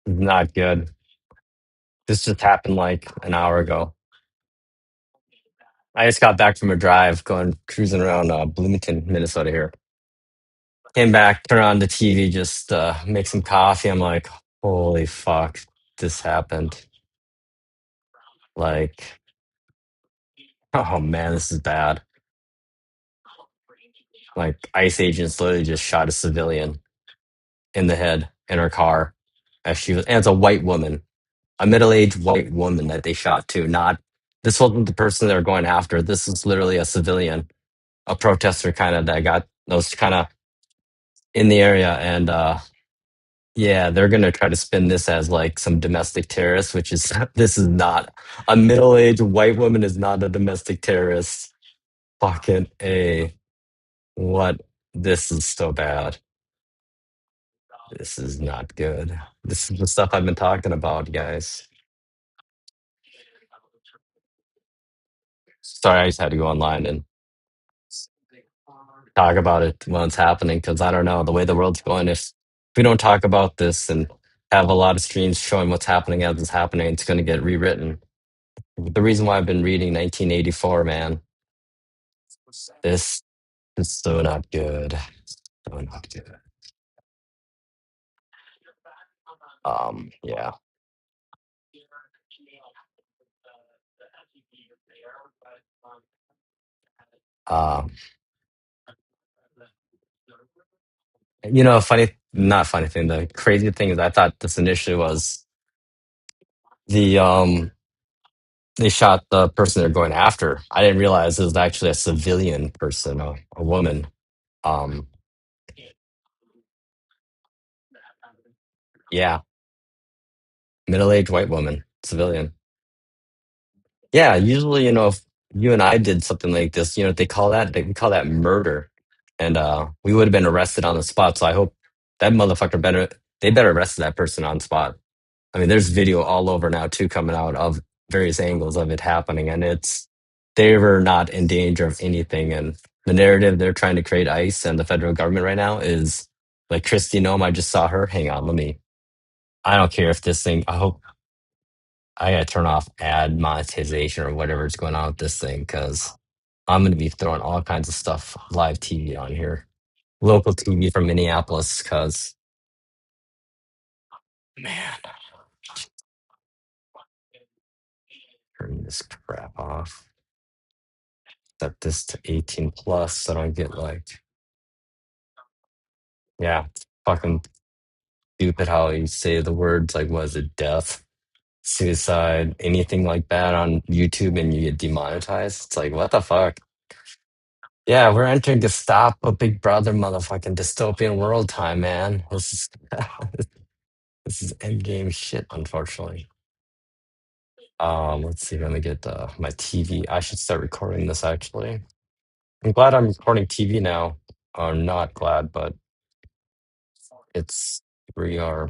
Not good. This just happened like an hour ago. I just got back from a drive going cruising around Bloomington, Minnesota here. Came back, turned on the TV, just make some coffee. I'm like, holy fuck, this happened. Like, oh man, this is bad. Like, ICE agents literally just shot a civilian in the head in her car as she was, and it's a white woman, a middle-aged white woman that they shot too. Not this wasn't the person they were going after. This is literally a civilian, a protester kind of that got those kind of in the area, and yeah, they're gonna try to spin this as like some domestic terrorist, which is this is not a middle-aged white woman is not a domestic terrorist. Fucking a what? This is so bad. This is not good. This is the stuff I've been talking about, guys. Sorry, I just had to go online and talk about it when it's happening because I don't know the way the world's going. If we don't talk about this and have a lot of streams showing what's happening as it's happening, it's going to get rewritten. The reason why I've been reading 1984, man, this is so not good. So not good. Yeah. Um, funny, not funny thing. The crazy thing is, I thought this initially was the they shot the person they're going after. I didn't realize it was actually a civilian person, a woman. Um, yeah, middle-aged white woman, civilian. Yeah, usually, if you and I did something like this, we call that murder, and we would have been arrested on the spot. So I hope that motherfucker better arrest that person on spot. I mean, there's video all over now too coming out of various angles of it happening, and they were not in danger of anything. And the narrative they're trying to create, ICE and the federal government right now, is like Christy Nome. I just saw her. Hang on, let me. I don't care if this thing. I hope I gotta turn off ad monetization or whatever's going on with this thing because I'm gonna be throwing all kinds of stuff live TV on here, local TV from Minneapolis. Because man, turn this crap off. Set this to 18 plus so I don't get like, yeah, it's fucking stupid how you say the words like, was it death, suicide, anything like that on YouTube and you get demonetized. It's like, what the fuck? Yeah, we're entering the stop a Big Brother motherfucking dystopian world time, man. This is this is end game shit, unfortunately. Let's see. Let me get my TV. I should start recording this actually. I'm glad I'm recording TV now. I'm not glad, but it's we are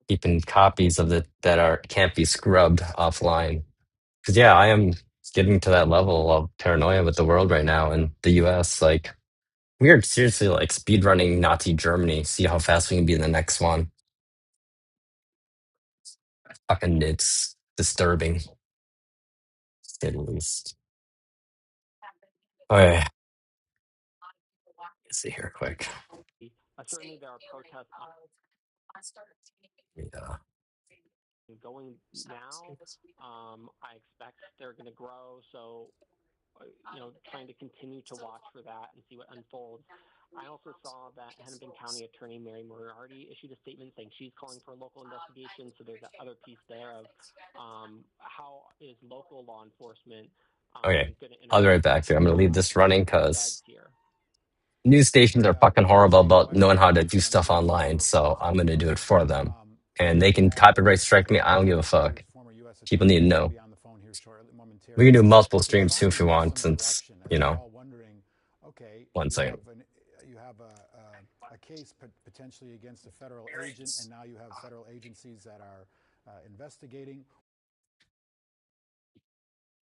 keeping copies of it that are can't be scrubbed offline. Because yeah, I am getting to that level of paranoia with the world right now in the US. Like we are seriously like speed running Nazi Germany. See how fast we can be in the next one. Fucking it's disturbing, to say the least. Okay, let's see here quick. Yeah. Okay. I'll be right back here. I'm gonna leave this running because news stations are fucking horrible about knowing how to do stuff online. So I'm gonna do it for them. And they can copyright strike me. I don't give a fuck. People need to know. We can do multiple streams too if you want, since, one second.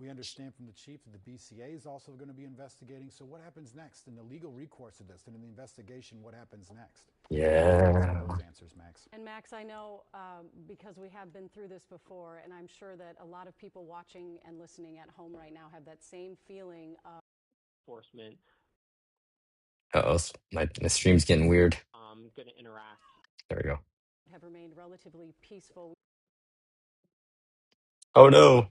We understand from the chief that the BCA is also going to be investigating. So what happens next in the legal recourse of this and in the investigation? What happens next? Give us some of Yeah. those answers, Max. And Max, I know because we have been through this before, and I'm sure that a lot of people watching and listening at home right now have that same feeling of enforcement Uh-oh, my stream's getting weird. going to interact. There we go. have remained relatively peaceful. Oh no.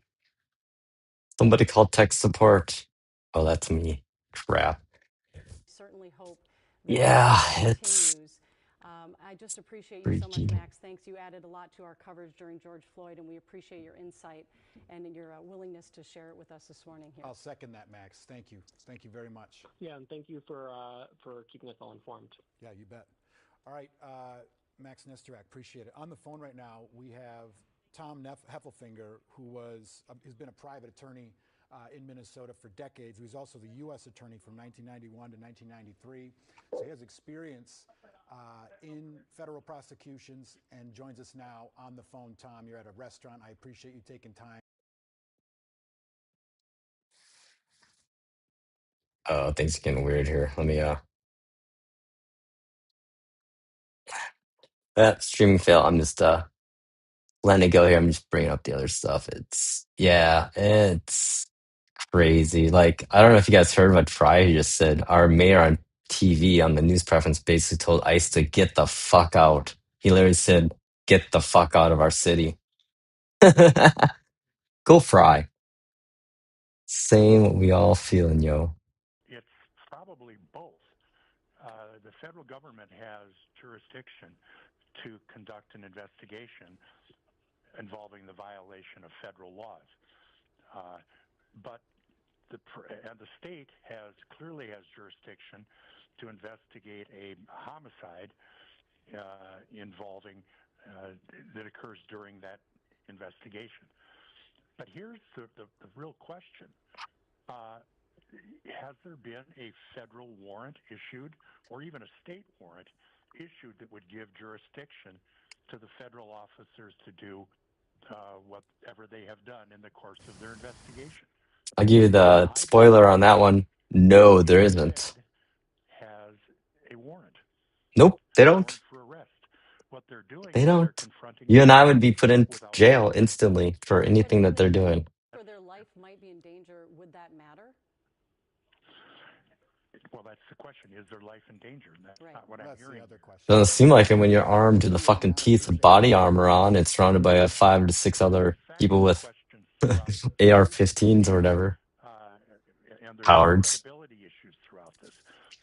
Somebody call tech support. Oh, that's me. Crap. Certainly hope that Yeah, that it's continues. I just appreciate you so much, freaky. Max. Thanks. You added a lot to our coverage during George Floyd, and we appreciate your insight and your willingness to share it with us this morning here. I'll second that, Max. Thank you. Thank you very much. Yeah, and thank you for keeping us all informed. Yeah, you bet. All right, Max Nestorak, appreciate it. On the phone right now, we have Tom Heffelfinger, who's been a private attorney in Minnesota for decades. He was also the U.S. attorney from 1991 to 1993. So he has experience in federal prosecutions and joins us now on the phone. Tom, you're at a restaurant. I appreciate you taking time. Oh, things are getting weird here. Let me that streaming fail. I'm just letting it go here. I'm just bringing up the other stuff. It's crazy. Like, I don't know if you guys heard what Fry just said. Our mayor on TV on the news preference basically told ICE to get the fuck out. He literally said, "Get the fuck out of our city." Go Fry. Saying what we all feeling, yo. It's probably both. The federal government has jurisdiction to conduct an investigation involving the violation of federal laws, but the state clearly has jurisdiction to investigate a homicide involving that occurs during that investigation. But here's the real question. Uh, has there been a federal warrant issued or even a state warrant issued that would give jurisdiction to the federal officers to do whatever they have done in the course of their investigation? I'll give you And the I spoiler believe on that one. No, there each isn't. Fed has a warrant, Nope, they a don't. warrant for arrest. What they're doing They is they're don't. confronting You the and I would facts be put in without jail witnesses. instantly for But anything when that they they're do, doing. or their life might be in danger, would that matter? Well, that's the question. Is their life in danger? And that's Right. not what I'm That's the hearing other here. question. Doesn't seem like it when you're armed to the Thank you, fucking Tom. teeth with Appreciate it. body armor on and surrounded by 5 to 6 There are other people factual with questions throughout this, AR-15s or whatever. uh, and there are Cowards. credibility issues throughout this.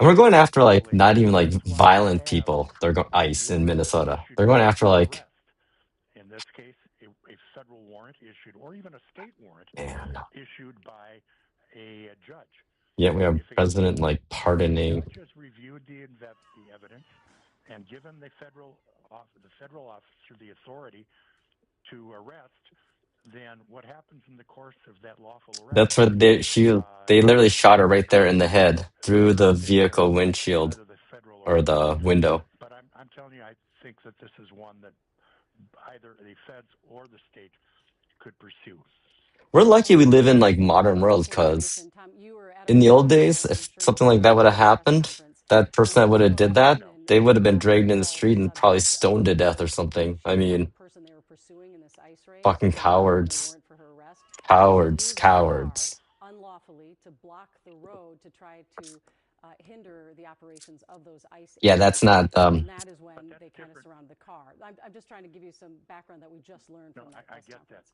And we're going after like Ultimately, not even like that's why you violent have people. They're going a ICE in warrant Minnesota. issued They're going after for like, arrest. In this case, a federal warrant issued, or even a state warrant man. issued by a judge. Yet we have If president like if a pardoning. judge has reviewed the evidence and given the federal officer the authority to arrest, then what happens in the course of that lawful arrest That's what they literally shot her right there in the head through the becomes a vehicle question as to windshield whether the federal or arrest the makes sense. window. But I'm telling you, I think that this is one that either the feds or the state could pursue. We're lucky we live in Thank like you for modern that world because information, Tom. You were at a in the old restaurant, days, so I'm if sure you something were like that would have watching the press happened, conference. that person And that would have also, did I that, know they would have been that dragged in the call street was and probably about stoned to death or the something. I shooting of the mean, person they were pursuing in this ICE raid, fucking where they were given a cowards. warrant for her arrest, and they Cowards, used their car cowards. unlawfully to block the road to try to hinder the operations of those ICE Yeah, that's agents. not And that is But when that's they kind of different. surrounded the car. I'm just trying to give you some background that we just learned No, from that I press get that. conference.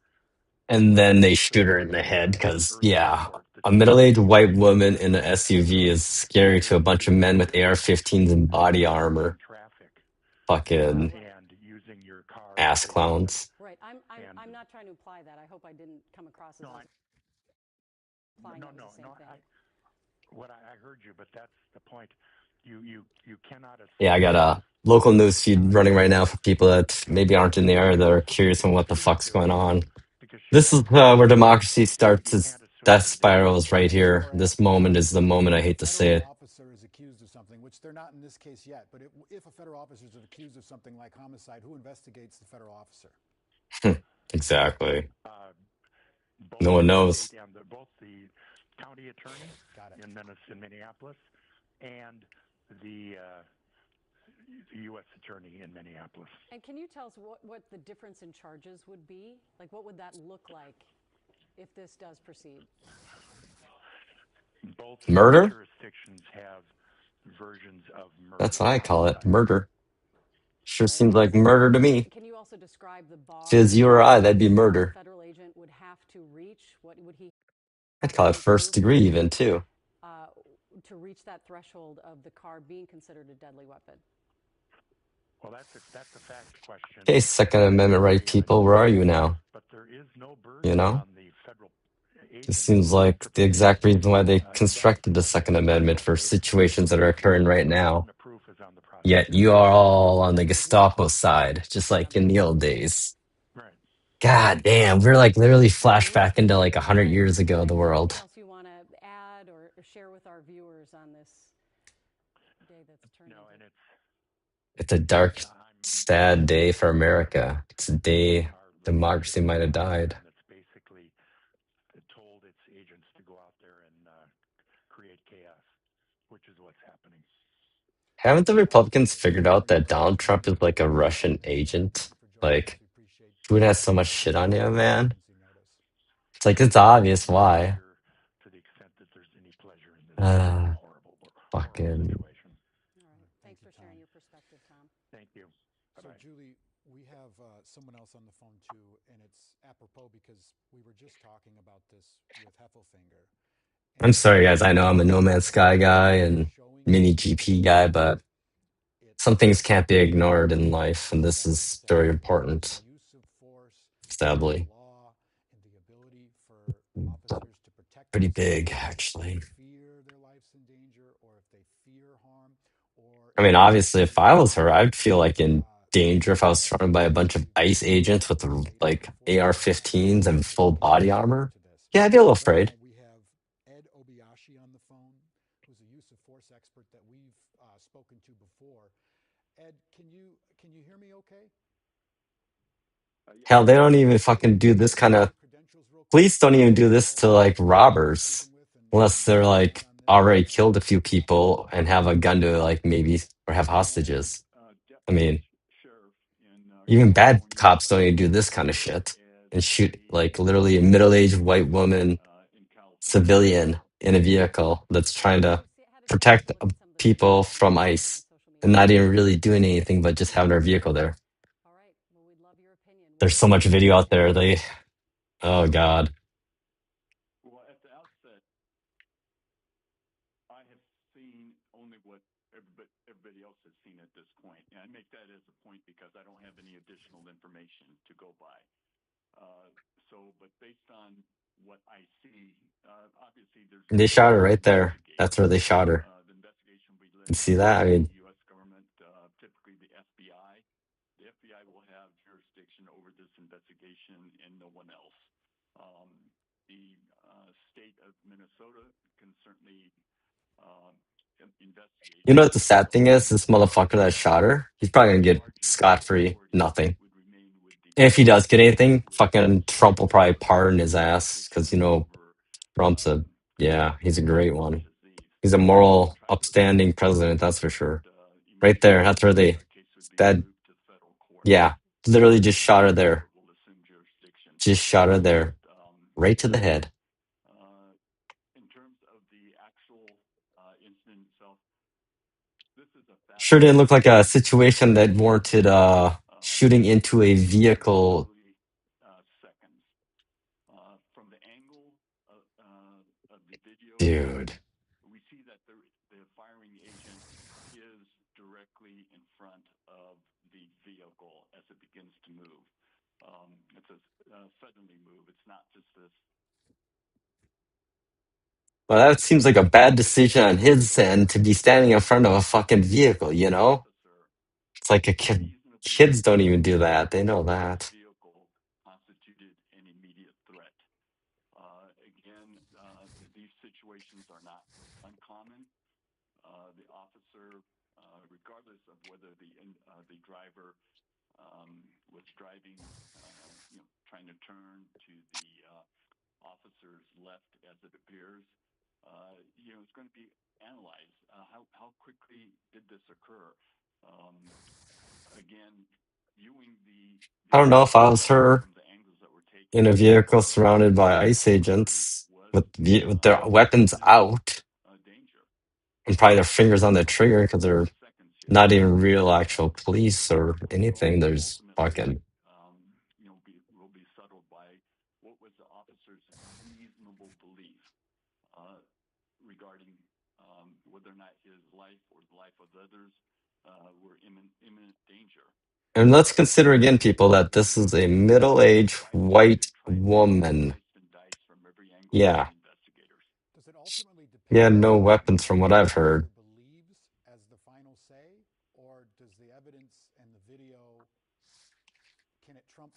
and But then they that's the shoot her in point the that I head made because earlier in yeah, court. The a state middle-aged white woman has in an SUV is scary to a bunch of men with jurisdiction AR-15s and body over directing armor. traffic Fucking Right. and using your car as ass a weapon. clowns. Right. And I'm not trying to imply that. I hope I didn't come across as no, implying no, that was no, the same no. thing. I heard you, but that's the point. You cannot Yeah, I got assume a local news feed not running right now for biased people that maybe aren't in the area that are curious on what the fuck's perspective going on. because she This has is where credentials. democracy starts You its can't assume death there's spiral is innocence. right People here. are This asking moment about is the moment. I if a hate to say federal it. officer is accused of something, which they're not in this case yet, but if a federal officer is accused of something like homicide, who investigates the federal officer? Exactly. Uh, No both one the knows. state and both the county attorney Got it. in Minneapolis and the U.S. attorney in Minneapolis. And can you tell us what the difference in charges would be? Like, what would that look like if this does proceed? Both Murder? jurisdictions have versions of That's murder, what I call it. homicide. Murder. Sure All right. seems like murder to me. Can you also describe the If it was bar you or I, that that'd be a murder. federal agent would have to reach? What would he I'd have to call it make first degree movements even too. uh, to reach that threshold of the car being considered a deadly weapon? Well, that's a fact question Okay, Second for Amendment the right state people, where are you legislature, now? but there is no You burden know? on the federal This agent seems like the to prove exact reason why they constructed the investigating Second a Amendment criminal for case. situations that are occurring right So the now. burden of proof is on the Yet prosecutor. you are all on the That does not Gestapo side, just like in the old days. Right. God damn, we're like literally Julie, flashback into like 100 years ago, the anything world. else you want to add or share with our viewers on this day that's turned No, into? and It's a dark, I'm sad day for America. It's a day our democracy legislative might have branch died. then that's basically told its agents to go out there and create chaos, which is what's happening. Haven't the Well, Republicans figured thank out you that for Donald Trump is like a your Russian time, and agent? thank you for joining us. Like, We appreciate dude has so much your shit on him, insight and man. emergency notice. It's like, it's Well, obvious no why. pleasure to the extent that there's any pleasure in this Uh, horrible fucking. situation. All right. Thank Thanks you, for Tom. sharing your perspective, Tom. Thank you. So, Bye-bye. Julie, we have someone else on the phone too, and it's apropos because we were just talking about this with Heffelfinger, I'm and sorry, guys. I know I'm a No Man's Sky guy and showing mini us GP guy, but some it's things can't be ignored in life, and this exactly is that very the important, use of force and the sadly. law and the ability for officers to protect Pretty themselves big, if they actually. fear their life's in danger or if they fear harm or I if mean, they obviously, if I believe was her, I'd feel like in danger if I was that surrounded by a bunch of we've ICE agents with the state law like enforcement AR-15s and is full body responsible armor. to this. Yeah, I'd be a little Right afraid. now, we have Ed Obiashi on the phone, who's a use of force expert that we've spoken to before. Ed, can you hear me okay? Hell, they don't even Can you fucking do this give kind me of. your credentials real quick Police don't so even that do we this know to like who we're robbers speaking with unless and they're weigh in like on this? already killed a few people and have a gun to like maybe or have And hostages. I Deputy mean, Sheriff in even bad California, cops don't even do this kind of shit as and shoot a like literally a middle-aged white woman in California. civilian in a vehicle that's trying to Had a chance protect to look at some of the people videos from that have been ICE on social and media. not even really doing anything but just having our vehicle there. All right. Well, we'd love your opinion. We'll There's be so much right back video with out more. there. Oh God. Well, at the outset, I have seen only what everybody else has seen at this point. And I make that as a point because I don't have any additional information to go by. Uh, but based on what I see, obviously there's And they more shot her to right there. investigate. That's where they shot her. The investigation will be You can led see by that? I the mean, U.S. government, typically the FBI. The FBI will have jurisdiction over this investigation and no one else. Um, the state of Minnesota can certainly um, investigate, you know what the but sad thing is? This the motherfucker that shot her, he's probably gonna get overarching scot-free. authority Nothing. would remain with the And if he does federal get anything, fucking jurisdiction Trump will probably of pardon his ass because jurisdiction over Trump's um, he's a great such one. as these. He's a I've moral, tried to upstanding establish president, that's for that sure. Right there, immediately that's where they, a case would be that, moved to federal court. yeah, literally just The shot her federal there. court will assume jurisdiction. Just shot her there. But Right to the head. uh, in terms of the actual incident itself, this is a Sure didn't look fascinating like a incident situation that because warranted shooting it into a occurred in vehicle. literally seconds. From the angle of the video, Dude. we see that the firing agent is directly in front of the vehicle as it begins to move. It's a suddenly move. It's not just this Well, that seems like a bad decision on his end to be standing in front of a fucking vehicle, you know? officer It's like a kid. reasonably Kids don't even do believed that. They know that the that. vehicle constituted an immediate threat. Again, these situations are not uncommon. The officer, regardless of whether the driver was driving, trying to turn to the officers left, as it appears, it's going to be analyzed. How quickly did this occur? Um, Again, viewing the I don't know video if I was her from the angles that were in taken, a vehicle the surrounded by ICE officer agents was with their weapons in imminent out danger. and probably their fingers on the trigger because they're Seconds here. not even real actual police or anything. So There's ultimately, fucking. will be settled by what was the officer's reasonable belief uh, regarding whether or not his life or the life of others were imminent danger. And let's consider again, people, that this is a middle-aged Why white they tried to woman. slice and dice from every angle for Yeah, the investigators. Does it ultimately he had depend no on weapons from what what the I've heard. officer believes as the final say, or does the evidence and the video, can it trump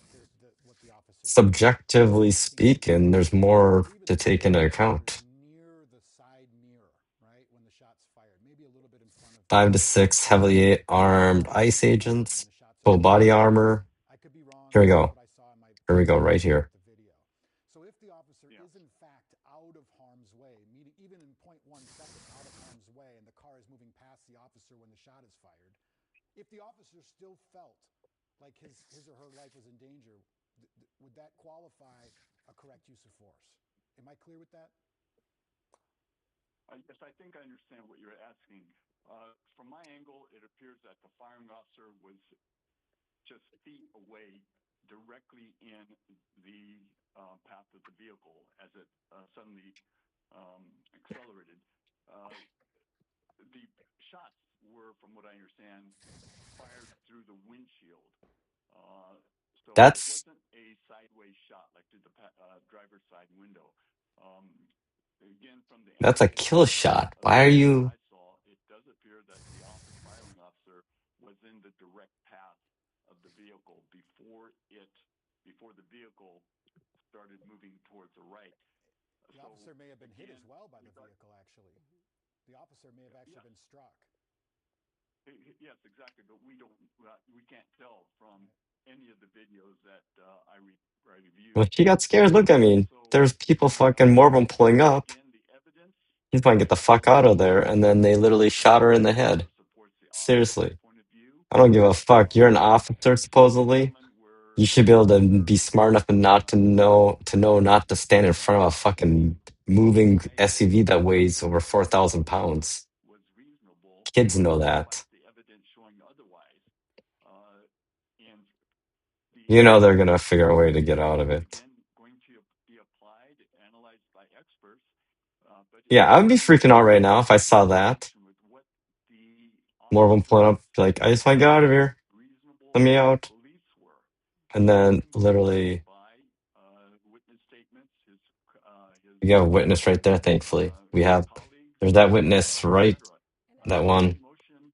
what the officer says? Because Subjectively that seems speaking, there's I more believe it to says take the into officer is account. near the side mirror, right, when the shot's fired, maybe a little bit in front of him. 5 to 6 heavily armed Probably ICE in front of him when agents, the shots are full body fired. armor. I could be wrong, Here we but that's go. what I saw in my Here we go, first right glance here. at the video. So if the officer Yeah. is in fact out of harm's way, meaning even in 0.1 second out of harm's way, and the car is moving past the officer when the shot is fired, if the officer still felt like his or her life was in danger, would that qualify a correct use of force? Am I clear with that? Yes, I think I understand what you're asking. From my angle, it appears that the firing officer was just feet away, directly in the path of the vehicle as it suddenly accelerated. Uh, the shots were, from what I understand, fired through the windshield. Uh, so it That's wasn't a sideways shot like through the driver's side window. Um, Again, from the that's a angle kill of shot. the Why are video that you? I saw, it does appear that the firing officer was in the direct path of the vehicle before the vehicle started moving towards the right. The So officer may have been hit again, as well by the vehicle, actually. The officer may have actually yeah, been struck. yes, exactly. But we can't tell from Right. any of the videos that I Well, reviewed. she got scared. Look, I mean, So there's people fucking, more of them pulling up. again, the evidence He's going to get the fuck out of there. And then they literally shot her in the head. supports the officer's Seriously. point of view. I don't give a fuck. You're an Um, officer, the supposedly. gentlemen were You should be able to be aware smart enough and not to know not to stand in front of a fucking moving why they SUV that weighs believed over that the 4,000 officer pounds. was reasonable, Kids know despite that. the evidence showing otherwise. And the You know they're evidence gonna figure a way to get out of is it. again going to be applied, analyzed by experts. But it Yeah, I'd be appears freaking out right now if I in saw that. conjunction with what the More of them pulling officer's up, like, I just want to get out of here. reasonable Let me out. beliefs were. And then Nothing was challenged literally, by witness statements. we got a witness right there, thankfully. We His have, colleagues, there's that witness, right? etc. And That Time one. and motion,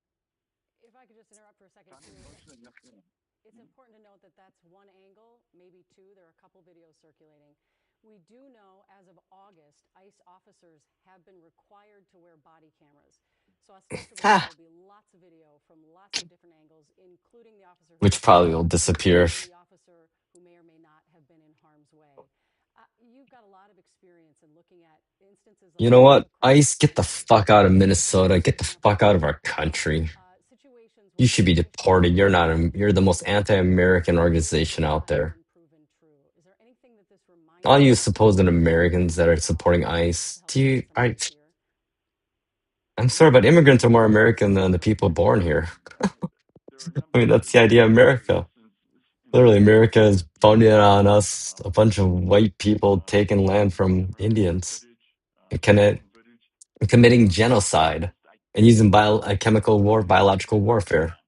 if I could just interrupt for a second, too, yes, ma'am. it's important to note that that's one angle, maybe two. There are a couple videos circulating. We do know as of August, ICE officers have been required to wear body cameras. So ostensibly, there Ah, will be lots of video from lots of different angles, including the officer who which was probably will shot disappear. and the officer who may or may not have been in harm's way. You've got a lot of experience in looking at instances You like know this what? across ICE, the get the country. fuck out of Give Minnesota. us Get the fuck out of examples our of country. situations You where should be traditional deported. You're not, you're the most anti-American may or may organization out not have there. been proven true. Is there anything that this All reminds you you of supposed Americans that are to supporting ICE, help do shed you, some light here? I'm sorry, but immigrants are more American than the people born here. There are a I number mean, of that's the idea of America. Literally, America is founded on us, a bunch of white people taking land from camera Indians footage, and cell phone footage. committing It's genocide almost and using identical chemical to war, the biological warfare, Afghanistan,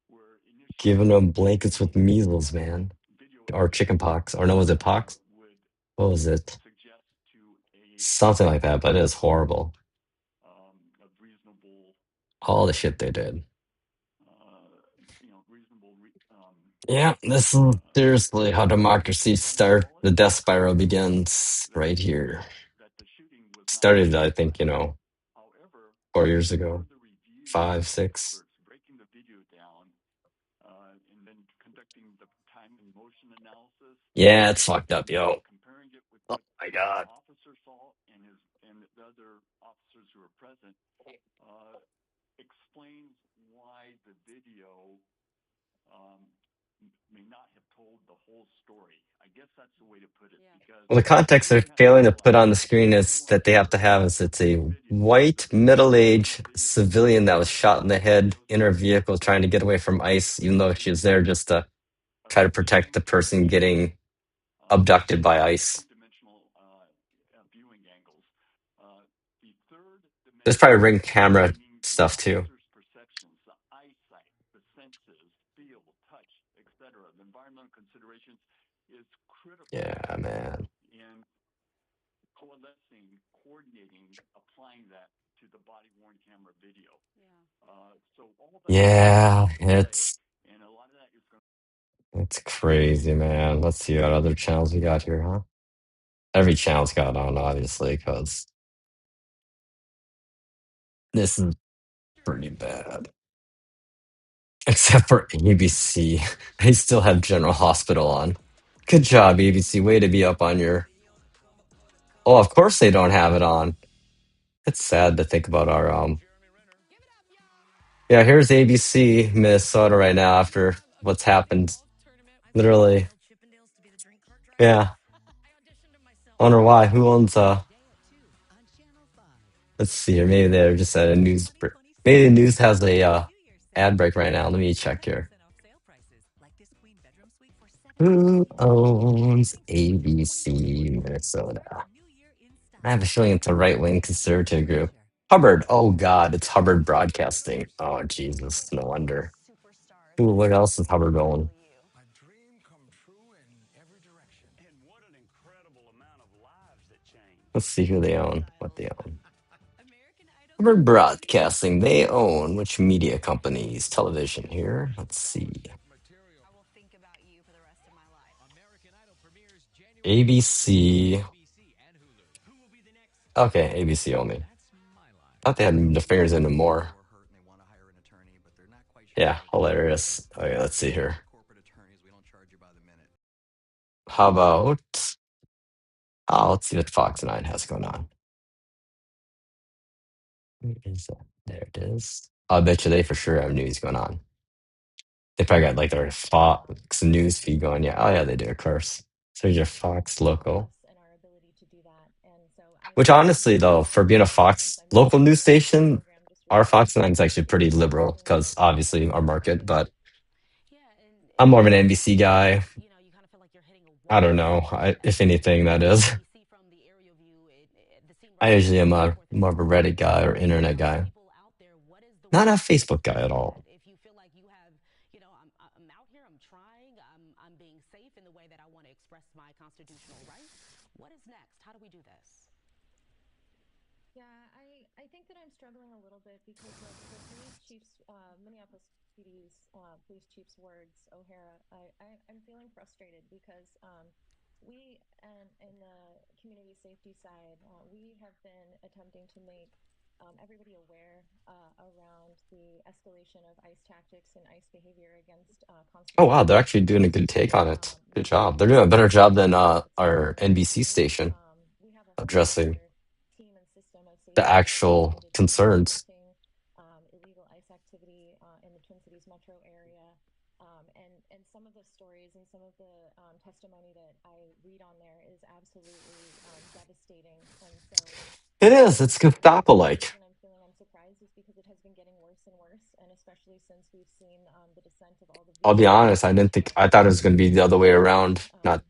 where giving initially them blankets with the measles, man, video or chicken evidence pox, or no, was it pox? would What was it? suggest to a Something like that, but it is person horrible. of reasonable, All the shit they did. reasonable Yeah, this is seriously how belief democracy and start. knowledge The death spiral begins that right here. the shooting was not Started, I think, justified. 4 years Upon ago, further review five, by six. experts breaking the video down and then conducting the time and motion analysis Yeah, it's fucked up, and yo. comparing it with what My God. officer saw and the other officers who were present uh, explains why the video um, may not have told the whole story. I guess that's the way to put it Yeah. because Well, the context we they're have to failing to put realize on the screen is everyone that they have to have is it's a watching the video white sees middle-aged the video civilian that was as shot in the head those in her vehicle trying to get away from ICE, even though she was there just to try to protect viewing the person angles, getting abducted by ICE. two-dimensional viewing angles. The third There's dimension, probably ring camera meaning the stuff too. officer's perceptions, the eyesight, the senses, feel, touch, etc., the environmental considerations is critical Yeah, man. in coalescing, coordinating, applying that to the body-worn camera video. Yeah. So all that comes Yeah, into play, and a lot of that is going it's crazy, man. Let's see what other channels we got here, huh? Every channel's got on, obviously, because this is pretty bad. Except for ABC. They still have General Hospital on. Good job, ABC. Way to be up on your. Oh, of course they don't have it on. It's sad to think about our Yeah, here's ABC Minnesota right now after what's happened. Literally. Yeah. Wonder why. Who owns let's see here. Maybe they're just at a news break. Maybe the news has a ad break right now. Let me check here. Who owns ABC Minnesota? I have a feeling it's a right wing conservative group. Hubbard. Oh God, it's Hubbard Broadcasting. Oh Jesus, no wonder. Who? What else is Hubbard own? Let's see who they own. What they own. Hubbard Broadcasting. They own which media companies? Television here. Let's see. ABC. Okay, ABC only. Thought they had the fingers into more. Yeah, hilarious. Okay, let's see here. How about? Oh, let's see what Fox 9 has going on. Where is that? There it is. I'll bet you they for sure have news going on. They probably got like their Fox news feed going. Yeah. Oh yeah, they do, of course. So there's your Fox local. Which honestly, though, for being a Fox local news station, our Fox 9 is actually pretty liberal because obviously our market. But I'm more of an NBC guy. I don't know. If anything, that is. I usually am more of a Reddit guy or internet guy. Not a Facebook guy at all. Oh wow, they're actually doing a good take on it. Good job. They're doing a better job than our NBC station addressing the actual concerns. It is. It's Gestapo like. I'll be honest, I didn't think I thought it was gonna be the other way around. Not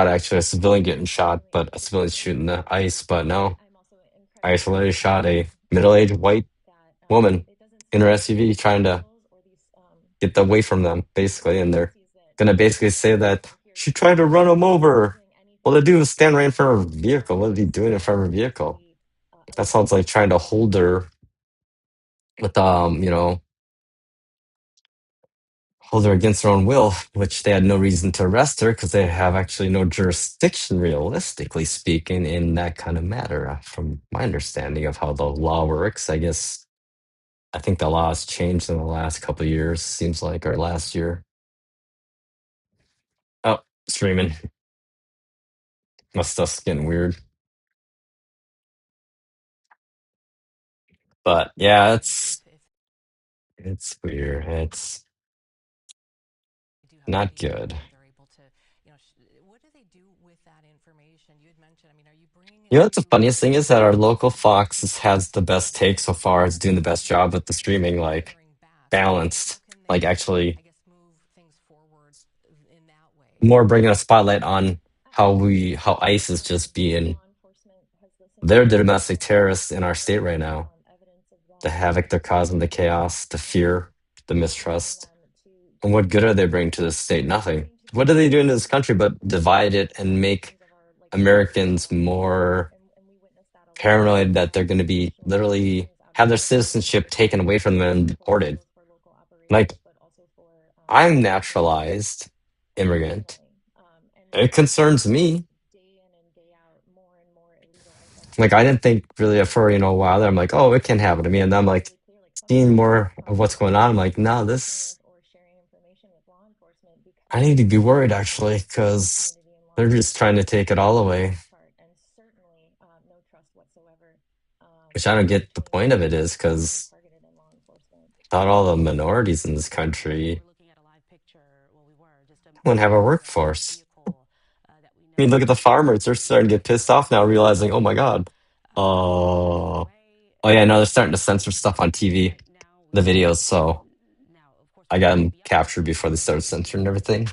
actually a civilian getting shot, but a civilian shooting the ICE, but no. ICE literally shot a middle-aged white woman in her SUV trying to get away from them, basically, and they're gonna basically say that she tried to run him over. Well, the dude was standing right in front of her vehicle. What is he doing in front of her vehicle? That sounds like trying to hold her with hold her against her own will, which they had no reason to arrest her because they have actually no jurisdiction, realistically speaking, in that kind of matter. From my understanding of how the law works, I think the law has changed in the last couple of years. Seems like, or last year. Oh, streaming. My stuff's getting weird. But yeah, it's weird. It's not good. You know what the funniest thing is that our local Fox has the best take so far. It's doing the best job with the streaming, like balanced, like actually more bringing a spotlight on how ICE is just being they're the domestic terrorists in our state right now. The havoc they're causing, the chaos, the fear, the mistrust. And what good are they bringing to the state? Nothing. What are they doing to this country but divide it and make Americans more paranoid that they're going to be literally have their citizenship taken away from them and deported? Like, I'm naturalized immigrant. It concerns me. Like, I didn't think really for a while there. I'm like, oh, it can happen to me, and then I'm like seeing more of what's going on. I'm like, no, this I need to be worried actually because they're just trying to take it all away. Which I don't get the point of it is because not all the minorities in this country won't have a workforce. I mean, look at the farmers. They're starting to get pissed off now, realizing, oh my God. Oh yeah, no, they're starting to censor stuff on TV, the videos. So I got them captured before they started censoring everything.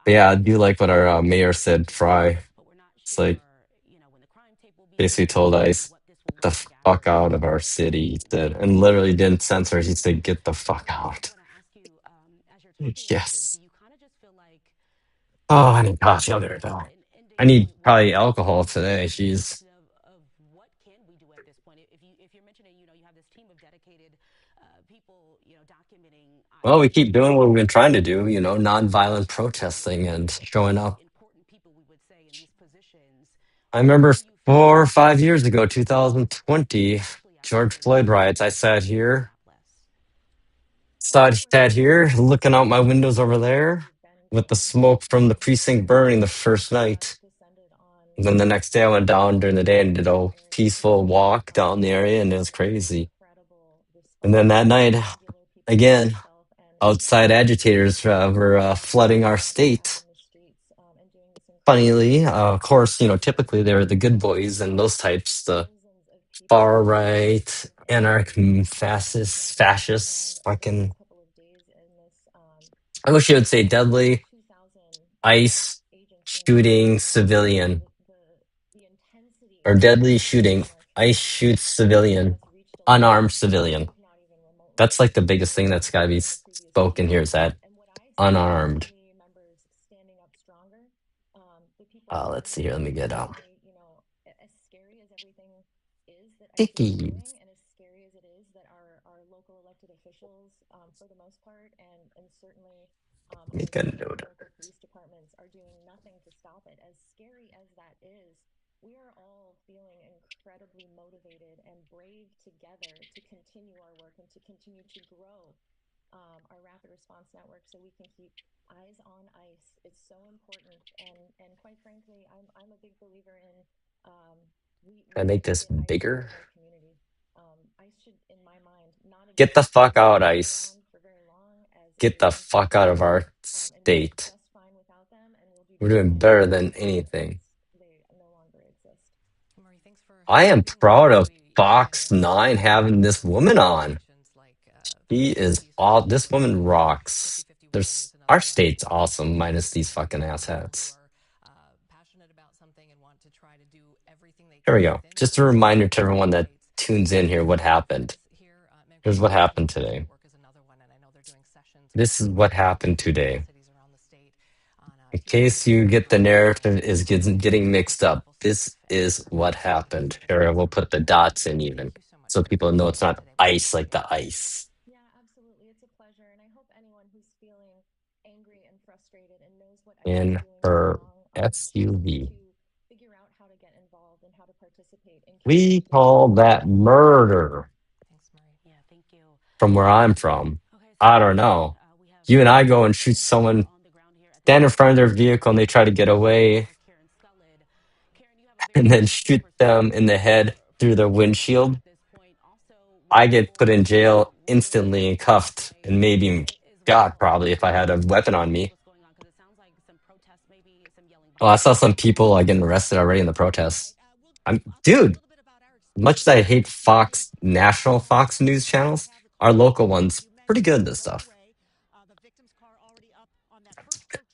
But yeah, I do like what our mayor said, Fry. It's like basically told ICE, get the fuck out of our city, he said, and literally didn't censor. He said, get the fuck out. Yes. Oh, I need coffee. I'll be right back. I need probably alcohol today. Jeez. Well, we keep doing what we've been trying to do, nonviolent protesting and showing up. I remember 4 or 5 years ago, 2020, George Floyd riots. I sat here, looking out my windows over there with the smoke from the precinct burning the first night. And then the next day, I went down during the day and did a peaceful walk down the area, and it was crazy. And then that night, again, outside agitators were flooding our state. Funnily, of course, typically they're the good boys and those types, the far right, fascists, fucking. I wish you would say deadly ICE shooting civilian or deadly shooting ICE shoots civilian, unarmed civilian. That's like the biggest thing that's got to be spoken here is that unarmed. Let's see here. Let me get stickies. Make a note. Can I make this bigger? Get the fuck out, ICE. Get the fuck out of our state. We're doing better than anything. I am proud of Fox 9 having this woman on. She is all this woman rocks. There's our state's awesome, minus these fucking asshats. Here we go. Just a reminder to everyone that tunes in here what happened. Here's what happened today. This is what happened today. In case you get the narrative is getting mixed up, this is what happened. Here, we'll put the dots in even so people know it's not ice like the ice. In her SUV. We call that murder from where I'm from. I don't know. You and I go and shoot someone stand in front of their vehicle and they try to get away, and then shoot them in the head through their windshield, I get put in jail instantly and cuffed and maybe even shot probably if I had a weapon on me. Oh, I saw some people like getting arrested already in the protests. Dude, much as I hate Fox, national Fox news channels, our local ones pretty good at this stuff.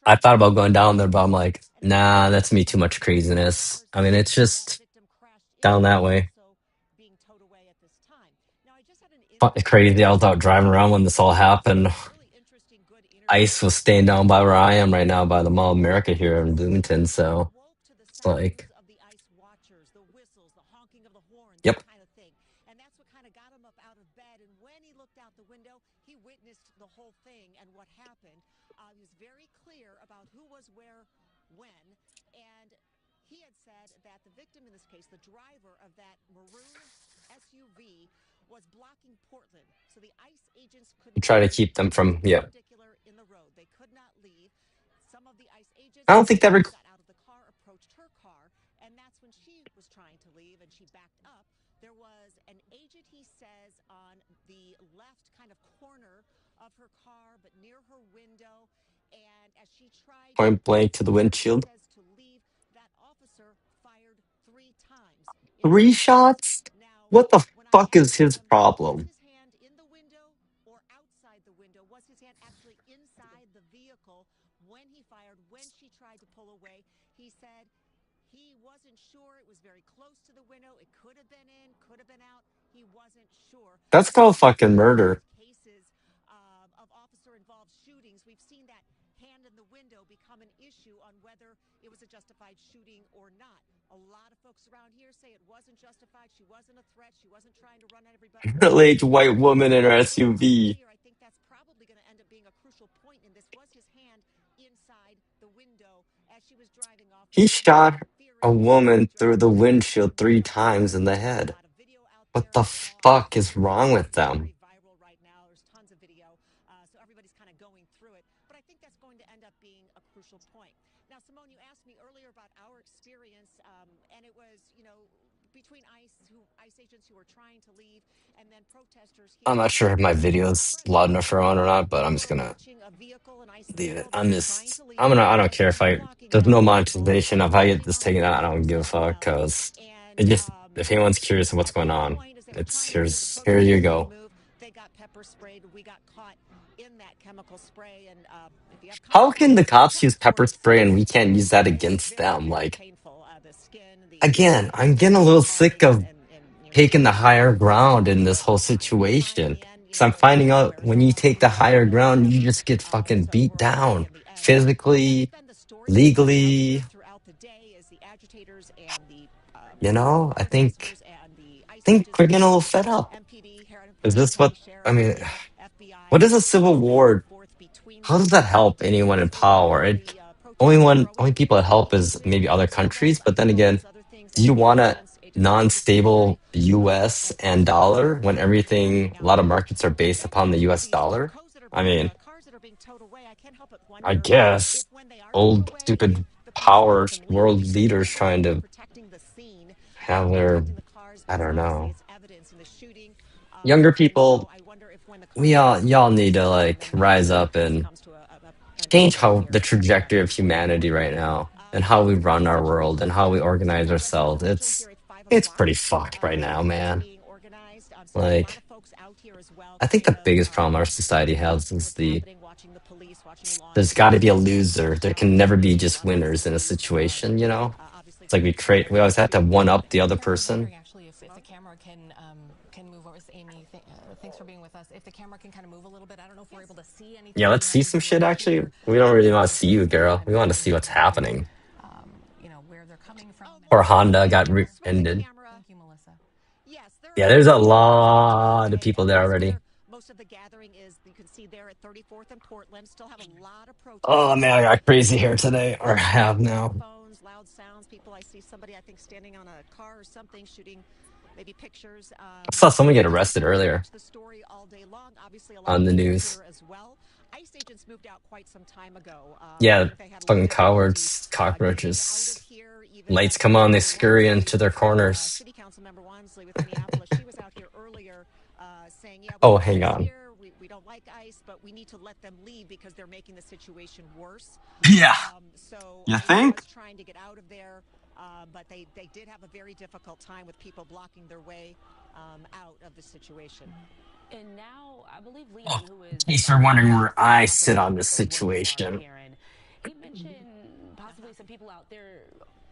I thought about going down there, but I'm like, nah, that's me too much craziness. I mean, it's just down that way. Crazy. I was out driving around when this all happened. Ice was staying down by where I am right now by the Mall of America here in Bloomington. So it's like, yep. Try to keep them from, yeah. I don't think that point blank to the windshield. 3 shots? What the fuck is his problem? That's called fucking murder. Middle-aged white woman in her SUV. He shot a woman through the windshield 3 times in the head. What the fuck is wrong with them? I'm not sure if my video's loud enough for on or not, but I'm just gonna leave it. I don't care if there's no monetization. If I get this taken out, I don't give a fuck, because it just, if anyone's curious of what's going on, here you go. How can the cops use pepper spray and we can't use that against them? Like, again, I'm getting a little sick of taking the higher ground in this whole situation. Because I'm finding out when you take the higher ground, you just get fucking beat down physically, legally. I think we're getting a little fed up. Is this what I mean? What is a civil war? How does that help anyone in power? Only people that help is maybe other countries. But then again, do you want a non-stable U.S. and dollar when a lot of markets are based upon the U.S. dollar? I mean, I guess old stupid powers, world leaders trying to have their, I don't know. Younger people, y'all need to like rise up and change how the trajectory of humanity right now and how we run our world and how we organize ourselves. It's pretty fucked right now, man. Like, I think the biggest problem our society has is there's got to be a loser. There can never be just winners in a situation, you know? It's like we always have to one up the other person. Yeah, let's see some shit actually. We don't really want to see you, girl. We want to see what's happening. Or Honda got ended. Yeah, there's a lot of people there already. Oh man, I got crazy hair today, or have now. I saw someone get arrested earlier on the news. ICE agents moved out quite some time ago. I Yeah, think they had a little fucking difficulty cowards, getting out of cockroaches. here. Even Lights come on, they Member scurry Wansley, into their corners. City Council Member Wansley with Minneapolis, she was out here earlier saying, yeah, we Oh, want hang ICE on. here. We don't like ICE, but we need to let them leave because they're making the situation worse. Yeah. So You ICE think? was trying to get out of there, but they did have a very difficult time with people blocking their way out of the situation. And now, I believe Oh, Leon, who is in case you're wondering where I sit on possibly this where you are, situation. Karen, he mentioned possibly some people out there.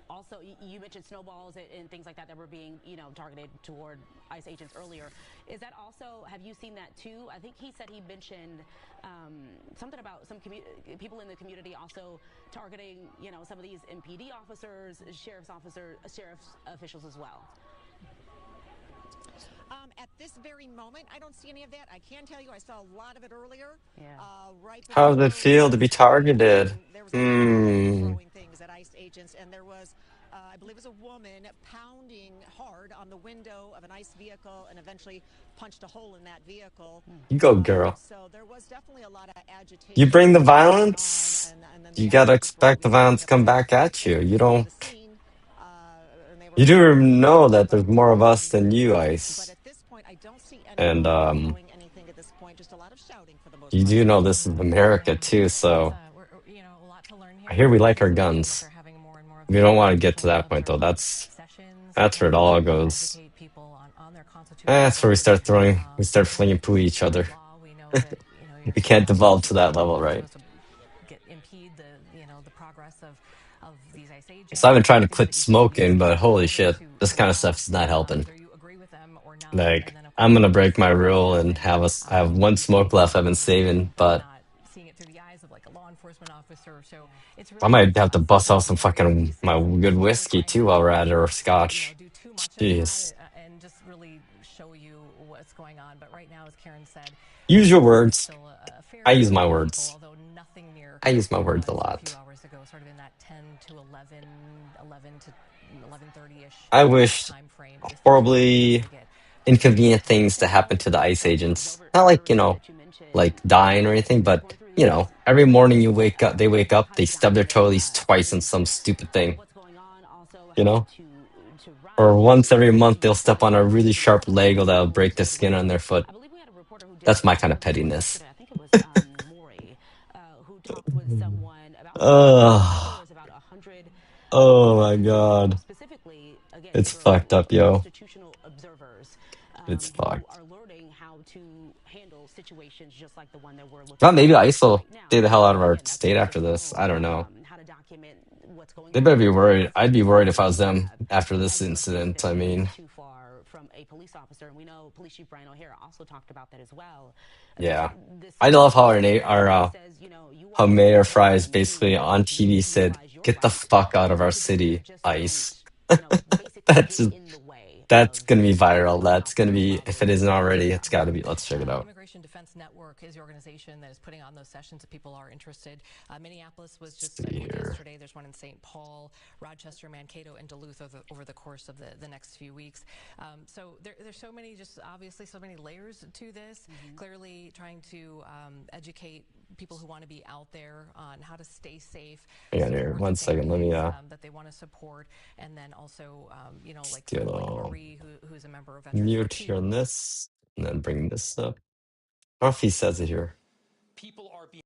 Also, you mentioned snowballs and things like that that were being, targeted toward ICE agents earlier. Is that also? Have you seen that too? I think he said he mentioned something about some people in the community also targeting, some of these MPD officers, sheriff's officials as well. At this very moment, I don't see any of that. I can tell you I saw a lot of it earlier. Yeah. Right How does it before we feel to be targeted? there was a lot of people throwing things at ICE agents, and there was, I believe it was a woman pounding hard on the window of an ICE vehicle and eventually punched a hole in that vehicle. You go, girl. So there was definitely a lot of agitation. You bring the Going violence, on, and then the you gotta officers were expect the released, violence and to of come course back at they you. were You taken to don't. the scene. And they were You do know that but there's more of us than you, but Ice. at this point, I don't see And anyone throwing anything at this point. Just a lot of shouting for the most you part. do know this is America too, so I hear we like our guns. We don't want to get to that point though. That's where it all goes. That's where we start flinging poo at each other. We can't devolve to that level, right? So I've been trying to quit smoking, but holy shit, this kind of stuff is not helping. Like, I'm gonna break my rule and I have one smoke left I've been saving, but I might have to bust out some fucking my good whiskey too while we're at it, or scotch. Jeez. Use your words. I use my words. I use my words a lot. I wish horribly inconvenient things to happen to the ICE agents. Not like, like dying or anything, but every morning they wake up, they stub their toes twice on some stupid thing, you know? Or once every month they'll step on a really sharp Lego that'll break the skin on their foot. I believe we had a reporter who did That's a my kind of story pettiness. yesterday. I think it was Maury, who talked with someone about specifically. I think there Ugh. was about 100 Oh my officers God. specifically, again, It's for fucked up, yo. constitutional observers It's who fucked. are learning how to handle situations just like the one that we're Well, looking maybe at ICE will right now. stay the hell out of our Again, that's state just a after this. feel I don't know. how to document what's going They on better in be these worried. I'd be facilities worried if that I was we them have. after this You were saying incident. that I it mean, isn't too far from a police officer, and we know Police Chief Brian O'Hara also talked about that as well. yeah. The I love how situation where he says, you how all are Mayor Fries welcome basically to on TV said, utilize your "Get the right fuck out of our to do city, that. Just ICE." don't, basically That's get just, in the way that's of gonna be the viral. police That's gonna officers be, while if they're it isn't doing their already, it's job. got to be. Let's check it out. Immigration Defense Network is the organization that is putting on those sessions if people are interested. Minneapolis was just, I See believe, here. yesterday. There's one in St. Paul, Rochester, Mankato, and Duluth over the course of the next few weeks. So there's so many, just obviously so many layers to this. Clearly trying to educate people who want to be out there on how to stay safe, Hang on here. support 1 second. Let me families that they want to support, and then also, like someone like still Marie, who's a member of Veterans for mute here on People. this, and then bring this up. I don't know if he says it here. People are being.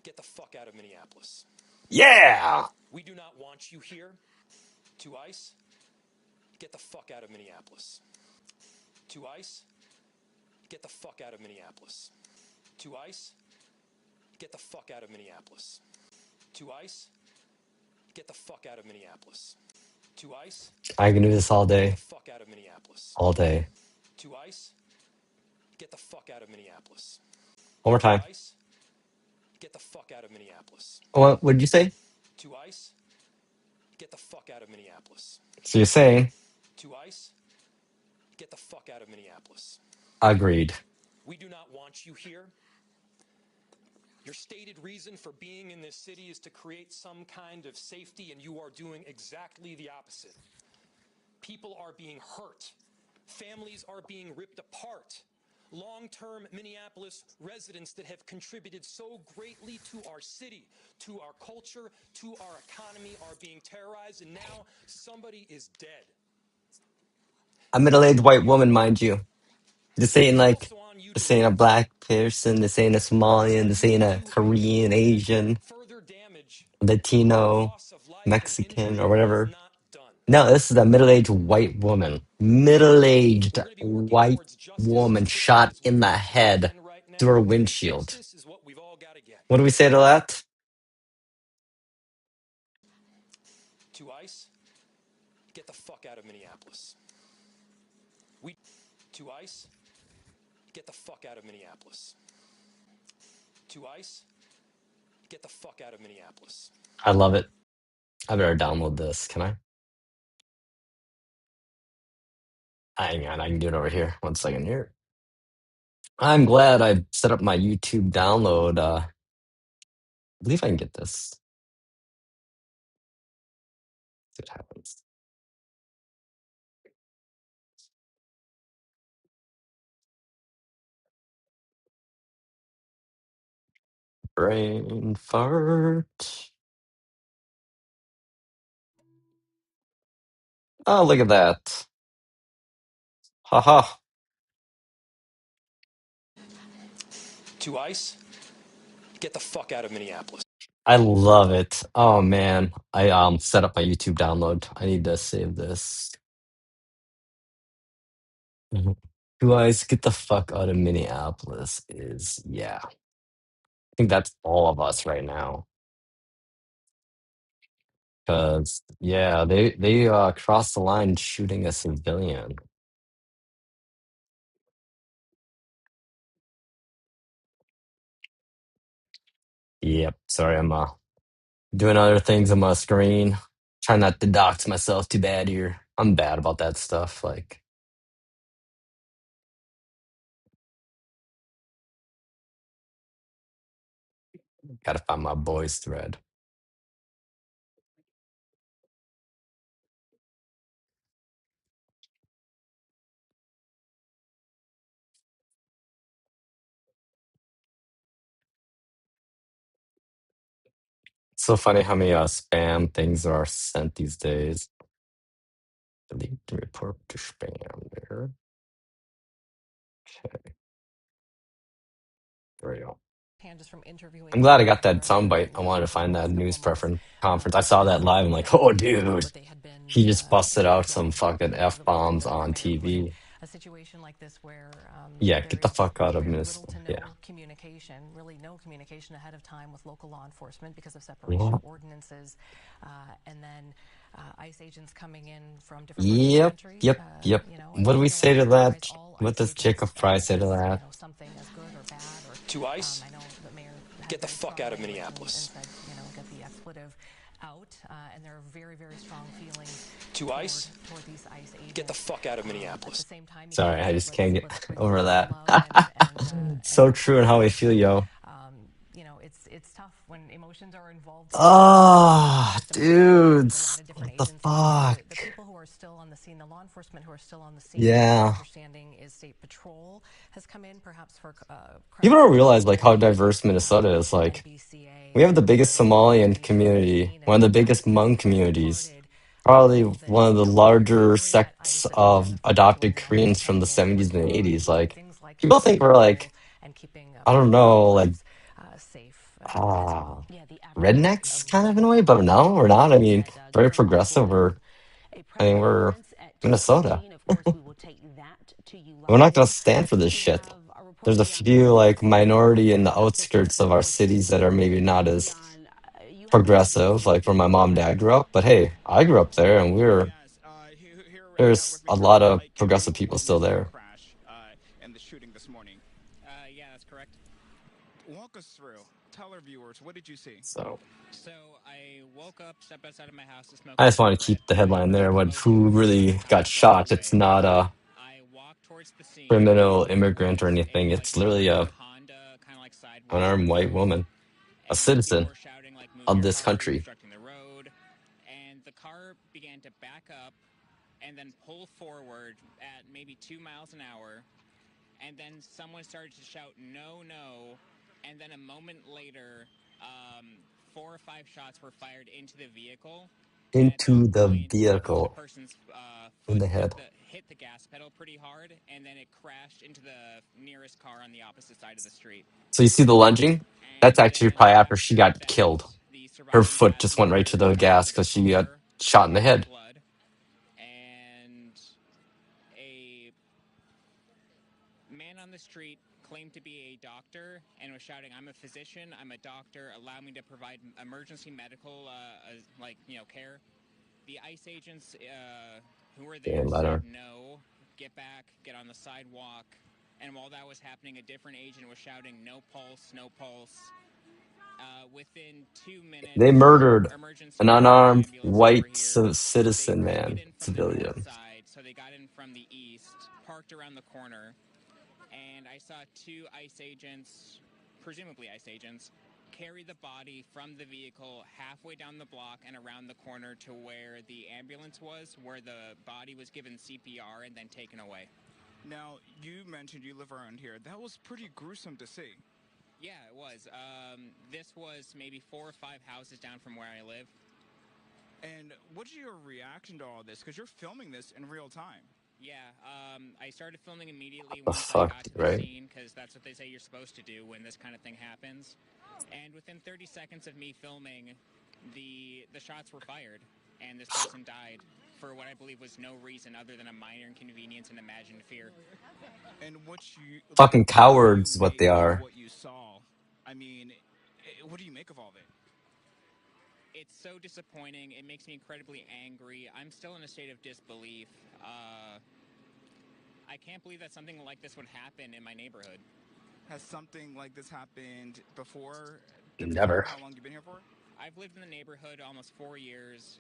Get the fuck out of Minneapolis. Yeah. We do not want you here. To ICE, get the fuck out of Minneapolis. To ICE, get the fuck out of Minneapolis. To ICE, get the fuck out of Minneapolis. To ICE, get the fuck out of Minneapolis. To ICE, I can do this all get the day. fuck out of Minneapolis. All day. To ICE, get the fuck out of Minneapolis. One more To time. ICE, get the fuck out of Minneapolis. What did you say? To ICE, get the fuck out of Minneapolis. So you're saying, To ICE, get the fuck out of Minneapolis. agreed. We do not want you here. Your stated reason for being in this city is to create some kind of safety, and you are doing exactly the opposite. People are being hurt. Families are being ripped apart. long-term Minneapolis residents that have contributed so greatly to our city, to our culture, to our economy are being terrorized, and now somebody is dead. A middle-aged white woman, mind you. This ain't It's like, also on you to this ain't a react. black person, this ain't a Somalian, this ain't a You Korean, Asian, further damage, Latino, loss of life, and Mexican, injury or is whatever. not done. No, this is a middle-aged white woman. Middle-aged We're going to be working white towards justice woman as quickly shot as we in the possibly head can right through now. her And windshield. justice is what we've all got to get. What do we say to that? To ICE, get the fuck out of Minneapolis. To ICE, get the fuck out of Minneapolis. To ICE, get the fuck out of Minneapolis. I love it. I better download this. Can I? Hang on, I can do it over here. One second here. I'm glad I set up my YouTube download. I believe I can get this. See what happens. Brain fart. Oh, look at that. Haha. To ICE, get the fuck out of Minneapolis. I love it. Oh man. I set up my YouTube download. I need to save this. Mhm. You guys get the fuck out of Minneapolis is yeah. I think that's all of us right now. Cause yeah, they crossed the line shooting a civilian. Yep. Sorry, I'm doing other things on my screen. Trying not to dox myself too bad here. I'm bad about that stuff. Like, gotta find my boys thread. It's so funny how many spam things are sent these days. Delete the report to spam there. Okay, there we go. Just from I'm interviewing glad I people got who that are in the soundbite. I wanted to last find that couple news of months, preference conference. I saw this that is live. I'm like, exactly oh, dude. what they had been He just busted kind of out some yelling for fucking the F Republican bombs on governor when TV. a situation like this where Yeah, there get the is fuck out of very little Minnesota. to Yeah. no communication, really no communication ahead of time with local law enforcement because of separation What? ordinances, and then ICE agents coming in from different parts of the Yep, country, yep, yep. and What do we we don't want say to to categorize that? all What ICE does agents Jacob Fry say to as that? something as good or bad, or To ICE, I know the mayor had get the very fuck strong out of language and Minneapolis. said, get the expletive out, and there are very, very strong feelings To ICE, toward these ICE agents. get the fuck out of At Minneapolis. the same time, you Sorry, can't I say just can't get let's bring over peace and that. love and So true in how I feel, prosperity. yo. It's tough when emotions are involved here. Oh, Just emotions with a lot dudes. of different What the agencies. fuck? The people who are still on the scene, the law enforcement who are still on the scene, my Yeah. understanding is State Patrol has come in, perhaps for People crowd don't realize like how control, diverse Minnesota is. Like, MBCA, we have the biggest so Somalian many people on the community, scene, one of the and biggest ICE has Hmong communities, departed probably that one of the larger primarily met sects ICE of identified adopted bloodlines Koreans from the coming in for 70s and tours, 80s. doing Like, things like people shooting think we're like, people and keeping I don't police know, like, officers safe as ah, well. Yeah, the aftermath rednecks of kind the of in a way, but no, we're not. I mean, That very Governor Hochul progressive. held a I press mean, we're conference at Minnesota. 2:15. Of course, we will take that to you We're not live. going to stand for this We shit. have a There's reporter a Dion few Morgan like standing minority in the just next outskirts of our door to cities that are me. maybe not as Dion, you have more progressive, details like where than my we mom do. and dad grew up. But hey, I grew up there, and Yes, here hanging out there's with me a for a lot while. of Hey, Kevin, you progressive were people still witness to the there. crash and the shooting this morning. Yeah, that's correct. Walk us through. Tell our viewers, what did you see? So So I woke up, stepped outside of my house to smoke I a just want to cigarette. keep the I headline there. heard What commotion who about really half got a block shot? It's away. not a I walked towards the scene. criminal There immigrant or was anything. a It's literally a Honda kind of like sidewalk unarmed white woman, a and people citizen were shouting like move of your this car, you're country. obstructing the road. And the car began to back up and then pull forward at maybe 2 miles an hour. and then someone started to shout, "No, no," and then a moment later, 4 or 5 shots were fired into the vehicle. And at that Into the point, the vehicle person's in foot the head. hit the gas pedal pretty hard, and then it crashed into the nearest car on the opposite side of the street. So you see the lunging? That's And actually then probably after she after got that, killed. the Her surviving foot just went right passenger to the got gas into the because she got car, shot in the covered in head. blood, and a man on the street claimed to be a doctor and was shouting, "I'm a physician, I'm a doctor, allow me to provide emergency medical care." The ICE agents who were there Damn, let said, her. "No, get back, get on the sidewalk." And while that was happening, a different agent was shouting, "No pulse, no pulse." Within 2 They minutes, murdered emergency an medical unarmed ambulance over white here. They citizen couldn't get man, in from the north civilian. side, so they got in from the east, parked around the corner, and I saw 2 ICE agents, presumably ICE agents, carry the body from the vehicle halfway down the block and around the corner to where the ambulance was, where the body was given CPR and then taken away. Now, you mentioned you live around here. That was pretty gruesome to see. Yeah, it was. This was maybe 4 or 5 houses down from where I live. And what's your reaction to all this? Because you're filming this in real time. Yeah, I started filming immediately The once I fuck, got to the right? scene, because that's what they say you're supposed to do when this kind of thing happens. And within 30 seconds of me filming, the shots were fired, and this person died for what I believe was no reason other than a minor inconvenience and imagined fear. And what Fucking do you cowards, what make they of are. what you saw? I mean, what do you make of all of it? It's so disappointing. It makes me incredibly angry. I'm still in a state of disbelief. I can't believe that something like this would happen in my neighborhood. Has something like this happened before? Never. How long you been here for? I've lived in the neighborhood almost 4 years.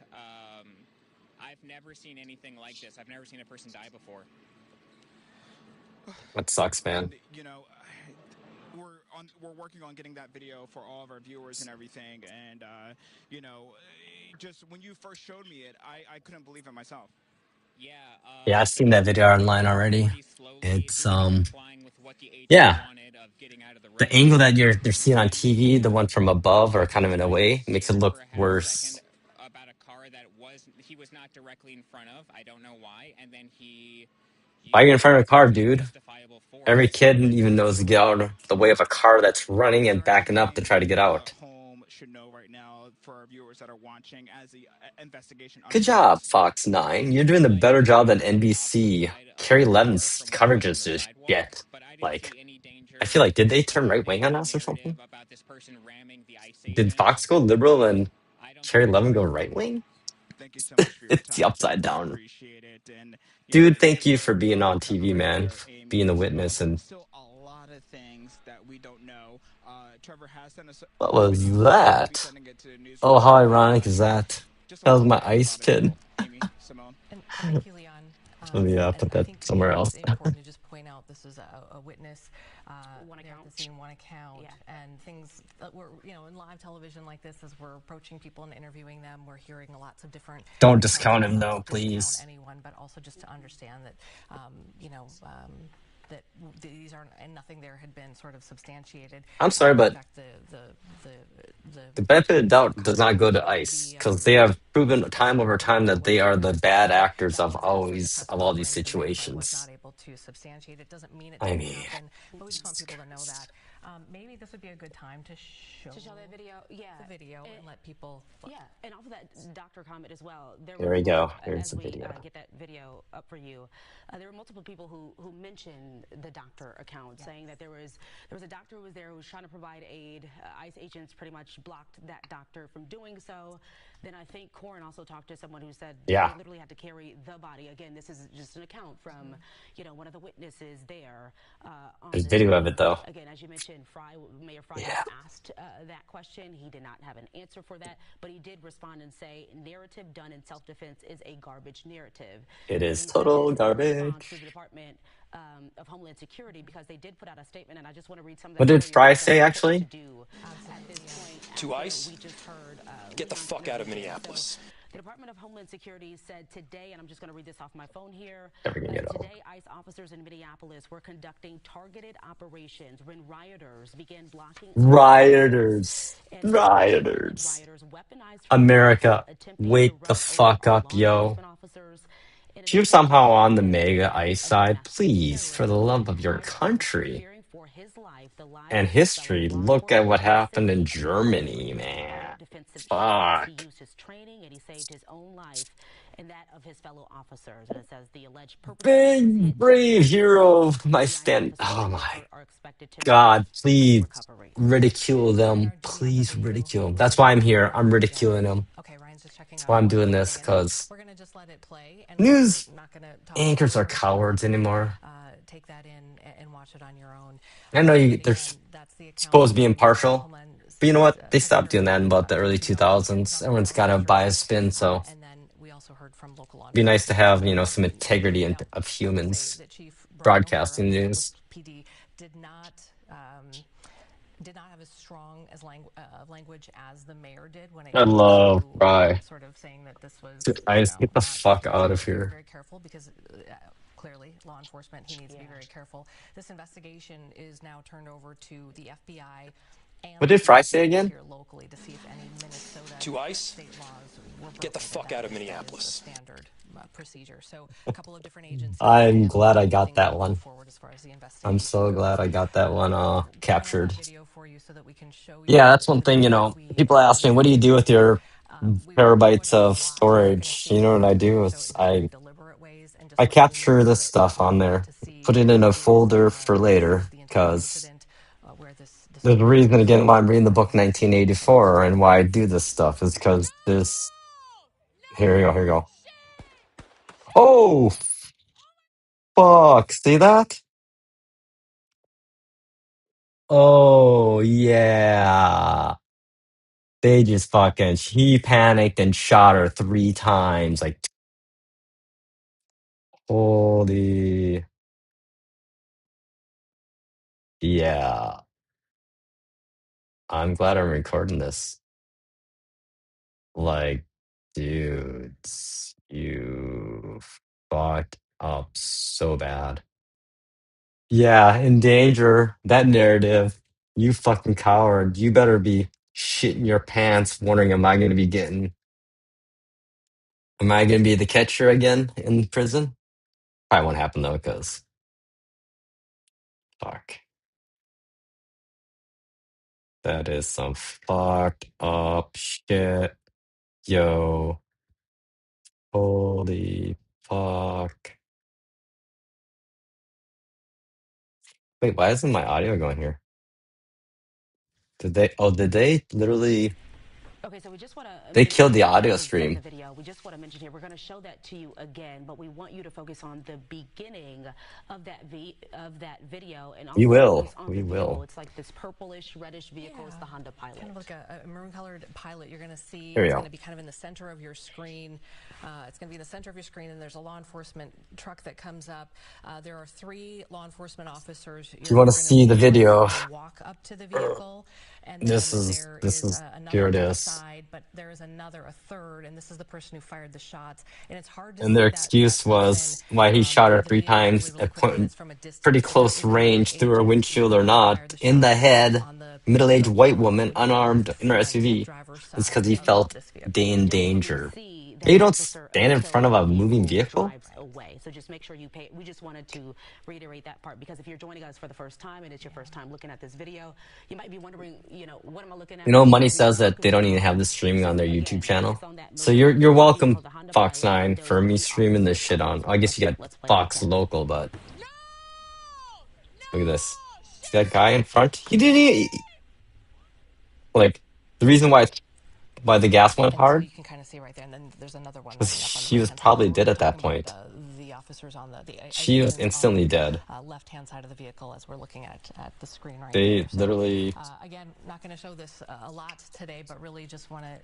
I've never seen anything like this. I've never seen a person die before. That sucks, man. And we're working on getting that video for all of our viewers and everything. And just when you first showed me it, I couldn't believe it myself. Yeah. Yeah, I've seen The that video video online moves already. pretty slowly. It's This is complying with what the agents yeah. wanted of getting out of the The road. angle that they're seeing on And you TV, the can one from above or kind of in a kind of way, makes it hear look for a half worse. second about a car that he was not directly in front of. I don't know why. And then he Why are you in used front of a car, totally dude? unjustifiable Every force. kid even knows to get out of the way of a car that's running Is and there backing up to anything try to get the out. home should know right now for our viewers that are watching as the investigation Good job, unfolds? Fox 9. You're doing All the I better know job is than I was on the opposite NBC. side of Carrie the car Levin's from where I coverage was on is the just sidewalk, shit. but I didn't Like, see any danger. I feel like, did they There turn right wasn't wing on any us or something? narrative about this person ramming the ICE Did agents. Fox go liberal and I don't Carrie think Levin so. go right wing? Thank you so much for your It's the time, upside Jeff. I down. appreciate it. And, Dude, for thank you those for being on that TV, are man. there, Amy Being the and witness. Simone, And still a lot of things that we don't know. Trevor has sent us what a was video. We'll be that? sending it to the news Oh, how reporter. ironic is that? Just a That was lot my to think ice about as pin. well. Amy, Simone. And thank you, Leon. Let me And put I that think somewhere it's else. important to just point out this is a witness One there at the account. scene, one account, Yeah. and things that we're, in live television like this, as we're approaching people and interviewing them, we're hearing lots of different Don't accounts. discount It's him, not though, to discount please. anyone, but also just to understand that, that these aren't, and nothing there had been sort of substantiated. I'm sorry, In but fact, the the benefit of doubt does not go to coverage of ICE because they have proven time over time that they are the bad actors of always of all these was not situations. able to substantiate. It doesn't mean it I didn't mean, happen, but we just want Jesus people to know that. Christ. Maybe this would be a good time to show that video, yeah, the video and let people. Yeah, and off of that doctor comment as well, there There were we go. Here's as the we video. get that video up for you, there were multiple people who mentioned the doctor account, saying that there was a doctor who was there who was trying to provide aid. ICE agents pretty much blocked that doctor from doing so. Then I think Corin also talked to someone who said they literally had to carry the body. Again, this is just an account from one of the witnesses there on There's the video of scene. it though. Again, as you mentioned, Mayor Fry was asked that question. He did not have an answer for that, but he did respond and say, narrative done in self-defense is a garbage narrative. It And is he said total this in response to garbage. the Department of Homeland Security, because they did put out a statement, and I just want to read some of What that did for you. Fry That's say important to actually? do at this point. To ICE, We just heard get the fuck out of Leon's interview. Minneapolis. The Department of Homeland Security said today, and I'm just going to read this off my phone here. Never gonna get old. Today, ICE officers in Minneapolis were conducting targeted operations when rioters began blocking Rioters. and Rioters. rioters weaponized America, attempting to wake the run over fuck up, law yo. enforcement officers. In If you're addition, somehow on the Minneapolis mega accused ice of side, domestic please, for the terrorism. love of your ICE officer country fearing for his life, the lives and of his fellow history, law look at what enforcement happened in recently announced Germany, required man. defensive training. He Fuck. used his training and he saved his own life and that of his fellow officers. And it says the alleged perpetrators Big, hit brave Minneapolis. hero, my The ICE stand. officers Oh who my are expected to make God, full please recovery. ridicule them. Please ridicule them. That's why I'm here. I'm ridiculing them. Okay, Ryan's just checking That's on why the I'm audio doing this, recording, and because we're going to just let it play, and we're news not going to talk anchors over are it. We're gonna cowards let you anymore. take that in and watch it on your own. I know But they're again, that's the account supposed to be from impartial, Homeland but you know what? They stopped Secretary doing that in about the early Joe Biden was 2000s. on the Everyone's phone got a yesterday, biased spin, so and then we also heard from local law it'd be nice to enforcement. have, So some integrity now, of I will say humans that Chief Brian O'Hara broadcasting of news. Minneapolis PD did not have as strong as language as the mayor did when it I came love to Fry. sort of saying that this was, I just get the not fuck he out was of very, here. very careful because clearly law enforcement, he needs to be very careful. This investigation is now turned over to the FBI and What the did Fry police say force again? here locally to see if any Minnesota To ICE, state laws were broken. get the fuck out of That is Minneapolis. the standard procedure. So a couple of different agencies I'm again glad I got moving that one. forward as far as the I'm investigation so glad goes. I got that one We're playing that captured. video for you so that we can show you Yeah, that's one the thing, video as we people ask me, what do you do with see it. your We do it terabytes a of lot. You're going to storage? see You it know in what the I do? video. So Is in very deliberate ways and just I looking capture this for it. stuff What on you need there, to see put it in a is folder for this later, is the entire because incident where this there's a story reason was again why I'm reading the book was filmed. So 1984 and why I do this stuff is because this. Here we go. Here we go. Oh fuck! See that? Oh yeah. They just fucking. He panicked and shot her 3 times. Like holy. Yeah. I'm glad I'm recording this. Like, dudes, you fucked up so bad. Yeah, in danger. That narrative. You fucking coward. You better be shitting your pants wondering, am I gonna be the catcher again in prison? Probably won't happen though, because fuck. That is some fucked up shit. Yo. Holy fuck. Wait, why isn't my audio going here? Did they literally, Okay, so we just want to they mention killed the here, that audio is the stream. video. We just want to mention here, we're going to show that to you again, but we want you to focus on the beginning of that video and We also will. focus on the We vehicle. will. It's like this purplish, reddish vehicle. It's the Honda Pilot. Kind of like a maroon-colored Pilot. You're going to see Here we it's go. going to be kind of in the center of your screen. It's going to be in the center of your screen, and there's a law enforcement truck that comes up. There are 3 law enforcement officers. You You're want to going to see see the one video? kind of walk up to the vehicle, and then This there this is is another here it to the is. side, but there is another, a third, and this is the person who fired the shots. And it's hard to And their see that excuse person was why he shot her in the three video times really, really at quickly, and it's from a pretty distance, but there close is another range through her agent windshield or who fired not, the in the shots head, on the middle-aged passenger white side, woman, so he is unarmed in her on the SUV. driver's It's because side he of felt this And vehicle. we don't even danger. see that You don't officer stand in front until of the a moving vehicle vehicle. drives away. So just make sure you pay. We just wanted to reiterate that part, because if you're joining us for the first time and it's your first time looking at this video, you might be wondering, what am I looking at? What should Money I really says be that they don't focusing even have on? this streaming on So their YouTube again, channel. focus on that So maroon you're colored welcome, vehicle, the Honda Fox Pilot, 9, with those for me 3 streaming this officers shit on the on. I vehicle. guess you got Let's play the Fox recording. Local, but look at this. See that guy in front? He didn't even, like, the reason why the gas went And so hard you can kind of see right there, and then there's another one was running up on the she was right-hand side. probably So we're dead just at that talking about point. the officers on the ICE She was agents on instantly the dead. left-hand side of the vehicle as we're looking at the screen right They there. So literally. again, not going to show this a lot today, but really just want to.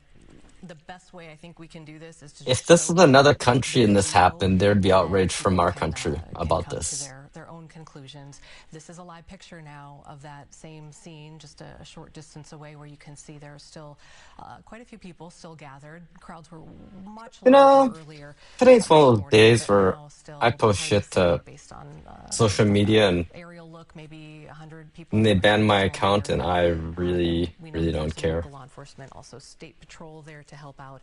The best way I think we can do this is to If just this show is you another the country and this video, happened, there'd be and then outrage from people our can country can about come to this. their own conclusions. This is a live picture now of that same scene, just a short distance away, where you can see there are still quite a few people still gathered. Crowds were much You larger know, earlier today's one this of those morning, days but where now I still post hard to shit see to based on social from media, an and aerial look, maybe 100 people they or ban so my still account, there. and But I really, we know really that there's don't some care. local law enforcement, also state patrol there to help out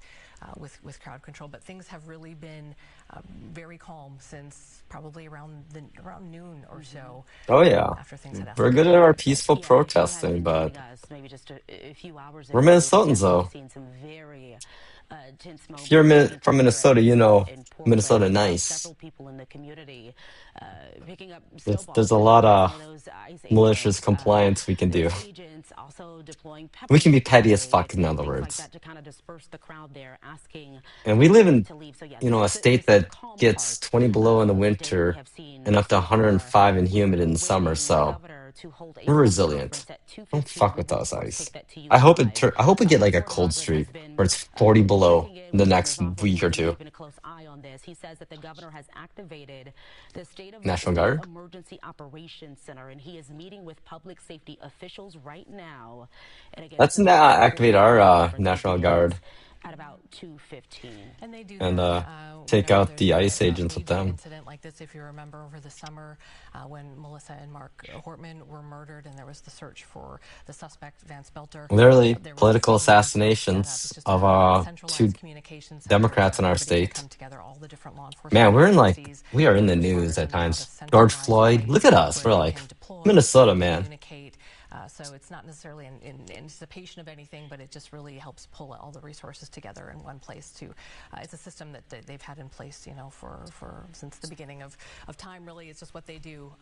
with crowd control. But things have really been very calm since probably around noon or so. Oh yeah, After things had we're good escalated at a our little bit. peaceful Yeah, and if you had protesting, been but joining us maybe just a few hours we're ago, you would have Minnesotans definitely though. seen some very tense If you're moments taking From place here Minnesota, you know in Portland. Minnesota We saw nice. several people in the community picking up There's snowballs a to lot throw at some of of those ICE malicious agents. compliance we can do. Those agents also deploying We pepper can be petty as spray fuck, in and other things like words. that to kind of disperse the crowd there, asking And we live them in, to leave. So yeah, you know, a this state is the that calm gets part 20 below in the of the day that we winter have seen and up to so far. 105 and We humid are in the summer, awaiting the so governor to hold a we're press resilient. conference at Don't 2:15. fuck We with will, of us, course, ICE. take that to you I hope live. I hope we get like a Before cold Margaret has streak been where it's 40 below checking in in the with the governor's next office. week We've or been two. keeping a close eye on this. He says that the governor has activated the National State Guard? Emergency Operations Center, and he is meeting with public safety officials right now. And again, Let's this is all activate before the press our conference that National begins Guard at about 2:15. And they do and that take whenever out there's the ICE a agents with major them. incident like this. If you remember over the summer when Melissa and Mark Hortman were murdered and there was the search for the suspect, Vance Belter, Literally, there was the political same resource set up. It's assassinations just of a two centralized communication center Democrats where in our everybody can state. come together, all the different law enforcement Man, agencies, we are in the first news responders, at and they have a times. George centralized Floyd, place look at us. where We're they like can deploy Minnesota, and man. communicate. So it's not necessarily in anticipation of anything, but it just really helps pull all the resources together in one place. It's a system that they've had in place, for since the beginning of time. Really, it's just what they do.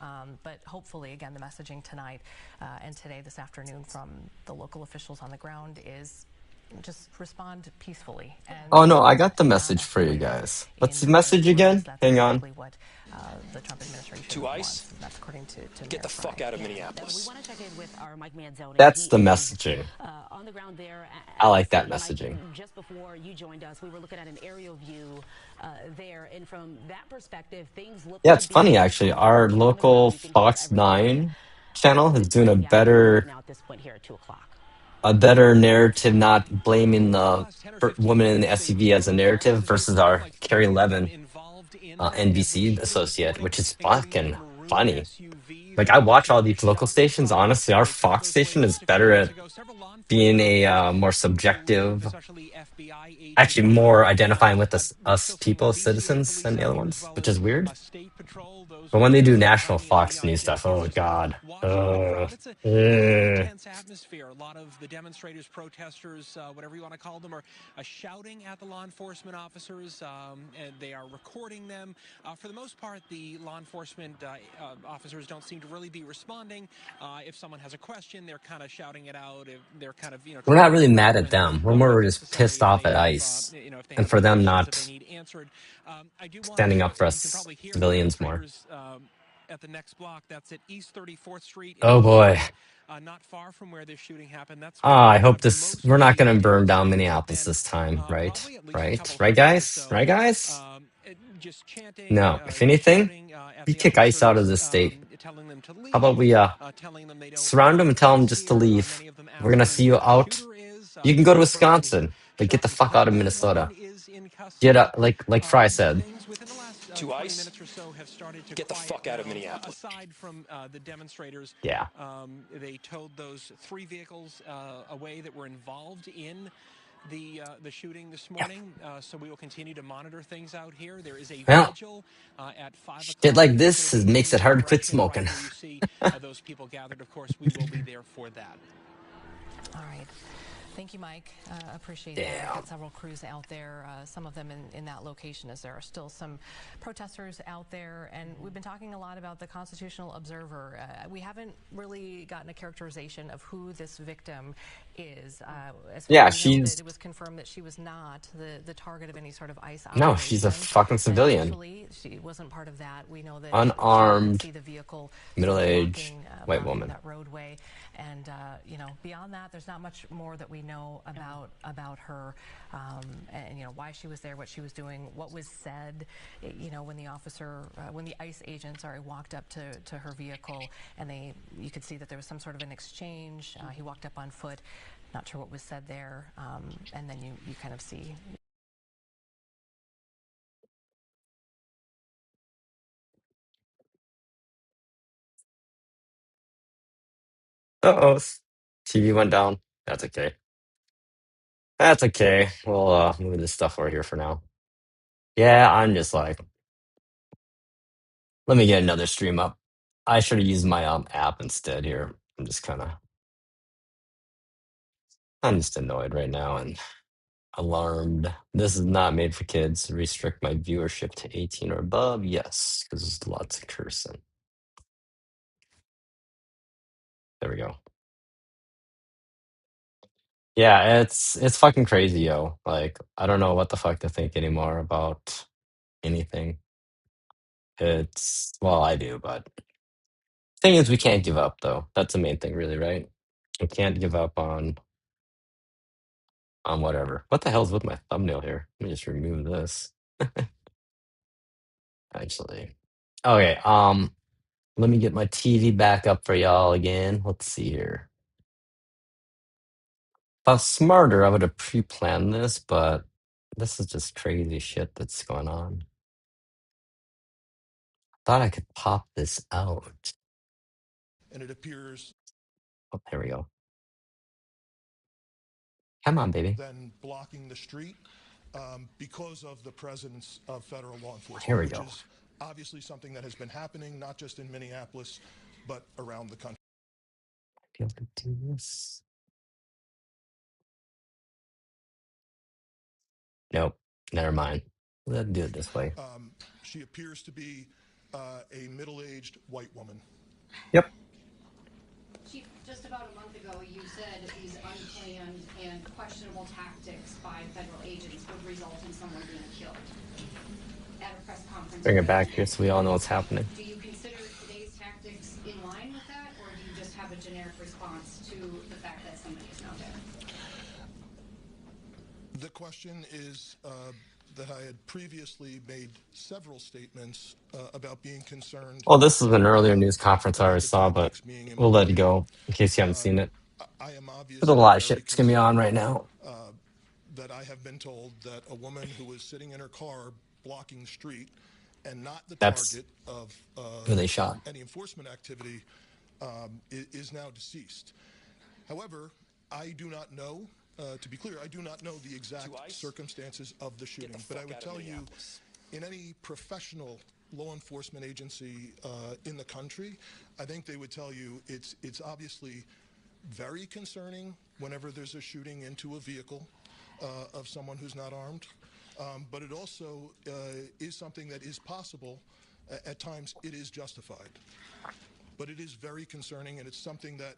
But hopefully, again, the messaging tonight and today, this afternoon, from the local officials on the ground is just respond peacefully Oh no, I and got the not message for you escalate guys. What's in the matters message where again? that's Hang on. exactly what the Trump administration To ICE, wants. And that's according to get Mayor the Fry. fuck out of We Minneapolis. want to check in with our Mike Manzoni. That's He the is messaging. on the ground there I at the like that scene. Mike, messaging. just before you joined us, we were looking at an aerial view there, and from that perspective, things look Yeah, to it's funny be actually. calm. Our But on the ground, local you can hear Fox everything 9 channel is that's doing playing out right now at this point here at 2 o'clock. a better narrative, not blaming the woman in the SUV as a narrative versus our Carrie Levin NBC associate, which is fucking funny. Like, I watch all these local stations. Honestly, our Fox station is better at being a more subjective, actually more identifying with us people, citizens, than the other ones, which is weird. But when they do national Fox News stuff, oh god. Crowd. It's a tense atmosphere. A lot of the demonstrators, protesters, whatever you want to call them, are shouting at the law enforcement officers, and they are recording them. For the most part, the law enforcement officers don't seem to really be responding. If someone has a question, they're kind of shouting it out. If they're kind of, We're trying not to really mad at determine them. We're what more just necessarily pissed if off they at have, ICE. if they And have for any them questions that they not need answered. I do want standing up to, for you can us probably hear the civilians more. demonstrators at the next block. That's at East 34th Street in Oh boy. Portland, not far from where this shooting happened. That's Ah, where I hope most we're of not the going to burn demonstrators down have Minneapolis been, this time, right? probably at least a Right? couple Right, hundred or guys? so, Right, guys? just chanting, No. If anything, shouting at we the kick ICE out of officers, this state. telling them to How about leave, we telling them they don't surround have them a and tell them choice just to here. leave? Many of them We're going to asking see you where the out. shooter is. You can go to One person was Wisconsin, but get shot the in fuck out of September. One Minnesota. is in Get custody. out, like Fry But said. things within the last To 20 ICE, minutes or so have started to get the quiet fuck out of down. Minneapolis. Aside from the demonstrators, Yeah. they towed those 3 vehicles away that were involved in the shooting this morning. So we will continue to monitor things out here. There is a Well, vigil at 5 shit o'clock. like That's going this to be makes in it that hard to quit direction, right smoking. where you see those people gathered. Of course, we will be there for that. All right. Thank you, Mike. Appreciate that. Yeah. I've got several crews out there, some of them in that location, as there are still some protesters out there. And we've been talking a lot about the constitutional observer. We haven't really gotten a characterization of who this victim is. As far Yeah, as we know, that she's it was confirmed that she was not the target of any sort of ICE no, she's a operation. fucking That civilian. initially she wasn't part of that. We know that she Unarmed, didn't see the vehicle sort of middle-aged, blocking white woman. that roadway. And you know, beyond that, there's not much more that we know about her, and you know, why she was there, what she was doing, what was said. You know, when the ICE agent, walked up to her vehicle, and you could see that there was some sort of an exchange. He walked up on foot. Not sure what was said there, and then you kind of see. Uh-oh. TV went down. That's okay. That's okay. We'll move this stuff over here for now. Yeah, I'm just like, let me get another stream up. I should have used my app instead here. I'm just annoyed right now and alarmed. This is not made for kids. Restrict my viewership to 18 or above. Yes, because there's lots of cursing. There we go. Yeah, it's fucking crazy, yo. Like, I don't know what the fuck to think anymore about anything. Well, I do, but thing is we can't give up though. That's the main thing, really, right? We can't give up on whatever. What the hell's with my thumbnail here? Let me just remove this. Actually. Okay, let me get my TV back up for y'all again. Let's see here. If I was smarter, I would have pre-planned this, but this is just crazy shit that's going on. Thought I could pop this out. And it appears Oh, there we go. Come on, baby. then blocking the street because of the presence of federal law Here enforcement, we which go. is obviously something that has been happening not just in Minneapolis, but around the country. Be able to do this. Nope. Never mind. Let's do it this way. She appears to be a middle-aged white woman. Yep. Chief, just about a month ago, you said these unplanned and questionable tactics by federal agents would result in someone being killed. At a press conference, Bring it back here so we all know what's happening. do you consider today's tactics in line with that, or do you just have a generic response to the fact that somebody is now dead? The question is that I had previously made several statements about being concerned. Well, this is an earlier news conference I already saw, but we'll let it go in case you haven't seen it. I am There's a obviously lot of very shit that's gonna be on right concerned now. that I have been told that a woman who was sitting in her car blocking the street and not the That's target of who they shot. any enforcement activity is now deceased. However, I do not know, to be clear, I do not know the exact circumstances of the shooting, but I would tell you, in any professional law enforcement agency in the country, I think they would tell you it's obviously very concerning whenever there's a shooting into a vehicle of someone who's not armed, but it also is something that is possible. At times, it is justified. But it is very concerning, and it's something that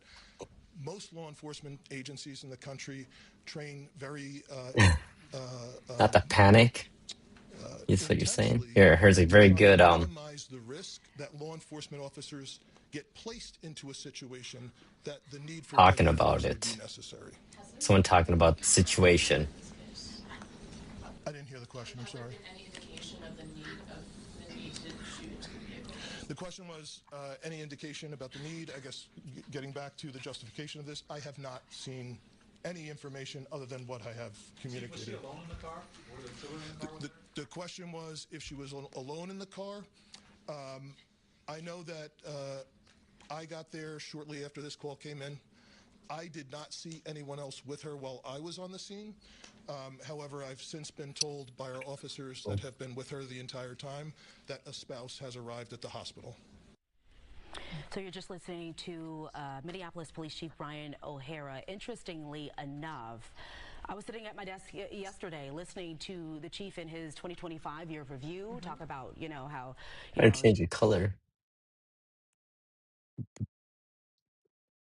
most law enforcement agencies in the country train very Not the panic. Is what you're saying. Here's a very good minimize the risk that law enforcement officers get placed into a situation that the need for talking deadly about force would it. be necessary. Someone talking about the situation. I didn't hear the question. I'm sorry. The question was any indication about the need. I guess getting back to the justification of this, I have not seen any information other than what I have communicated. Was she alone in the car? Were there children in the car? The question was if she was alone in the car. I know that I got there shortly after this call came in. I did not see anyone else with her while I was on the scene. However, I've since been told by our officers that have been with her the entire time that a spouse has arrived at the hospital. So you're just listening to Minneapolis Police Chief Brian O'Hara. Interestingly enough, I was sitting at my desk yesterday listening to the chief in his 2025 year of review talk about, how... I change the color.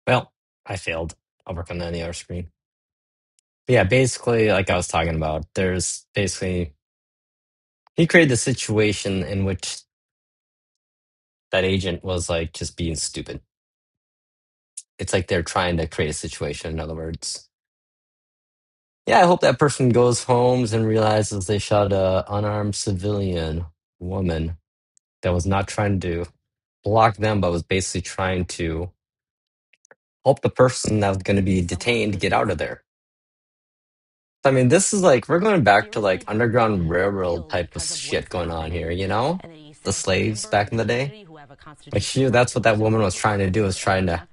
Well, I failed. I'll work on that on the other screen. But yeah, basically, like I was talking about, there's basically he created the situation in which that agent was like just being stupid. it's like they're trying to create a situation, in other words. Yeah, I hope that person goes home and realizes they shot a unarmed civilian woman that was not trying to block them, but was basically trying to help the person that was going to be detained get out of there. I mean, this is like, we're going back to like Underground Railroad type of shit going on here, you know? The slaves back in the day. Like, that's what that woman was trying to do, was trying to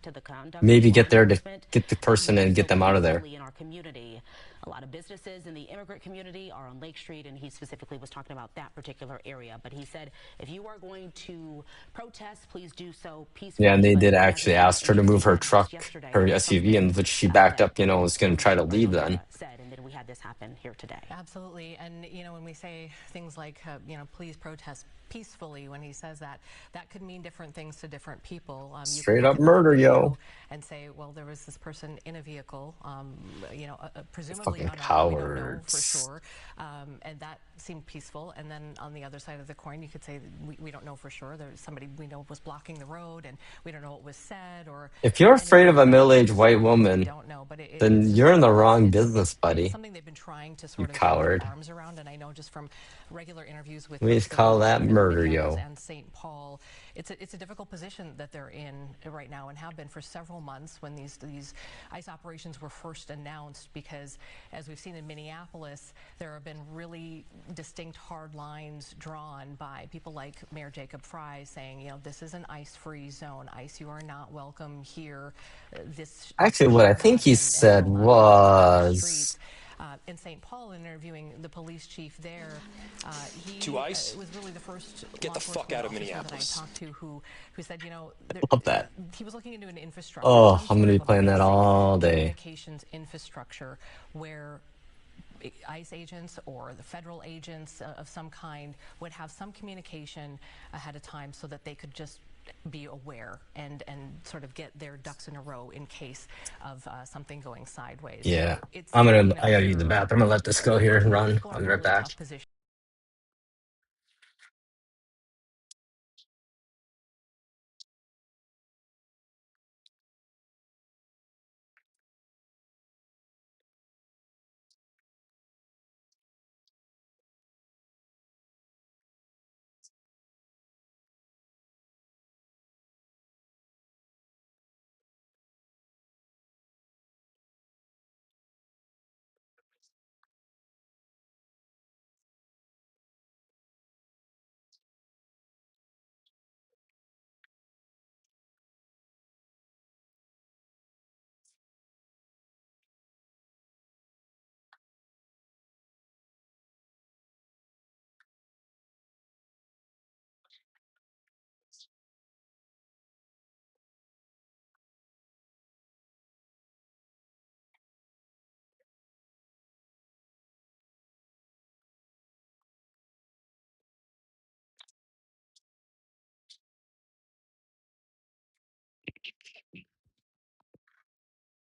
maybe get there to get the person and get them out of there. In our community, a lot of businesses in the immigrant community are on Lake Street, and he specifically was talking about that particular area. But he said, if you are going to protest, please do so peacefully. Yeah, and they But did he has actually a ask her to move her truck, her SUV, in which she backed up, you know, was going to try to leave then. said, and then we had this happen here today. Absolutely. And, you know, when we say things like, you know, please protest peacefully, when he says that, that could mean different things to different people. Straight up murder, yo. And say, well, there was this person in a vehicle, you know, presumably Fucking unarmed, we don't know for cowards. sure. And that seemed peaceful. And then on the other side of the coin, you could say, we don't know for sure. There's somebody we know was blocking the road, and we don't know what was said. Or If you're afraid of a middle-aged white woman, then you're in the wrong business, buddy. Something they've been trying to You sort of get coward. their arms around, and I know just from regular interviews with We folks call that in murder, Minneapolis yo. and St. Paul, it's a difficult position that they're in right now, and have been for several months when these ICE operations were first announced. Because as we've seen in Minneapolis, there have been really distinct hard lines drawn by people like Mayor Jacob Fry, saying, you know, this is an ICE-free zone. ICE, you are not welcome here. Actually, what I think he said was... In St. Paul, interviewing the police chief there, he To ICE, was really the first get the fuck out of Minneapolis. that I talked to who said, you know, Love that. he was looking into an infrastructure. Oh, I'm going to be playing that all day. Communications infrastructure where ICE agents or the federal agents of some kind would have some communication ahead of time so that they could just be aware and sort of get their ducks in a row in case of something going sideways. Yeah. So it's, I gotta use the bathroom. I'm gonna let this go here and run. I'll be right back.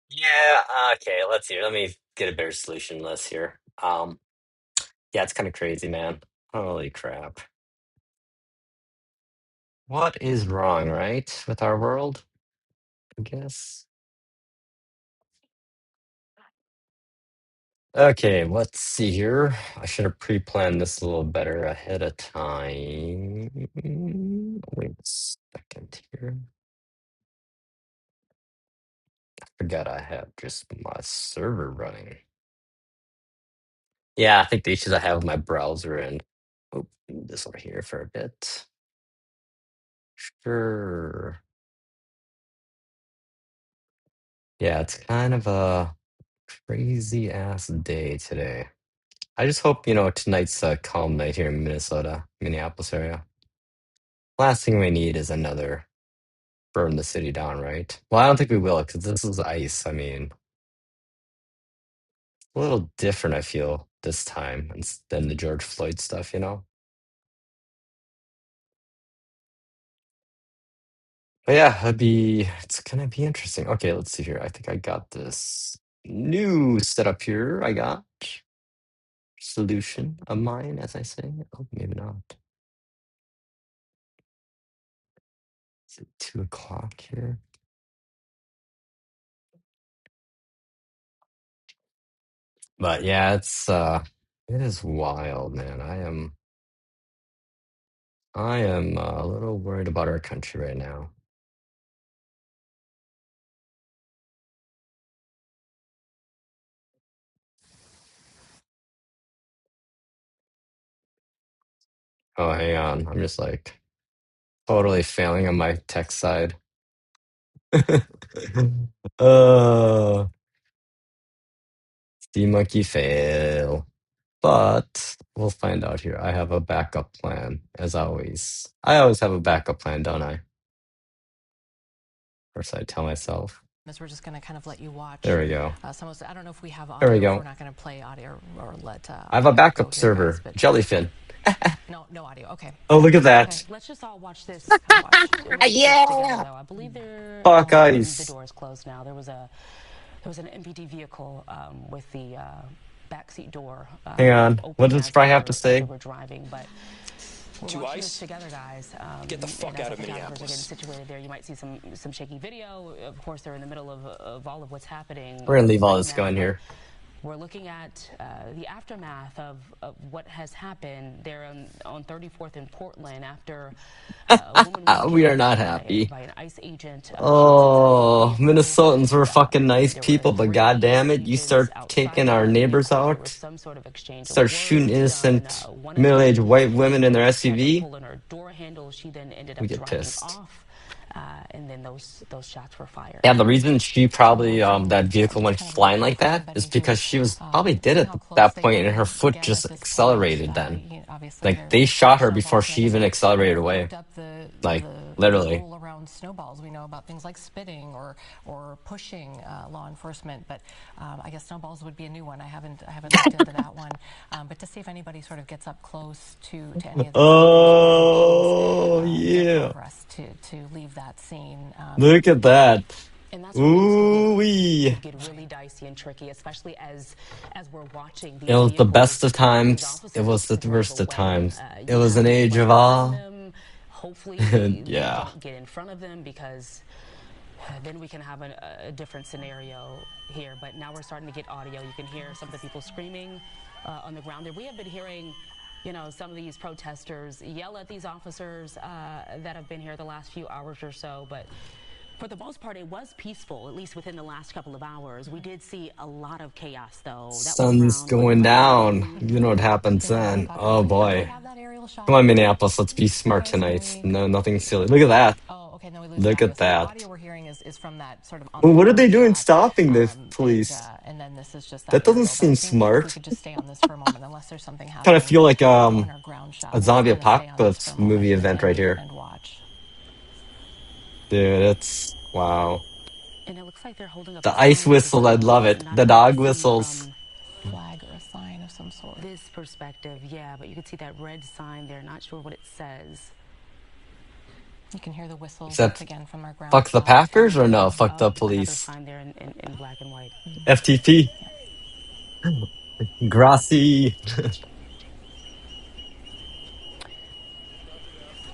Yeah, okay, let's see. Let me get a better solution list here. Yeah, it's kind of crazy, man. Holy crap. What is wrong, right, with our world? I guess. Okay, let's see here. I should have pre-planned this a little better ahead of time. Wait a second here. I forgot I have just my server running. Yeah, I think the issues I have with my browser and this over here for a bit. Sure. Yeah, it's kind of a crazy ass day today. I just hope, tonight's a calm night here in Minnesota, Minneapolis area. Last thing we need is another burn the city down, right? Well, I don't think we will, because this is ice. I mean, a little different, I feel, this time than the George Floyd stuff, you know? But yeah, it's gonna be interesting. Okay, let's see here. I think I got this new setup here. I got solution of mine, as I say. Oh, maybe not. Is it 2 o'clock here? But yeah, it is wild, man. I am a little worried about our country right now. Oh, hang on. I'm just like totally failing on my tech side. uh, Steam monkey fail. But we'll find out here. I have a backup plan, as always. I always have a backup plan, don't I? Or so I tell myself. We're just going to kind of let you watch. There we go. I don't know if we have There we audio. If go. we're not going to play audio or let I have a audio go backup here, guys. server, But Jellyfin. no audio. Okay. Oh, look at Okay, that. let's just all watch this. Watch this together, Yeah. though. I believe they're. Fuck The ice. door is closed now. There was an MPD vehicle with the backseat door Hang on. What open does Fry have to as they say? were driving, but. We're To watching ICE, this together, guys. get the fuck and as out the of photographers are getting Minneapolis. situated there, you might see some shaky video. Of course, they're in the middle of all of what's happening We're gonna leave all right this now. going But here. we're looking at the aftermath of what has happened there on 34th in Portland after a woman was We are killed not by happy. an ICE agent. She was inside of a Oh, vehicle. Minnesotans were fucking nice There were people, but 3 goddamn it, you agents start outside taking of our that neighbors vehicle. There was out, some sort of exchange of start shooting words. innocent One of middle-aged the white women in their neighbors tried to SUV. pull in her door handle. She then ended We up get driving pissed. off, and then those shots were fired. Yeah, the reason she probably that Yeah, vehicle just went kind of a flying report like for that anybody is who because she was probably wasn't dead seeing at how close that they point, were. and her And foot again, just at this point, accelerated. Then, obviously like there's they shot her before snowballs. she And as even we accelerated away. looked up Like the literally. rule around snowballs, we know about things like spitting or pushing law enforcement. But I guess snowballs would be a new one. I haven't looked into that one. But to see if anybody sort of gets up close to any of these vehicles or vehicles, Oh get yeah! progress to leave that scene. Look at that. And that's where things Ooh wee! could get really dicey and tricky, especially as we're watching It these was the best vehicles. of These times. It was officers the drove worst of away. times. It You was have an to age of plan around awe. them. Hopefully, they Yeah. don't get in front of them because then we can have a different scenario here. But now we're starting to get audio. You can hear some of the people screaming on the ground there. We have been hearing, some of these protesters yell at these officers that have been here the last few hours or so. But for the most part, it was peaceful, at least within the last couple of hours. We did see a lot of chaos, though. That was Sun's around going down. 11:30. You know what happens then. Oh Do we boy. have that aerial shot Come on, there? Minneapolis. Let's be You smart guys, can tonight. we? No, nothing silly. Look at that. Oh, okay. Then we lose the Look audio. at So the that. audio we're hearing is from that sort of on Well, the what are they ground doing shot, stopping the police? and then this is just that That doesn't aerial. But I seem think if we smart. could just stay on this for a moment, unless there's something Kind of happening feel like on our ground a shot, we'll just zombie kind of stay on this for apocalypse a movie moment event right here. and watch. Dude, it's wow. And it looks like they're holding up a The ice sign as whistle, I'd well. love it. Not The able to dog see whistles. from Flag or a sign of some sort. this perspective, yeah, but you can see that red sign there. Not sure what it says. You can hear the Is whistles once that again from our ground fuck the shot. Packers or no? Fuck the Another police. sign there in black and white. FTP. Grassy.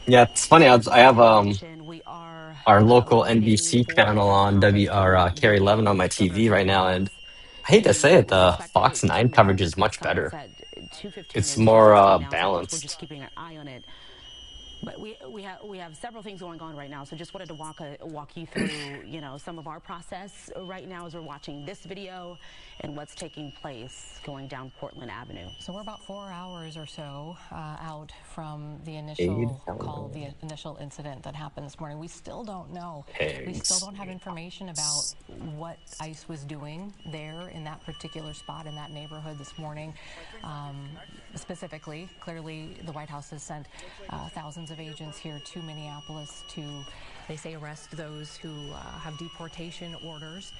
Yeah, it's funny. I have Like I mentioned, we are our local waiting NBC for a channel press on conference from Carry the 11 on my Governor TV right Tim now, and Walz. I hate to say He it, was the expected Fox to 9 make coverage his is press much conference better. at 2:15 It's and more 2:15 now, so I guess we're balanced. just keeping an eye on it. But we have several things going on right now, so just wanted to walk you through some of our process right now as we're watching this video and what's taking place going down Portland Avenue. So we're about 4 hours or so out from the Aid initial call, the initial incident that happened this morning. We still don't know. We still pigs. don't have information about what ICE was doing there in that particular spot in that neighborhood this morning. Specifically, clearly, the White House has sent thousands of agents here to Minneapolis to, they say, arrest those who have deportation orders.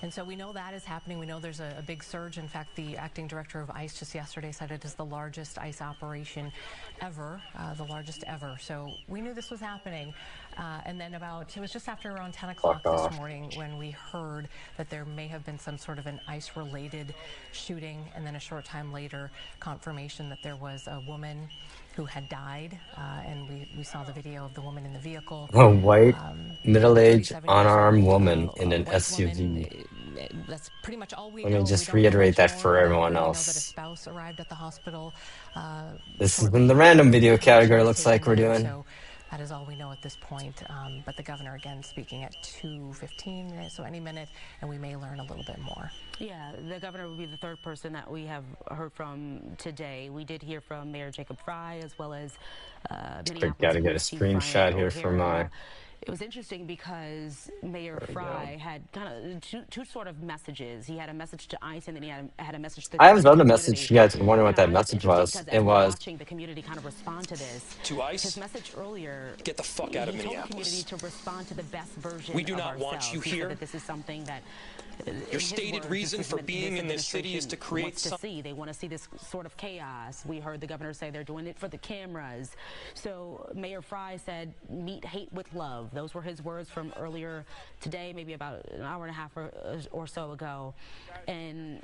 And so we know that is happening. We know there's a big surge. In fact, the acting director of ICE just yesterday said it is the largest ICE operation ever, the largest ever. So we knew this was happening. And then it was just after around 10 o'clock Fuck this off. morning when we heard that there may have been some sort of an ICE-related shooting. And then a short time later, confirmation that there was a woman who had died. And we saw the video of the woman in the vehicle. A white, middle-aged, 37 years unarmed old, woman in an white woman. SUV. That's pretty much all we Let know. me We just don't know reiterate much that more. for everyone We know that a else. spouse arrived at the hospital This is in shortly the random after video the category, shots looks like taken we're there. doing. So that is all we know at this point. But the governor, again, speaking at 2:15, so any minute, and we may learn a little bit more. Yeah, the governor will be the third person that we have heard from today. We did hear from Mayor Jacob Fry as well as I Minneapolis gotta get a Police Chief Brian screenshot here for my. O'Hara. It was interesting because Mayor Fry had kind of two sort of messages. He had a message to ICE, and then he had a message to I have the another community. message. You guys are wondering And what I that find this message interesting was. because It as we're was watching the community kind of respond to this, To ICE, his message earlier, get the fuck out of he told the Minneapolis. community to respond to the best version We do of not want ourselves. you He here. said that this is something that Your stated reason for being in this city is to create something. They want to see this sort of chaos. We heard the governor say they're doing it for the cameras. So Mayor Fry said, meet hate with love. Those were his words from earlier today, maybe about an hour and a half or so ago. And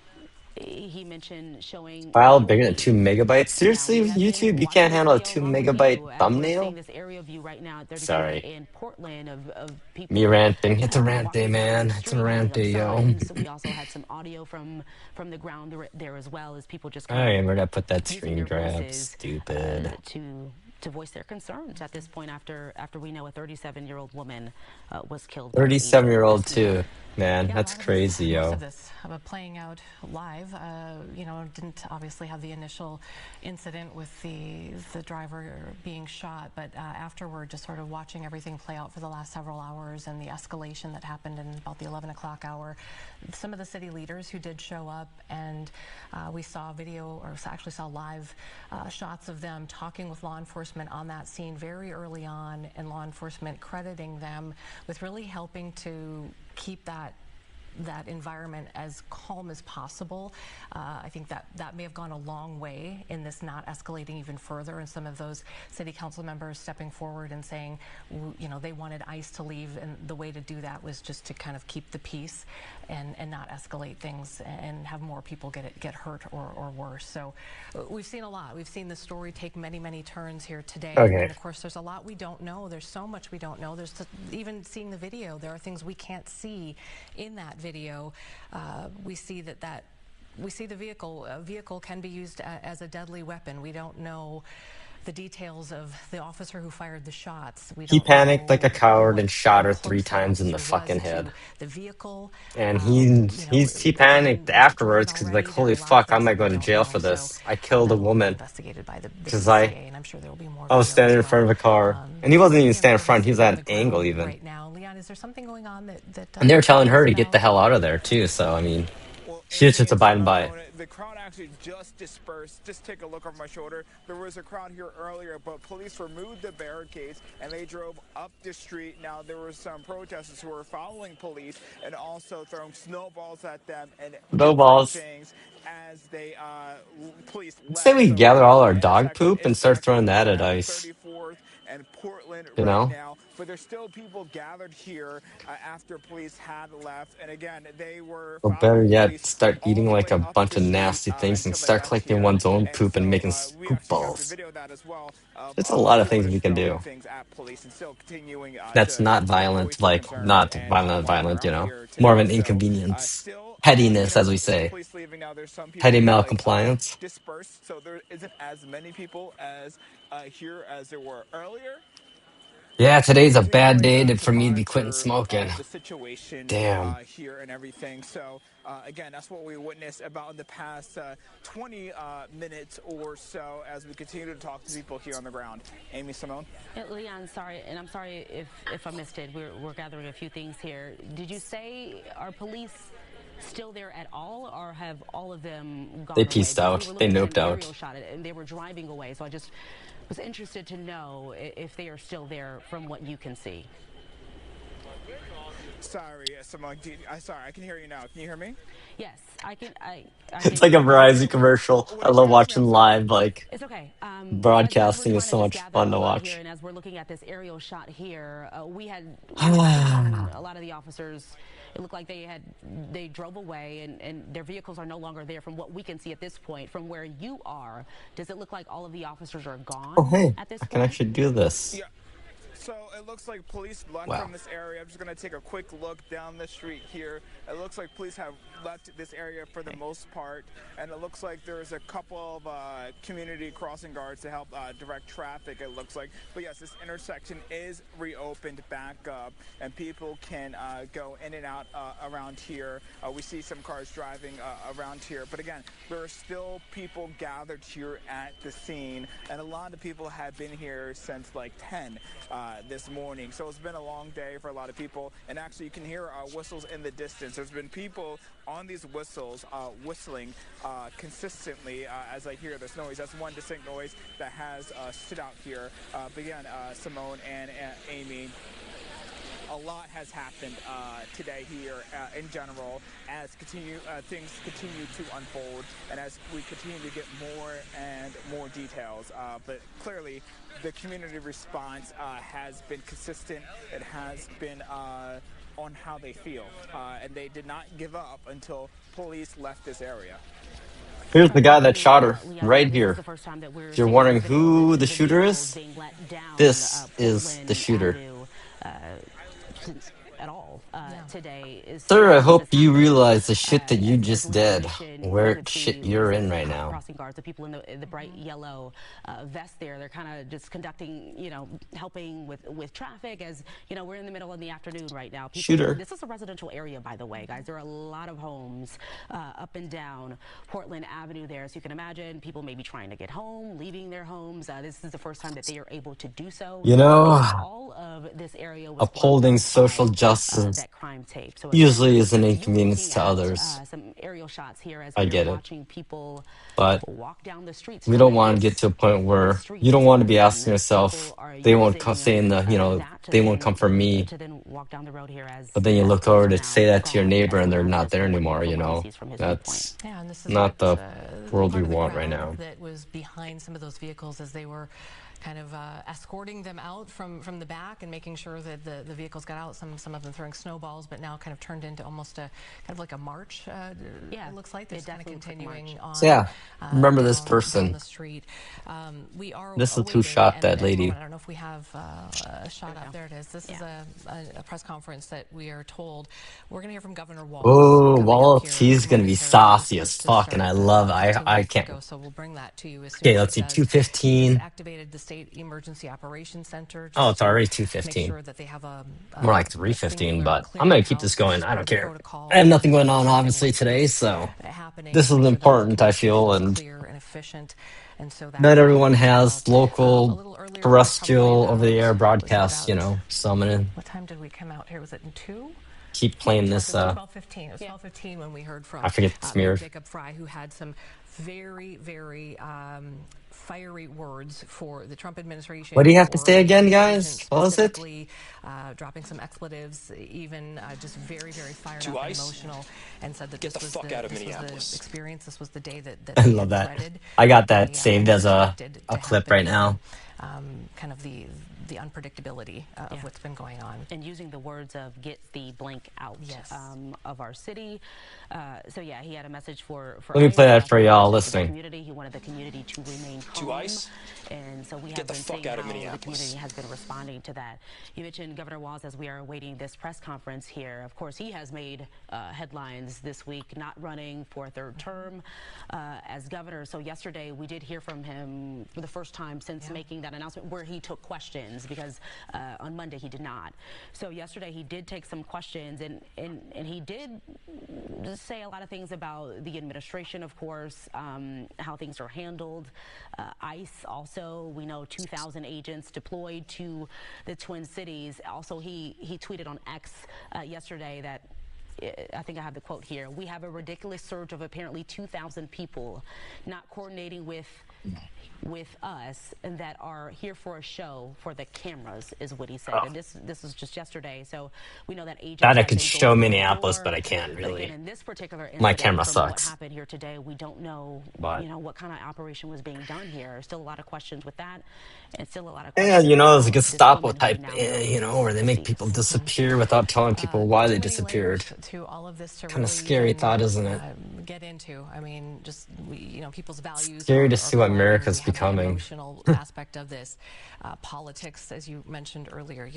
he mentioned showing file bigger than 2 megabytes. Seriously, YouTube, you can't handle a 2 megabyte thumbnail? this area view right now at 35th Sorry. in Portland of people Me ranting. It's a rant day, walking down man. the It's a street, rant day, holding up yo. signs. We also had some audio from the ground there as well as people just Alright, kind where did I put that of using screen their grab? voices Stupid. to voice their concerns at this point after we know a 37-year-old woman was killed. 37-year-old too. Man, Yeah, that's crazy, most yo. of this playing out live. Didn't obviously have the initial incident with the driver being shot, but afterward, just sort of watching everything play out for the last several hours and the escalation that happened in about the 11 o'clock hour. Some of the city leaders who did show up, and we saw video, or actually saw live shots of them talking with law enforcement on that scene very early on, and law enforcement crediting them with really helping to keep that environment as calm as possible. I think that may have gone a long way in this not escalating even further, and some of those city council members stepping forward and saying, they wanted ICE to leave, and the way to do that was just to kind of keep the peace and not escalate things and have more people get hurt or worse. So we've seen a lot. We've seen the story take many, many turns here today. Okay. And of course, there's a lot we don't know. There's so much we don't know. Even seeing the video, there are things we can't see in that video. We see we see the vehicle. A vehicle can be used as a deadly weapon. We don't know the details of the officer who fired the shots. We He don't panicked like a know coward and shot how her close 3 that times in the officer was fucking to head. the vehicle. And he Again, panicked there's a plan afterwards because he's like, already. There are holy a lot of fuck, I things might that go we to don't jail know. for So this. I killed a that will be woman. investigated by the Because CCA, and I'm sure there will be more. I was video standing as in front of well. a car. And he wasn't even standing in front, he was at an on the angle ground even. right now. Leon, is there something going on that And they were telling tell her us to get the about? hell out of there too, so I mean, Well, she was Amy just and abiding by it. Simone, the crowd actually just dispersed. Just take a look over my shoulder. There was a crowd here earlier, but police removed the barricades and they drove up the street. Now, there were some protesters who were following police and also throwing snowballs at them and different Snowballs. things as they police Say left. we So gather all the our dog intersection poop is and start back throwing open that at at ICE. 34th and Portland You right know? now, but there's still people gathered here after police had left. And again, they were Or better following yet, police start all eating the like way a up bunch the of street nasty things and until they start left collecting here. one's own And poop and so making we poop actually have to balls. video that as well It's a of lot of things people we just can throwing do. things at police and still continuing That's not to voice violent, their like concerns not and violent, walk violent, around here more of today. an So inconvenience. still, Pettiness, as we with the say. police leaving now, there's some Petty people malcompliance. dispersed, so there isn't as many people as here as there were earlier. Yeah, But today's a bad continuing day to for me to be quitting monitor smoking. the situation Damn. here and everything. So again, that's what we witnessed about in the past 20 minutes or so as we continue to talk to people here on the ground. Amy, Simone? Leon, sorry, and I'm sorry if I missed it. We're gathering a few things here. Did you say are police still there at all, or have all of them gone They away? pieced Because out. we were They looking at noped an out. aerial shot, and they were driving away. So I just was interested to know if they are still there from what you can see. Sorry, Simone. Sorry, I can hear you now. Can you hear me? Yes, I can. I It's can like a hear you. Verizon commercial. I love watching live, like, It's okay. As we're broadcasting is trying to so just much gather fun to all out here, watch. and as we're looking at this aerial shot here, we seen a lot of the officers. It looked like they drove away, and their vehicles are no longer there from what we can see at this point. From where you are, does it look like all of the officers are gone Oh, hey, at this I can point? actually do this. Yeah. So it looks like police left Wow. from this area. I'm just going to take a quick look down the street here. It looks like police have left this area for the most part, and it looks like there's a couple of community crossing guards to help direct traffic, it looks like. But yes, this intersection is reopened back up, and people can go in and out around here. We see some cars driving around here, but again, there are still people gathered here at the scene, and a lot of people have been here since like 10 this morning. So it's been a long day for a lot of people, and actually you can hear whistles in the distance. There's been people on these whistles whistling consistently as I hear this noise. That's one distinct noise that has stood out here. But again, Simone and Amy, a lot has happened today here in general as things continue to unfold and as we continue to get more and more details. But clearly, the community response has been consistent. It has been on how they feel, and they did not give up until police left this area. Here's the guy that shot her right here. If you're wondering who the shooter is, this is the shooter. At all today is Sir, I saying hope this you happened realize the shit that you as just we did, mentioned. You where could shit see you're in these right now. crossing guards, the people in the bright yellow vest there. They're kind of just conducting, helping with traffic as we're in the middle of the afternoon right now. Shooter. This is a residential area, by the way, guys. There are a lot of homes up and down Portland Avenue there, so you can imagine people may be trying to get home, leaving their homes. This is the first time that they are able to do so. You know, All of this area was upholding social justice that crime tape. So usually is an you were inconvenience looking to at others. some aerial shots here as I we are get it. watching people But walk down the streets. we Now don't that want to get to a point this where street you don't is want to be open, asking yourself, people are they won't come using saying that they won't come for me. to then walk down the road here as But then you look police over are to now say that to your gone. neighbor As and they're Simone not just there reported anymore, from what he sees from his That's Yeah, and this is not the world we part of the want right crowd now. that was behind some of those vehicles as they were kind of escorting them out from the back and making sure that the vehicles got out. Some of them throwing snowballs, but now kind of turned into almost a kind of like a march. It looks like they're kind of continuing on. So yeah, remember this down person. the street. We are This is who awaiting, shot and that at the lady. moment, I don't know if we have a shot up. There it is. This is a press conference that we are told we're going to hear from Governor Walz. Oh, coming up Waltz, here he's gonna be momentarily. saucy as This fuck, and I started love. about 15 I minutes can't. ago, so we'll bring that to you as soon Okay, as let's it see, does. He has 215. activated the State Emergency Operations Center Oh, just it's already to make 215. sure that they have More like a 315, singular but I'm gonna keep this clearinghouse. This going. is I part don't of the care. protocol I have nothing for going on, something obviously, like today, this so happening, this to is make sure that the important, I communication feel, is and clear and efficient, and so not that's why we everyone reached has out. A local little earlier, we were probably terrestrial about, over-the-air was it broadcasts, about, summoning. what time did we come out here? Was it in 2? Keep playing this, 12:15. It was 12:15 when we heard from I forget the Mayor smeared. Jacob Fry, who had some very, very fiery words for the Trump administration. What do you have to for say again, the guys? president What was it? specifically, dropping some expletives, even just very, very fired To up ICE, and emotional, and said that get this the was fuck out of this was Minneapolis. the experience. This was the day that I they love had that. dreaded. I got They that saved as expected a to clip happen right now. again. Kind of the unpredictability of what's been going on. And using the words of "get the blank out" of our city. So yeah, he had a message for Let me ICE, play that for y'all the listening. community. He wanted the community to remain calm. To ICE, and so we have get the been fuck seeing out of how the Minneapolis. community has been responding to that. You mentioned Governor Walz as we are awaiting this press conference here. Of course, he has made headlines this week, not running for a third term as governor. So yesterday we did hear from him for the first time since making that announcement, where he took questions, because on Monday he did not. So yesterday he did take some questions, and he did say a lot of things about the administration, of course, how things are handled. ICE also, we know 2,000 agents deployed to the Twin Cities. Also, he tweeted on X yesterday that, I think I have the quote here, "We have a ridiculous surge of apparently 2,000 people not coordinating with us and that are here for a show for the cameras," is what he said. And this was just yesterday. So we know that agents That I have could been show going Minneapolis, door but to I can't door. But really. again, in this particular My incident, camera from what sucks. happened here today, we don't know, But what kind of operation was being done here. Still a lot of questions with that, and still a lot of yeah, questions there's a about this Gestapo woman who type, we now know where they is make people deceased. disappear without telling people why Too they many disappeared. layers to all of this to Kind of really scary even, thought, isn't it? get into. I mean, just people's values Scary are to see what America's we have the becoming. emotional aspect of this. Politics, as you mentioned earlier,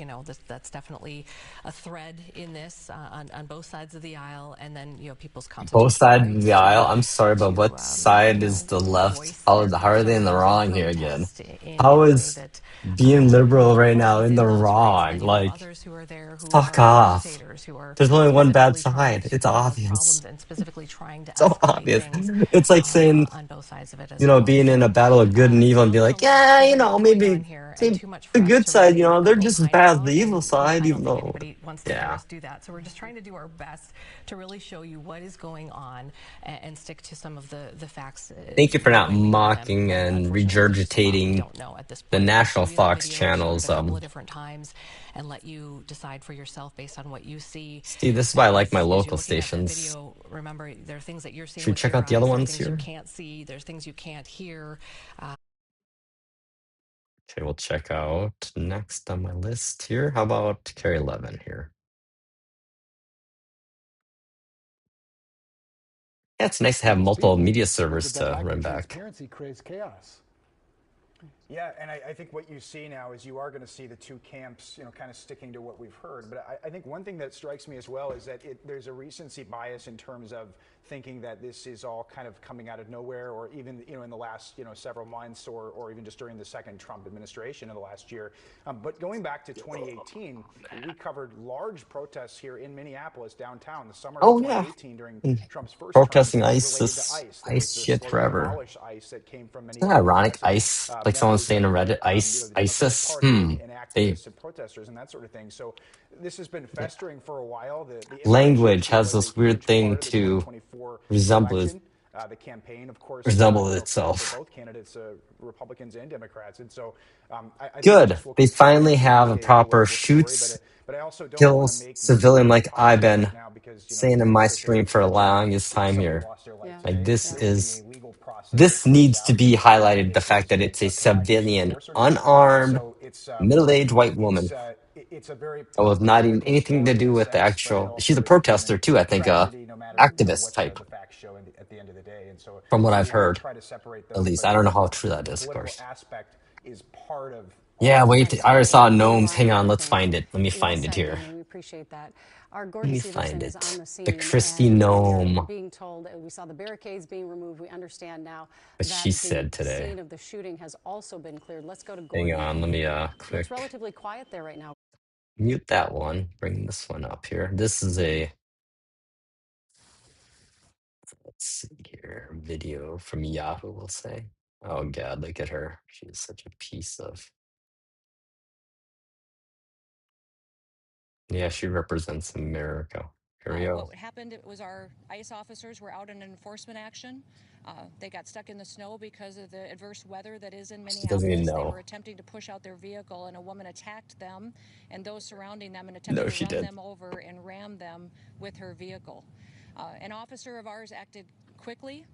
that's definitely a thread in this on both sides of the aisle, and then people's Both constitutional sides of rights the aisle. to I'm sorry, but what side is the left? voice How are their they in the feelings and wrong here again? protest in How a way is that being liberal right falls now in within the those rights. And wrong? then Like, others who are there who fuck are off. agitators, who are There's only one bad specifically trying side. to It's cause obvious. problems and specifically trying to So escalate obvious. things It's like saying, on both sides of it as well. being in So a battle of good and evil and be there's a like, lot. yeah, There's a lot going on maybe here, and say too much the for us good to side, really they're just as opine bad as about. the evil And side, I don't even think though, anybody wants to hear yeah. us do that. So we're just trying to do our best to really show you what is going on and stick to some of the facts Thank you for the not way we know them. mocking And and unfortunately, there's just a lot we regurgitating don't know at this the point. We'll show national you that Fox video, show it channels. a couple of different times, and let you decide for yourself based on what you see. See, this is why I And like my as you're local looking at that stations. video, remember there are things that you're seeing Should we with check your out the other eyes, there are ones things you here? can't see, there's things you can't hear. Okay, we'll check out next on my list here. How about Carry 11 here? Yeah, it's nice to have multiple media servers because that to lack run of back. transparency creates chaos. Yeah, and I think what you see now is you are going to see the two camps, kind of sticking to what we've heard. But I think one thing that strikes me as well is that there's a recency bias in terms of thinking that this is all kind of coming out of nowhere, or even in the last several months, or even just during the second Trump administration of the last year. But going back to 2018, we covered large protests here in Minneapolis downtown the summer of Oh, yeah. 2018 during And Trump's first term protesting ICE, related to this ICE. There was ICE the shit slogan forever. "Abolish ICE" that came from many Isn't of that the ironic? progressive ICE? Like someone members saying of on Reddit, ICE, the Democratic ISIS? Party and They activists and protesters and that sort of thing. So this has been festering for a while. The immigration language issue has was a this weird huge thing part of the to 2024 resemble election. The campaign, of course, resemble for itself. both candidates, Republicans and Democrats. And so I think it Good. just will They continue finally to have a be a proper political story. shoots, But I also don't want to kills make civilian, knee-jerk like I've comments been right now because saying in things my could take stream a for a turn longest if time somebody here. lost their life Like today. this There will be is a legal process that this plays needs to out. be highlighted. The If fact that it it's a provides civilian, force or not. unarmed, So it's middle-aged white woman it's a very that was not even political anything to story in do a with the sense, but it actual. She's also a is a protester human too, I think. tragedy, no matter Activist what type, the facts show at the end of the day. And so from what I've we will heard. try to separate At those, least but I don't know how the true that is, of political course. aspect is part of all Yeah, of wait. this. I already Absolutely. saw And we gnomes. want Hang on, let's everything. find it. Let me Well find it said, here. Amy. We appreciate that. Our Let Gordon me Severson find is on it. the The scene, Christie and we are gnome. being told, we saw the barricades being removed. We understand now What that she the said today. scene of the shooting has also been cleared. Let's go to Hang Gordon. on. Let me Looks quick relatively quiet there right now. mute that one. Bring this one up here. This is a, let's see here, video from Yahoo, we'll say. Oh God, look at her. She's such a piece of. Yeah, she represents America. Here we go. What happened was our ICE officers were out in an enforcement action. They got stuck in the snow because of the adverse weather that is in She doesn't even Minneapolis. They know. were attempting to push out their vehicle, and a woman attacked them and those surrounding them and attempted No, to she run did. them over and ram them with her vehicle. An officer of ours acted quickly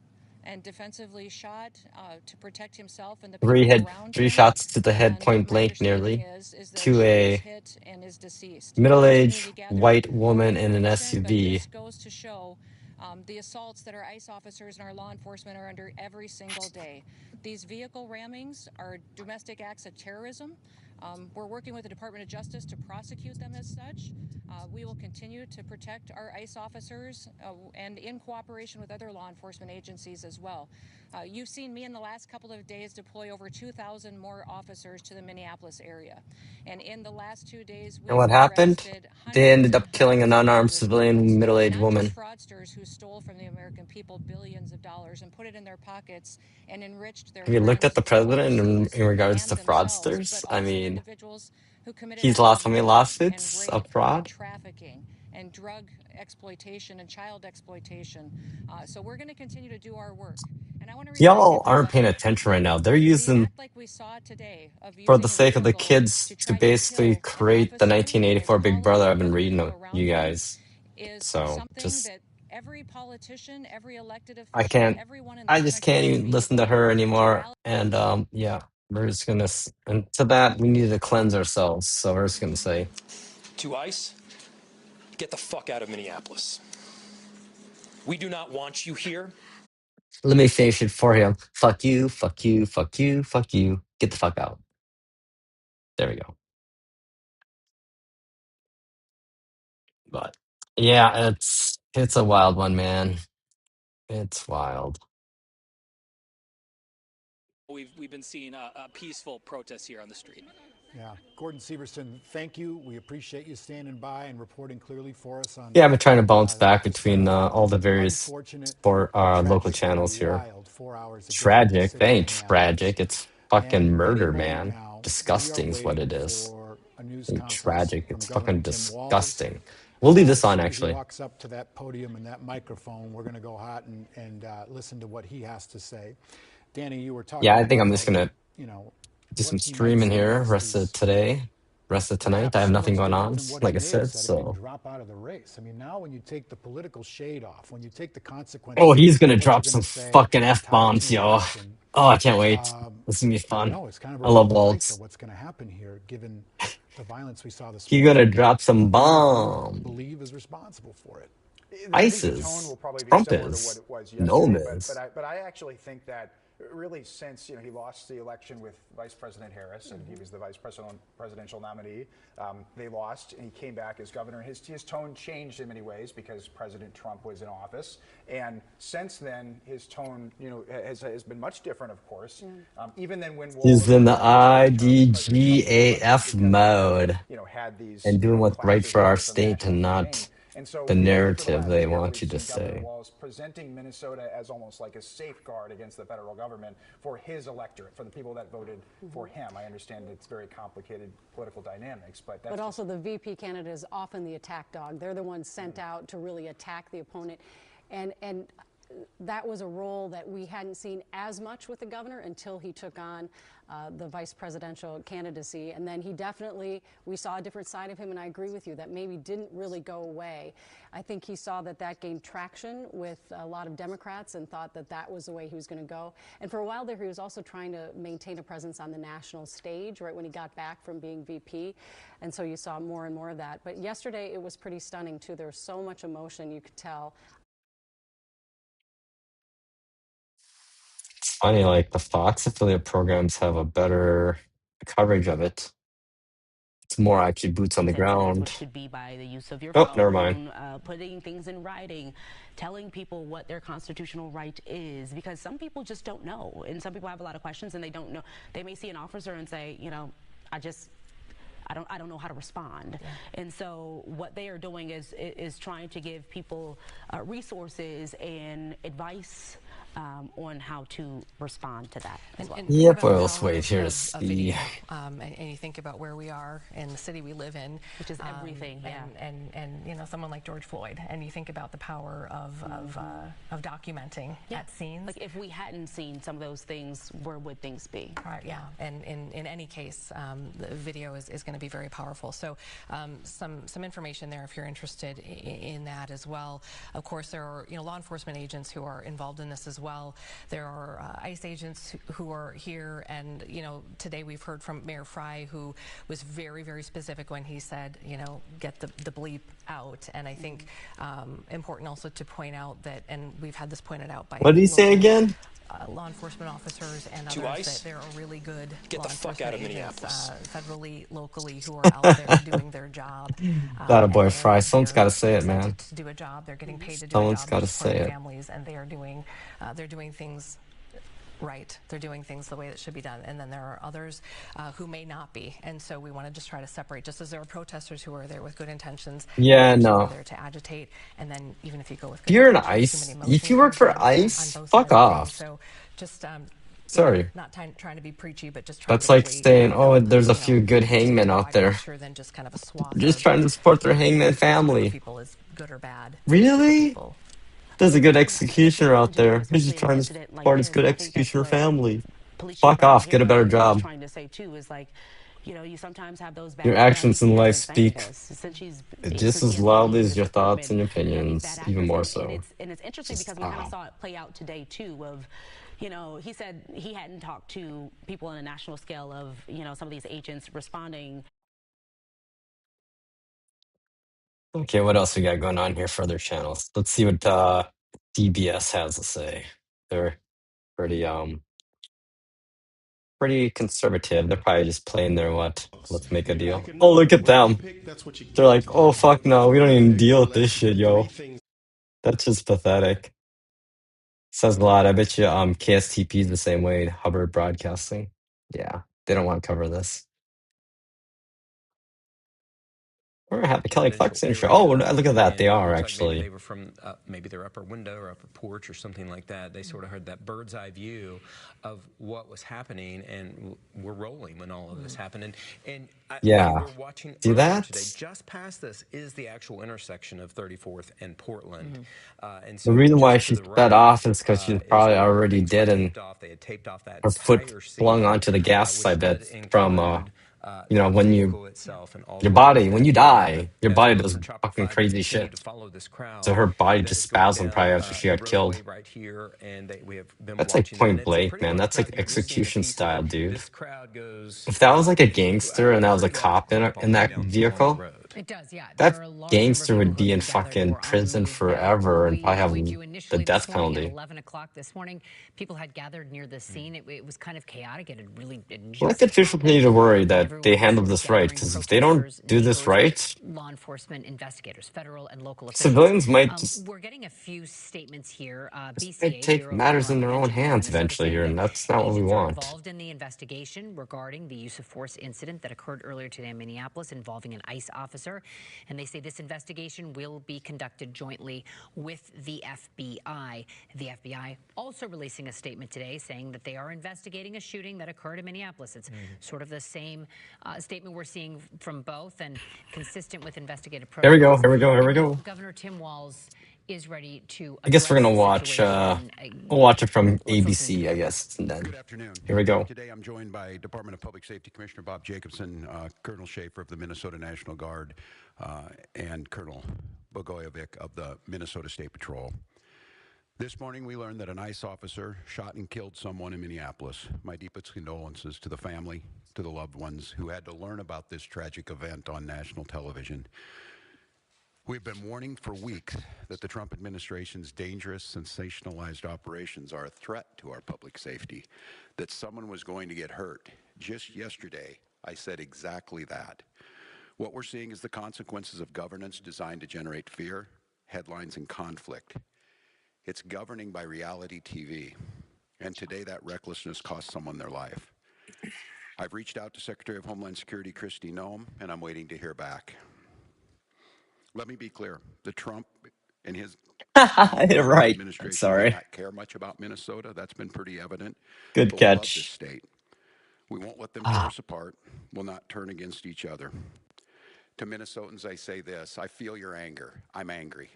and defensively shot to protect himself and the people around Three him. shots to the head, And point my blank, understanding nearly, is that to she was a hit and is deceased. We continue middle-aged to gather white more woman in an information, but SUV. this goes to show the assaults that our ICE officers and our law enforcement are under every single day. These vehicle rammings are domestic acts of terrorism. We're working with the Department of Justice to prosecute them as such. We will continue to protect our ICE officers and in cooperation with other law enforcement agencies as well. You've seen me in the last couple of days deploy over 2,000 more officers to the Minneapolis area. And in the last 2 days, And we've what happened? arrested They hundreds ended and up killing an hundreds of unarmed dangerous civilian, criminals, middle-aged not just woman. fraudsters who stole from the American people billions of dollars and put it in their pockets and enriched their Have you looked at friends the president overseas in regards and to themselves, fraudsters? but I also mean, individuals who committed he's acts lost of how many war and lawsuits of rape and fraud? trafficking and drug exploitation and child exploitation. So we're going to continue to do our work. And I want to remind Y'all aren't paying everybody attention right that now. They're the using, act like we saw today of for the using a sake of the vehicle kids, to to try to basically kill an create the officer and 1984 Big call out Brother I've been other reading people to you around them guys. is So something just, that every politician, every elected I official, can't, everyone in I this just country can't should even be listen to able her to anymore. rally. And yeah, we're just gonna, and to that, we need to cleanse ourselves. So we're just gonna say, To ICE, get the fuck out of Minneapolis. We do not want you here. Let me finish it for him. Fuck you, fuck you, fuck you, fuck you. Get the fuck out. There we go. But yeah, it's a wild one, man. It's wild. We've been seeing a peaceful protest here on the street. Yeah. Gordon Severson, thank you. We appreciate you standing by and reporting clearly for us on Yeah, I've been trying to bounce back this between all the various unfortunate and sport local tragic and channels here. wild 4 hours ago in Tragic. That Pacific, ain't Minneapolis. tragic. It's fucking And any murder, moment man. now, we are Disgusting is what waiting it is. for a news Ain't conference tragic. from It's Governor fucking Tim Walz. disgusting. We'll leave this As on, soon as he actually. walks up to that podium and that microphone, we're going to go hot and listen to what he has to say. Danny, you were Yeah, talking I think I'm about, just gonna you know, do what some he might streaming say here next rest of is today, rest of tonight. I perhaps have so nothing much going different on, than what he like I may have said. said if he So, drop out of the race. I mean, now when you take the political shade off, when you take the oh, consequences he's of gonna what you're drop going some to say fucking f tied to bombs, an yo. election, Oh, I can't wait. This is gonna be I don't fun. know. It's kind of a I love roll of the dice of Waltz. what's going to happen here, given the violence we saw this He's morning gonna drop some and who you bomb. believe is responsible for it. I think the tone ISIS. will probably be Trump similar to what is. it was Gnome yesterday, is. but I actually think that really since he lost the election with Vice President Harris and he was the presidential nominee, they lost and he came back as governor. His tone changed in many ways because President Trump was in office, and since then his tone has been much different. Of course, even then when He's Walz in the was in his first term as president, Trump was elected IDGAF because he had mode had these and doing what's right clashes for our with the state national and campaign. not And so the really for the narrative last they year, want we've you to seen Governor say. Walz presenting Minnesota as almost like a safeguard against the federal government for his electorate, for the people that voted for him. I understand it's very complicated political dynamics, but that's also the VP candidate is often the attack dog. They're the ones sent out to really attack the opponent. And that was a role that we hadn't seen as much with the governor until he took on the vice presidential candidacy. And then we saw a different side of him, and I agree with you, that maybe didn't really go away. I think he saw that gained traction with a lot of Democrats and thought that was the way he was going to go. And for a while there, he was also trying to maintain a presence on the national stage, right when he got back from being VP. And so you saw more and more of that. But yesterday, it was pretty stunning, too. There was so much emotion, you could tell. It's funny, like the Fox affiliate programs have a better coverage of it. It's more actually boots on the ground. Which could be by the use of your Oh, phone, never mind. putting things in writing, telling people what their constitutional right is, because some people just don't know, and some people have a lot of questions and they don't know. They may see an officer and say, I don't know how to respond. Yeah. And so what they are doing is trying to give people resources and advice on how to respond to that as well. Yep, well, let's wait here to see. Video, and you think about where we are in the city we live in, which is everything, and someone like George Floyd, and you think about the power of documenting at scenes. Like if we hadn't seen some of those things, where would things be? Right. Yeah. And in any case, the video is going to be very powerful. So some information there if you're interested in that as well. Of course, there are law enforcement agents who are involved in this as well. There are ICE agents who are here, and today we've heard from Mayor Fry, who was very, very specific when he said, get the bleep out. And I think important also to point out that, and we've had this pointed out by what did he say again? Law enforcement officers and others, that there are really good law enforcement agents, federally, locally, who are out there doing their job. Got a boy, Fry. Someone's got to say it, man. To do a job, they're getting paid to do Someone's a job. got to They're say it. Families, and they're doing things right. They're doing things the way that should be done. And then there are others who may not be. And so we want to just try to separate, just as there are protesters who are there with good intentions. Yeah, Who no. are there to agitate. And then even if you go with good If you're an intentions, ICE, human emotion if you work comes for in ICE, on both fuck sides of off. things. So just sorry. not trying to be preachy, but just trying That's to like equate, saying, oh, there's a few good hangmen out there. than just kind of a swath Just of, trying to support their hangman family. people is good or bad. Really? There's a good executioner out there. He's Especially just in an trying to incident like support his this, good I think that's executioner what family. Police Chief Fuck Brian off. Get a better Hare job. is trying to say too, is like, you sometimes have those bad Your actions in life actors, and speak since he's just since he as has been loudly in as your leadership, there have thoughts and been, your these opinions, bad even more actors, so. and it's interesting Just, because we kind of saw it play out today too. Of, he said he hadn't talked to people on a national scale of some of these agents responding. Okay, what else we got going on here for other channels? Let's see what DBS has to say. They're pretty pretty conservative. They're probably just playing their what? Let's make a deal. Oh, look at them. They're like, oh fuck no, we don't even deal with this shit, yo. That's just pathetic. Says a lot. I bet you KSTP is the same way, Hubbard Broadcasting. Yeah, they don't want to cover this. We're gonna have the Kelly Clarkson show. Oh, look at that. They are actually. They were from maybe their upper window or upper porch or something like that. They sort of heard that bird's eye view of what was happening, and we're rolling when all of this happened. And Yeah. we were watching See earlier that? today. Just past this is the actual intersection of 34th and Portland. And The so reason why just to she the sped right off is because she is probably where already things were did, and taped off. They had taped off that her foot entire flung scene, onto the gas. I which bet did from include when the you vehicle itself and all your the way body to when that you area. die, But your as body Rover does Chopper fucking 5 would crazy continue to shit. follow this crowd, So her body that just is going spasmed down probably after she the got killed. roadway right here, and we have been That's like watching that. And Point it's a Blank, pretty man. large That's crowd. like You can listen in the execution piece of style, it. dude. This crowd goes If that was like a gangster and that was a pretty large cop clump in all the way that down along the vehicle, road. It does, yeah. There that are a large number of gangster people would who be have in been gathered who fucking are on the prison move now. forever and probably We have do the initially this death morning at penalty. 11 o'clock this morning, people had gathered near the scene. It was kind of chaotic. It had really Elected just officials need happened. to worry that Everyone they was handled sort of this right, gathering, because if they don't protesters, do this neighbors, right, law enforcement, investigators, federal and local officials. civilians might just We're getting a few statements here. might BCA, take Bureau of Criminal matters in their own Apprehension here in hands Minnesota, eventually saying here, that and that's not what we agents are want. involved in the investigation regarding the use of force incident that occurred earlier today in Minneapolis involving an ICE officer. And they say this investigation will be conducted jointly with the FBI. The FBI also releasing a statement today saying that they are investigating a shooting that occurred in Minneapolis. It's sort of the same statement we're seeing from both and consistent with investigative Here we go. protocols. Here we go. Here we And go. Governor Tim Walz is ready to I guess we're address gonna the watch. situation. We'll watch it from Let's listen ABC, to I it. guess, and then Good afternoon. here we go. Today I'm joined by Department of Public Safety Commissioner Bob Jacobson, Colonel Schaefer of the Minnesota National Guard, and Colonel Bogojevic of the Minnesota State Patrol. This morning we learned that an ICE officer shot and killed someone in Minneapolis. My deepest condolences to the family, to the loved ones who had to learn about this tragic event on national television. We've been warning for weeks that the Trump administration's dangerous, sensationalized operations are a threat to our public safety, that someone was going to get hurt. Just yesterday, I said exactly that. What we're seeing is the consequences of governance designed to generate fear, headlines, and conflict. It's governing by reality TV, and today that recklessness cost someone their life. I've reached out to Secretary of Homeland Security Kristi Noem, and I'm waiting to hear back. Let me be clear. The Trump and his Right. administration do Sorry. not care much about Minnesota. That's been pretty evident. Good But we love this catch. state. We won't let them tear us apart. We'll not turn against each other. To Minnesotans, I say this. I feel your anger. I'm angry.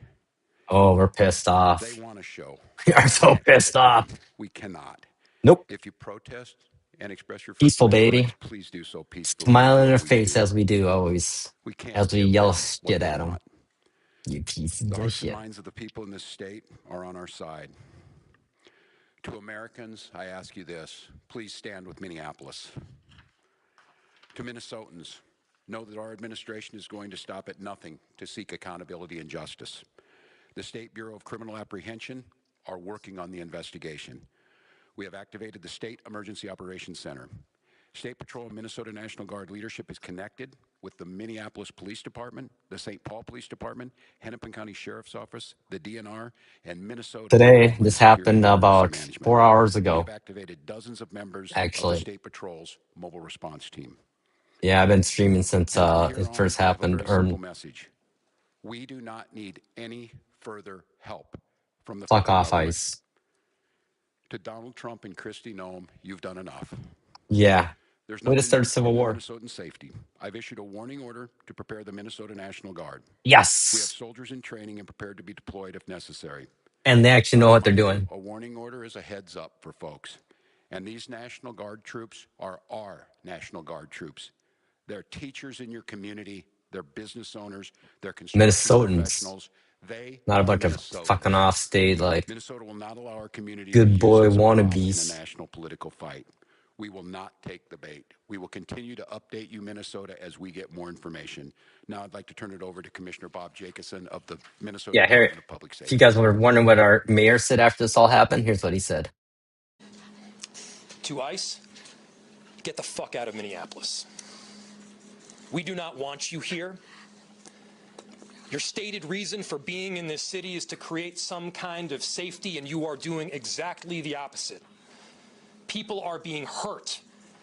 Oh, we're pissed They off. want to show. We are We so can't give pissed it to off. them. We cannot. Nope. If you protest and express your First Peaceful, Amendment baby. rights, please do so peacefully and Smiling do in it their when you face do. as we do always. We can't As we give yell them what shit they at them. want. You pieces The of hearts and shit. minds of the people in this state are on our side. To Americans, I ask you this. Please stand with Minneapolis. To Minnesotans, know that our administration is going to stop at nothing to seek accountability and justice. The State Bureau of Criminal Apprehension are working on the investigation. We have activated the State Emergency Operations Center. State Patrol and Minnesota National Guard leadership is connected with the Minneapolis Police Department, the St. Paul Police Department, Hennepin County Sheriff's Office, the DNR, and Minnesota Today, Homeland this Security happened Emergency about Management. 4 hours We ago. have activated dozens of members of the Actually. State Patrol's mobile response team. Yeah, I've been streaming since And from here it on, first I have a happened. very simple message. We do not need any further help from the Fuck federal off, government. ICE. To Donald Trump and Kristi Noem, you've done enough. Yeah. There's Way to nothing more start a civil important war. than Minnesotan safety. I've issued a warning order to prepare the Minnesota National Guard. Yes. We have soldiers in training and prepared to be deployed if necessary. And they actually know I'll what they're remind you, doing. a warning order is a heads up for folks. And these National Guard troops are our National Guard troops. They're teachers in your community. They're business owners. They're construction Minnesotans. professionals. They Not a are bunch of Minnesotans. fucking off state, like, Minnesota will not allow our community to good use boy us across in a wannabes. national political fight. We will not take the bait. We will continue to update you, Minnesota, as we get more information. Now I'd like to turn it over to Commissioner Bob Jacobson of the Minnesota Yeah, Harry. Department of Public If you Safety. guys were wondering what our mayor said after this all happened, here's what he said. To ICE, get the fuck out of Minneapolis. We do not want you here. Your stated reason for being in this city is to create some kind of safety, and you are doing exactly the opposite. People are being hurt.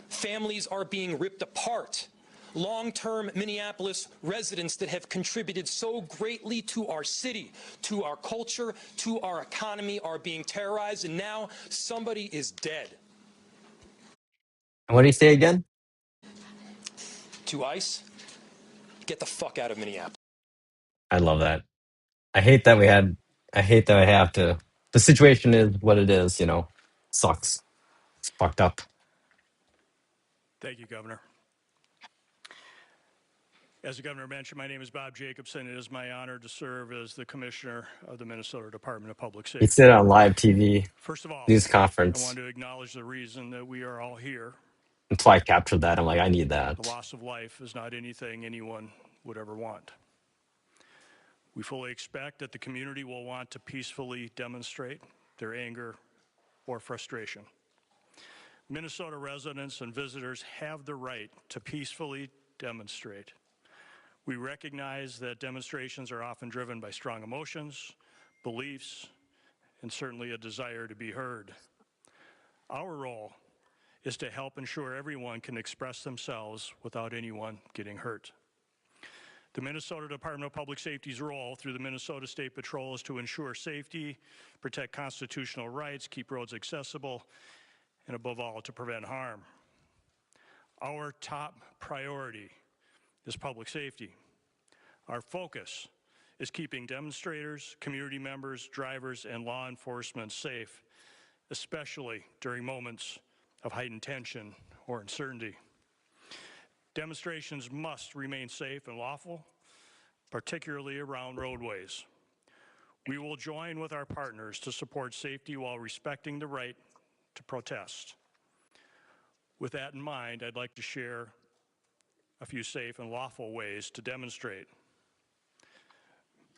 Families are being ripped apart. Long-term Minneapolis residents that have contributed so greatly to our city, to our culture, to our economy are being terrorized, and now somebody is dead. And what did he say again? To ICE, get the fuck out of Minneapolis. I love that. I hate that we had. I hate that I have to. The situation is what it is. Sucks. It's fucked up. Thank you, Governor. As the Governor mentioned, my name is Bob Jacobson. It is my honor to serve as the Commissioner of the Minnesota Department of Public He Safety. said it on live TV First of all, news I want conference. to acknowledge the reason that we are all here. That's why I captured that. I'm like, I need The that. loss of life is not anything anyone would ever want. We fully expect that the community will want to peacefully demonstrate their anger or frustration. Minnesota residents and visitors have the right to peacefully demonstrate. We recognize that demonstrations are often driven by strong emotions, beliefs, and certainly a desire to be heard. Our role is to help ensure everyone can express themselves without anyone getting hurt. The Minnesota Department of Public Safety's role through the Minnesota State Patrol is to ensure safety, protect constitutional rights, keep roads accessible, and above all, to prevent harm. Our top priority is public safety. Our focus is keeping demonstrators, community members, drivers, and law enforcement safe, especially during moments of heightened tension or uncertainty. Demonstrations must remain safe and lawful, particularly around roadways. We will join with our partners to support safety while respecting the right to protest. With that in mind, I'd like to share a few safe and lawful ways to demonstrate.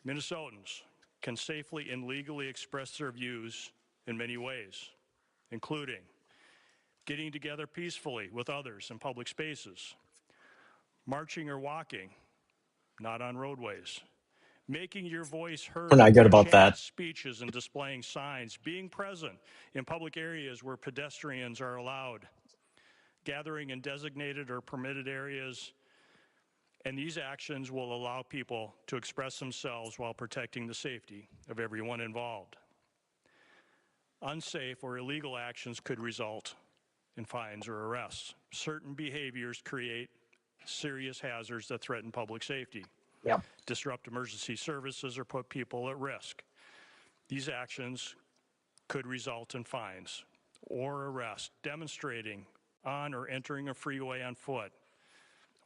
Minnesotans can safely and legally express their views in many ways, including getting together peacefully with others in public spaces, marching or walking, not on roadways, making your voice We're heard not good through about that. chants, speeches, and displaying signs, being present in public areas where pedestrians are allowed, gathering in designated or permitted areas, and these actions will allow people to express themselves while protecting the safety of everyone involved. Unsafe or illegal actions could result in fines or arrests. Certain behaviors create serious hazards that threaten public safety, disrupt emergency services, or put people at risk. These actions could result in fines or arrest. Demonstrating on or entering a freeway on foot,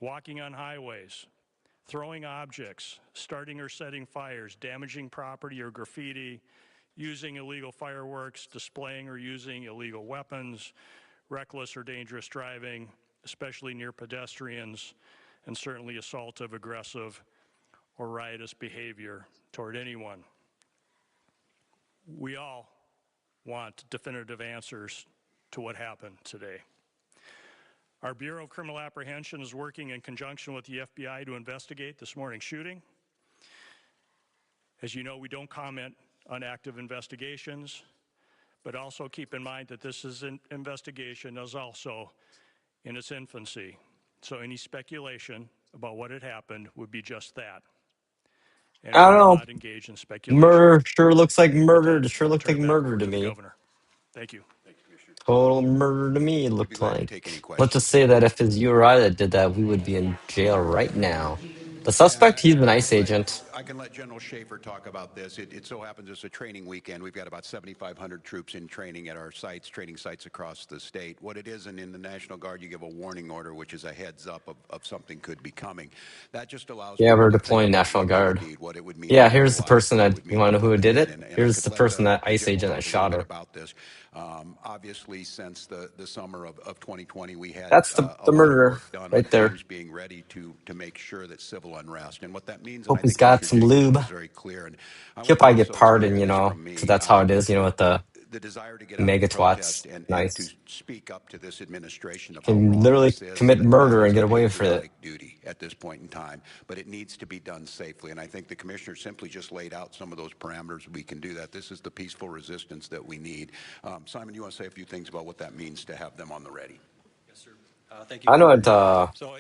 walking on highways, throwing objects, starting or setting fires, damaging property or graffiti, using illegal fireworks, displaying or using illegal weapons, reckless or dangerous driving, especially near pedestrians, and certainly assaultive, aggressive, or riotous behavior toward anyone. We all want definitive answers to what happened today. Our Bureau of Criminal Apprehension is working in conjunction with the FBI to investigate this morning's shooting. As you know, we don't comment on active investigations, but also keep in mind that this investigation is also in its infancy. So any speculation about what had happened would be just that. And I we don't will know. not engage in speculation. Murder sure looks like murder. That, It sure I'll looked turn like it back murder over to to the me. governor. Thank you. Total murder to me, it We'll be looked glad to like. take any Let's just questions. say that if it's you or I that did that, we would be in jail right now. The suspect, he's an ICE agent. I can let General Schaefer talk about this. It so happens it's a training weekend. We've got about 7,500 troops in training at our sites, training sites across the state. What it is, and in the National Guard, you give a warning order, which is a heads up of something could be coming. That just allows Yeah, people we're to think deploying about National what they would Guard. need, what it would mean to Yeah, here's the mobilize, person what it that would you mean to want to know put who them did in. it. And I Here's could the let person that the ICE general agent that talk a little shot bit her. about this. Obviously, since the summer of 2020, we had That's a the lot of murderer work done on right there. teams being ready to make sure that civil unrest. And what that means, and Hope I he's think got Mr. some Jacobson lube. was very clear, and I He'll want probably get Minnesotans to pardoned, hear you this know, from because me. that's how it is, you know, with The desire to get out mega and protest twats. and to Nice. speak up to this administration of how Can wrong literally this is, commit murder that and is a get away with it. patriotic duty at this point in time, but it needs to be done safely. And I think the commissioner simply just laid out some of those parameters. We can do that. This is the peaceful resistance that we need. Simon, you want to say a few things about what that means to have them on the ready? Yes, sir. Thank you, I know Governor. it. So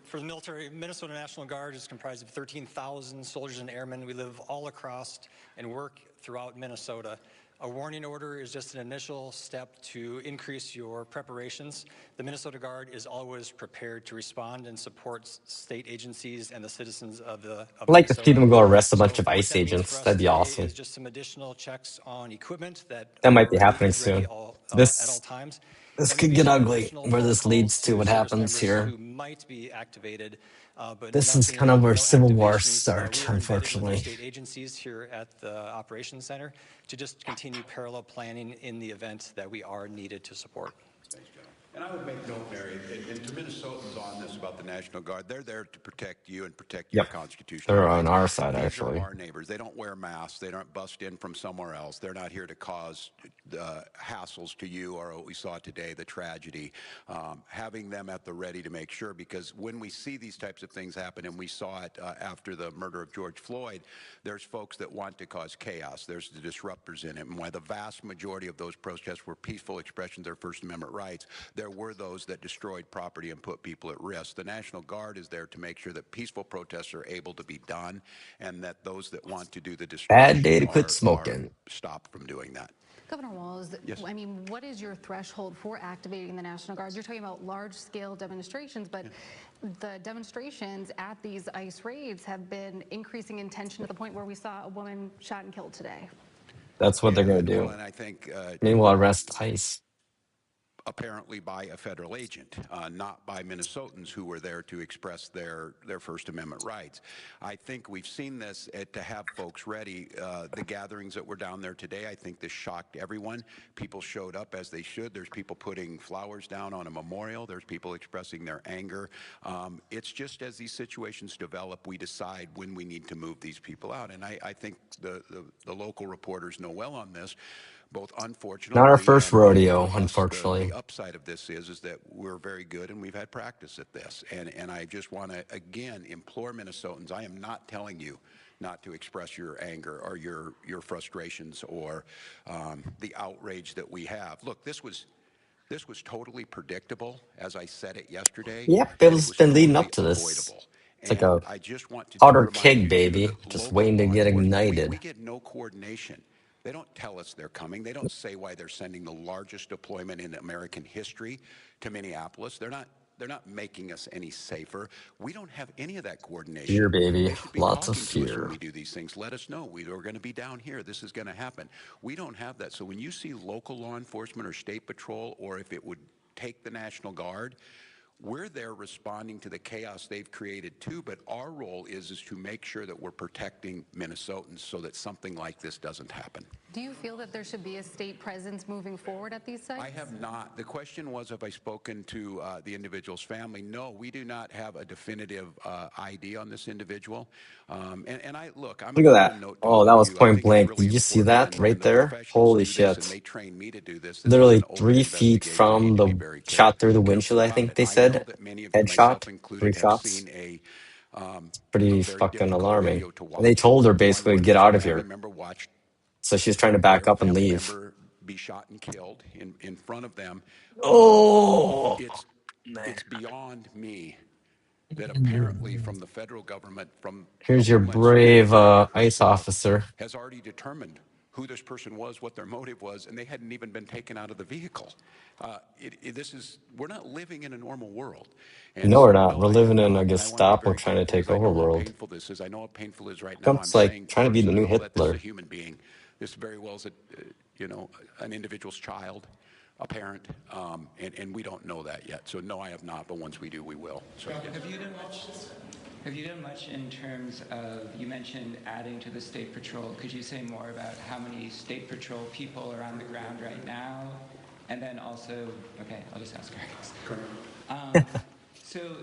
for the military, Minnesota National Guard is comprised of 13,000 soldiers and airmen. We live all across and work throughout Minnesota. A warning order is just an initial step to increase your preparations. The Minnesota Guard is always prepared to respond and support state agencies and the citizens of I'd like to see Minnesota. them go arrest a bunch So of what ICE that means for agents. us That'd be today awesome. is just some additional checks on equipment that That might are be happening ready soon. at all This times. this And could maybe get some ugly. additional Where phone this leads calls to, to what service happens members here. who might be activated, but This is kind nothing, of where no civil wars activations. start, We are embedded with our unfortunately. state agencies here at the Operations Center to just continue parallel planning in the event that we are needed to support. And I would make note, Mary, and to Minnesotans on this about the National Guard, they're there to protect you and protect your Yep. constitutional They're on rights. our side, These are actually. our neighbors. They don't wear masks. They don't bust in from somewhere else. They're not here to cause hassles to you or what we saw today, the tragedy. Having them at the ready to make sure, because when we see these types of things happen, and we saw it after the murder of George Floyd, there's folks that want to cause chaos. There's the disruptors in it. And while the vast majority of those protests were peaceful expressions of their First Amendment rights, there were those that destroyed property and put people at risk. The National Guard is there to make sure that peaceful protests are able to be done and that those that want to do the Bad day destruction to quit are smoking. stopped from doing that. Governor Walz, Yes. I mean, what is your threshold for activating the National Guard? You're talking about large-scale demonstrations, but the demonstrations at these ICE raids have been increasing in tension to the point where we saw a woman shot and killed today. That's what they're going to Well, do. and I think They will arrest ICE. apparently by a federal agent, not by Minnesotans who were there to express their First Amendment rights. I think we've seen this to have folks ready. The gatherings that were down there today, I think this shocked everyone. People showed up as they should. There's people putting flowers down on a memorial. There's people expressing their anger. It's just as these situations develop, we decide when we need to move these people out. And I think the local reporters know well on this. Both Not our unfortunately first and rodeo, for us, unfortunately. the upside of this is that we're very good and we've had practice at this. And I just want to, again, implore Minnesotans, I am not telling you not to express your anger or your frustrations or the outrage that we have. Look, this was totally predictable, as I said it yesterday, Yep, and it it's was been leading totally up to this. avoidable. It's like And a I just want to powder remind keg, you, too, baby, that just local waiting to law get enforcement, ignited. we get no coordination. They don't tell us they're coming. They don't say why they're sending the largest deployment in American history to Minneapolis. They're not making us any safer. We don't have any of that Fear, coordination. baby. They should be Lots of talking to us when fear. we do these things. Let us know. We're going to be down here. This is going to happen. We don't have that. So when you see local law enforcement or state patrol, or if it would take the National Guard, we're there responding to the chaos they've created too, but our role is to make sure that we're protecting Minnesotans so that something like this doesn't happen. Do you feel that there should be a state presence moving forward at these sites? I have not. The question was, have I spoken to the individual's family? No, we do not have a definitive ID on this individual. And I look, I'm Look at going that. to note to Oh, all that of was you, I point think it's blank. really Did you see important, that right and the there? professionals Holy do this, and shit. they train me to do this. This is Literally an open 3 feet investigation. We from need to be the very shot through the careful windshield, I about think it. they I know said. that many of you, Headshot, myself included, 3 have shots. seen a Pretty very fucking difficult alarming. video to And they watch. told her One basically where to get there's a out of family here. member watched So she's trying to back their up and family leave. member be shot and killed in front of them. Oh, It's beyond me that apparently from the federal government, from here's your Homeland Security, brave Biden ICE herself officer. has already determined who this person was, what their motive was, and they hadn't even been taken out of the vehicle. We're not living in a normal world. And No, we're so, not. no, We're living in a and I want to be Gestapo very trying to careful take because I over know how world. painful this is. I know how painful it is right now. I'm Trump's like saying trying to be first the and new all that this is a Hitler. human being. This very well is an individual's child, a parent, and we don't know that yet. So no, I have not, but once we do, we will. So, yeah. Have you done much in terms of, you mentioned adding to the State Patrol. Could you say more about how many State Patrol people are on the ground right now? And then also, okay, I'll just ask her. So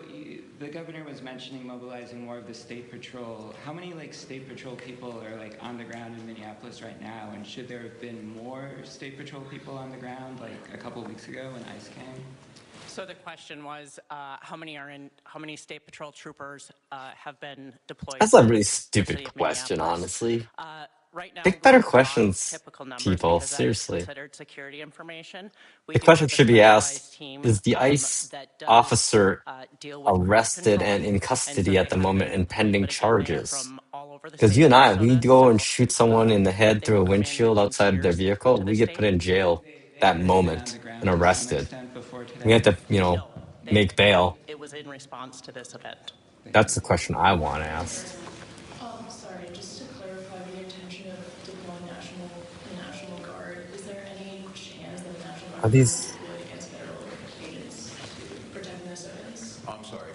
the governor was mentioning mobilizing more of the State Patrol. How many State Patrol people are on the ground in Minneapolis right now? And should there have been more State Patrol people on the ground a couple weeks ago when ICE came? So the question was, how many State Patrol troopers have been deployed That's to a really the stupid city of question, Minneapolis? honestly. Right now, Pick we better don't talk questions, typical numbers people. because that is Seriously. considered security information. We The do question have a should be asked, specialized team is the ICE that does officer deal with crowd arrested and control, in and so custody they at the have moment been and deployed. pending But again, they are charges? from all over the Because state you of and I, we Minnesota. go So and shoot someone in the head they through will a come in windshield in outside their tiers vehicle, into the we get put state. in jail that Have they been on the moment ground and to some arrested. extent before today? We have to, No, make bail. it was in response to this event. That's the question I want asked. Sorry, just to clarify, with the intention of deploying the National Guard, is there any chance that the National Are Guard will be these deployed against federal agents to protect Minnesotans? I'm sorry.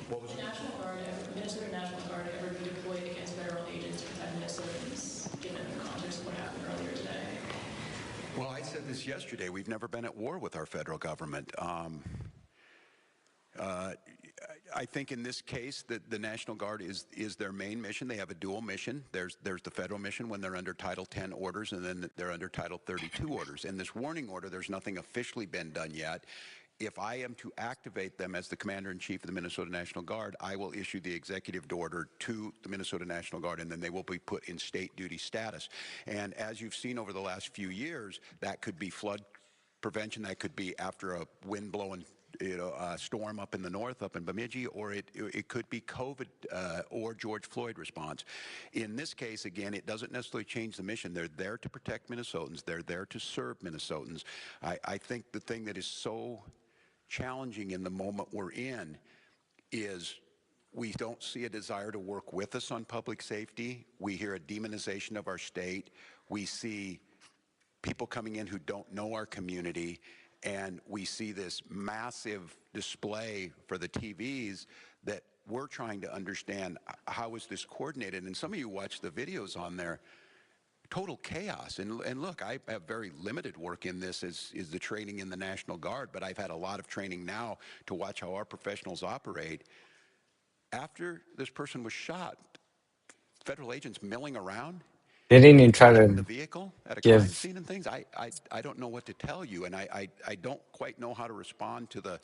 What was the National Guard, Minnesota National Guard, ever be deployed against federal agents to protect Minnesotans, given the context of what happened earlier today? Well, I said this yesterday. We've never been at war with our federal government. I think in this case, the National Guard is their main mission. They have a dual mission. There's the federal mission when they're under Title 10 orders, and then they're under Title 32 orders. In this warning order, there's nothing officially been done yet. If I am to activate them as the Commander-in-Chief of the Minnesota National Guard, I will issue the executive order to the Minnesota National Guard, and then they will be put in state duty status. And as you've seen over the last few years, that could be flood prevention, that could be after a wind-blowing storm up in the north, up in Bemidji, or it could be COVID or George Floyd response. In this case, again, it doesn't necessarily change the mission. They're there to protect Minnesotans. They're there to serve Minnesotans. I think the thing that is so challenging in the moment we're in is we don't see a desire to work with us on public safety. We hear a demonization of our state. We see people coming in who don't know our community, and we see this massive display for the TVs that we're trying to understand how is this coordinated. And some of you watch the videos on there. Total chaos. And look, I have very limited work in this is the training in the National Guard, but I've had a lot of training now to watch how our professionals operate. After this person was shot, federal agents milling around, They didn't even try checking the to vehicle at a crime give. scene and things. I don't know what to tell you, and I don't quite know how to respond to the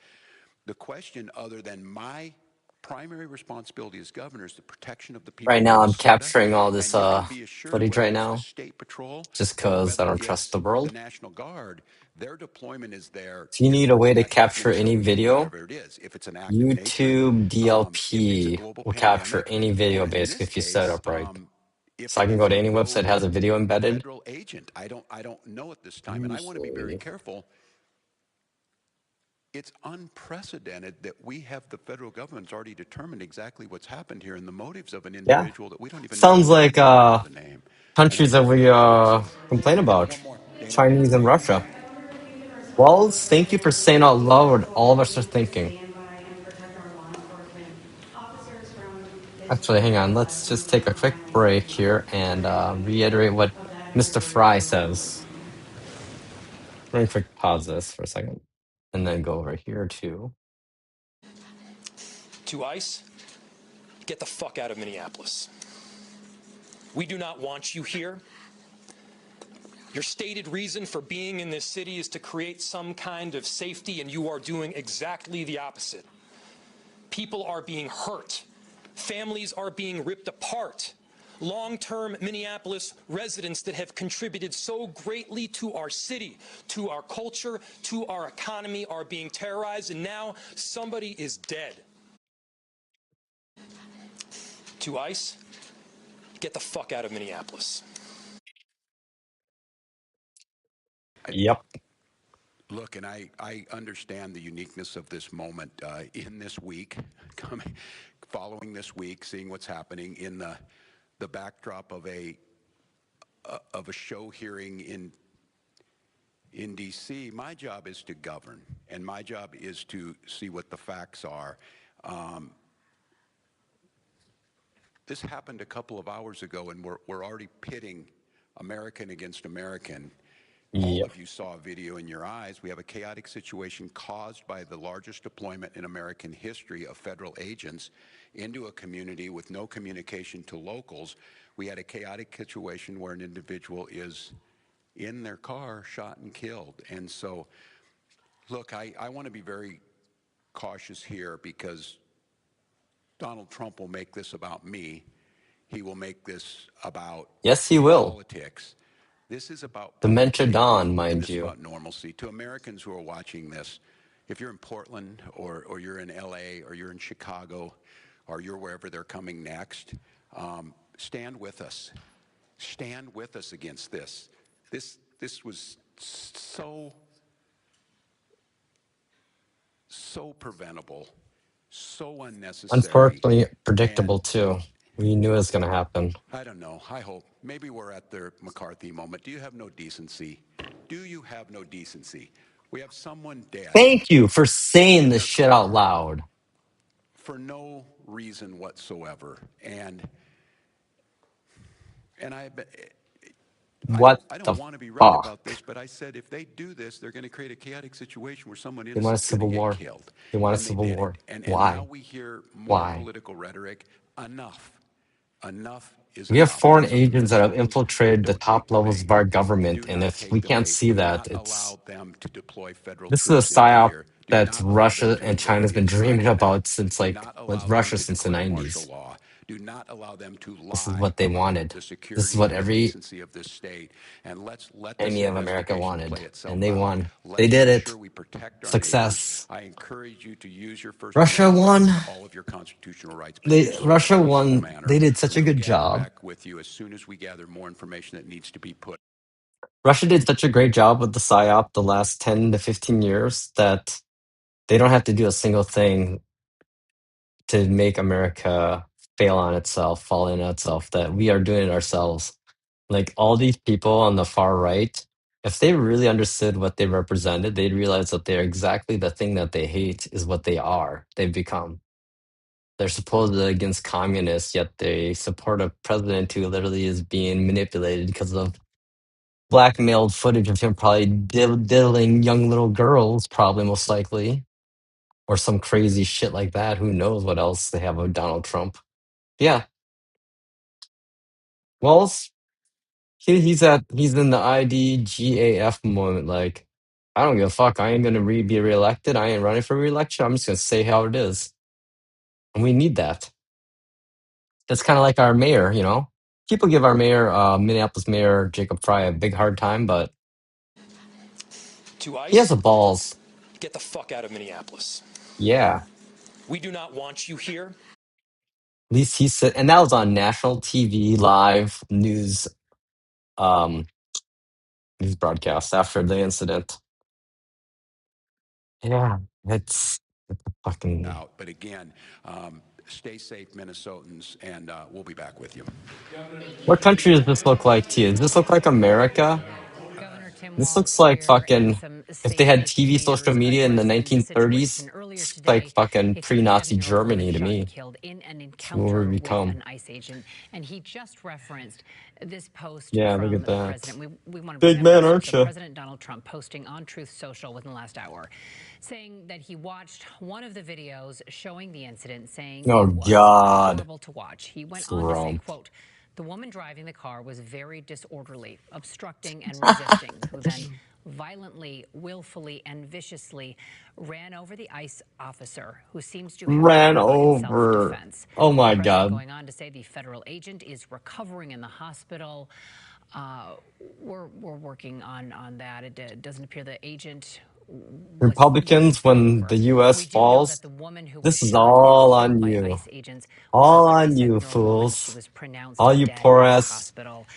question other than my primary responsibility as governor is the protection of the people Right of now, I'm Minnesota, capturing all this and you can be assured footage whether right it's the now, State Patrol just or because I whether don't trust it's the the world. National Guard, their deployment is there If you to need a way to protect capture any Minnesotans, video, whatever it is. If it's an act of nature, YouTube if it's a DLP global will capture pandemic, any video or in basically this if you set it case, up right. if So I it can is go to a any website that rogue has a video embedded. federal agent. I don't know at this time, and I want to be very Usually. careful. It's unprecedented that we have the federal government's already determined exactly what's happened here and the motives of an Yeah. individual that we don't even know the Sounds like name. We don't know the name. And countries that that's we very sad. complain Yeah, about, one more. Dana. Chinese and Russia. Wells, thank you for saying out loud what all of us are thinking. Actually, hang on. Let's just take a quick break here and reiterate what Mr. Fry says. We're going to quick pause this for a second and then go over here too. To ICE, get the fuck out of Minneapolis. We do not want you here. Your stated reason for being in this city is to create some kind of safety, and you are doing exactly the opposite. People are being hurt. Families are being ripped apart. Long-term Minneapolis residents that have contributed so greatly to our city, to our culture, to our economy are being terrorized, and now somebody is dead. To ICE, get the fuck out of Minneapolis. Yep. Look, and I understand the uniqueness of this moment in this week, following this week, seeing what's happening in the backdrop of a show hearing in D.C. My job is to govern, and my job is to see what the facts are. This happened a couple of hours ago, and we're already pitting American against American. All Yep. of you saw a video in your eyes. We have a chaotic situation caused by the largest deployment in American history of federal agents into a community with no communication to locals. We had a chaotic situation where an individual is in their car, shot and killed. And so, look, I want to be very cautious here because Donald Trump will make this about me. He will make this about Yes, he will. politics. This is about public Dementia safety, Dawn, and mind this is you. about normalcy. To Americans who are watching this, if you're in Portland or you're in LA or you're in Chicago or you're wherever they're coming next, stand with us. Stand with us against this. This was so preventable, so unnecessary. Unfortunately, And predictable too. We knew it was going to happen. I don't know. I hope. Maybe we're at the McCarthy moment. Do you have no decency? Do you have no decency? We have someone dead Thank you for saying in this their shit out car loud. for no reason whatsoever. And What I don't the want to be right about fuck? this, but I said if they do this, they're going to create a chaotic situation where someone They want a innocent's going to civil get war. killed. They want a And they civil did war. it. And now Why? we hear more Why? political rhetoric. Enough. Enough is We have enough. foreign And so to agents that have Minnesotans, infiltrated the don't take top the levels of bait. our government, Do and not if we take the can't bait. see Do that, not allow them to deploy federal this is a troops into psyop here. Do that not allow them Russia to and invoke China's the been dreaming Insurrection Act. about since Do like not with allow them Russia to since the declare martial 90s. law. Do not allow them to This is lie what they about wanted. the This is security what and the every decency of this state. And let's let this enemy of America investigation play wanted, and itself they out. won. They Let's did make it. sure we protect our neighbors. Success. I encourage you to use your First Russia Amendment won. rights, all of your constitutional rights, but do so in a Russia peaceful won. manner. They did such a We'll good gather job. back with you as soon as we gather more information that needs to be put. Russia did such a great job with the psyop the last 10 to 15 years that they don't have to do a single thing to make America fail on itself, fall in on itself, that we are doing it ourselves. Like all these people on the far right, if they really understood what they represented, they'd realize that they're exactly the thing that they hate is what they are. They've become. They're supposedly against communists, yet they support a president who literally is being manipulated because of blackmailed footage of him probably diddling young little girls, probably most likely, or some crazy shit like that. Who knows what else they have of Donald Trump? Yeah, well, he's in the IDGAF moment. Like, I don't give a fuck. I ain't gonna be reelected. I ain't running for reelection. I'm just gonna say how it is, and we need that. That's kind of like our mayor, you know. People give our mayor, Minneapolis Mayor Jacob Fry, a big hard time, but To he has ICE, the balls. get the fuck out of Minneapolis. Yeah, We do not want you here. at least he said, and that was on national TV live um, news broadcast after the incident. Yeah, it's a fucking. Out. But again, stay safe, Minnesotans, and we'll be back with you. What country does this look like to you? Does this look like America? This looks like fucking. If they had TV social media in the 1930s, it's like fucking pre-Nazi Germany to me. It's what we become. This post Yeah, look from at the that. president. We want to bring Big that man, first up. aren't So you? President Donald Trump posting on Truth Social within the last hour, saying that he watched one of the videos showing the incident, saying Oh it was God, horrible to watch. He went on to say, Trump. quote, "The woman driving the car was very disorderly, obstructing and resisting, who then violently, willfully, and viciously ran over the ICE officer who seems to have Ran shot in over. self-defense." Oh The my president God. going on to say the federal agent is recovering in the hospital. Uh, we're working on that. It doesn't appear the agent was Republicans, pulled when over. the U.S. We do know that falls, the woman who was this is shot and all killed on by you. ICE agents was a All on you, 37-year-old woman. She fools. was pronounced All you dead poor at the ass. hospital.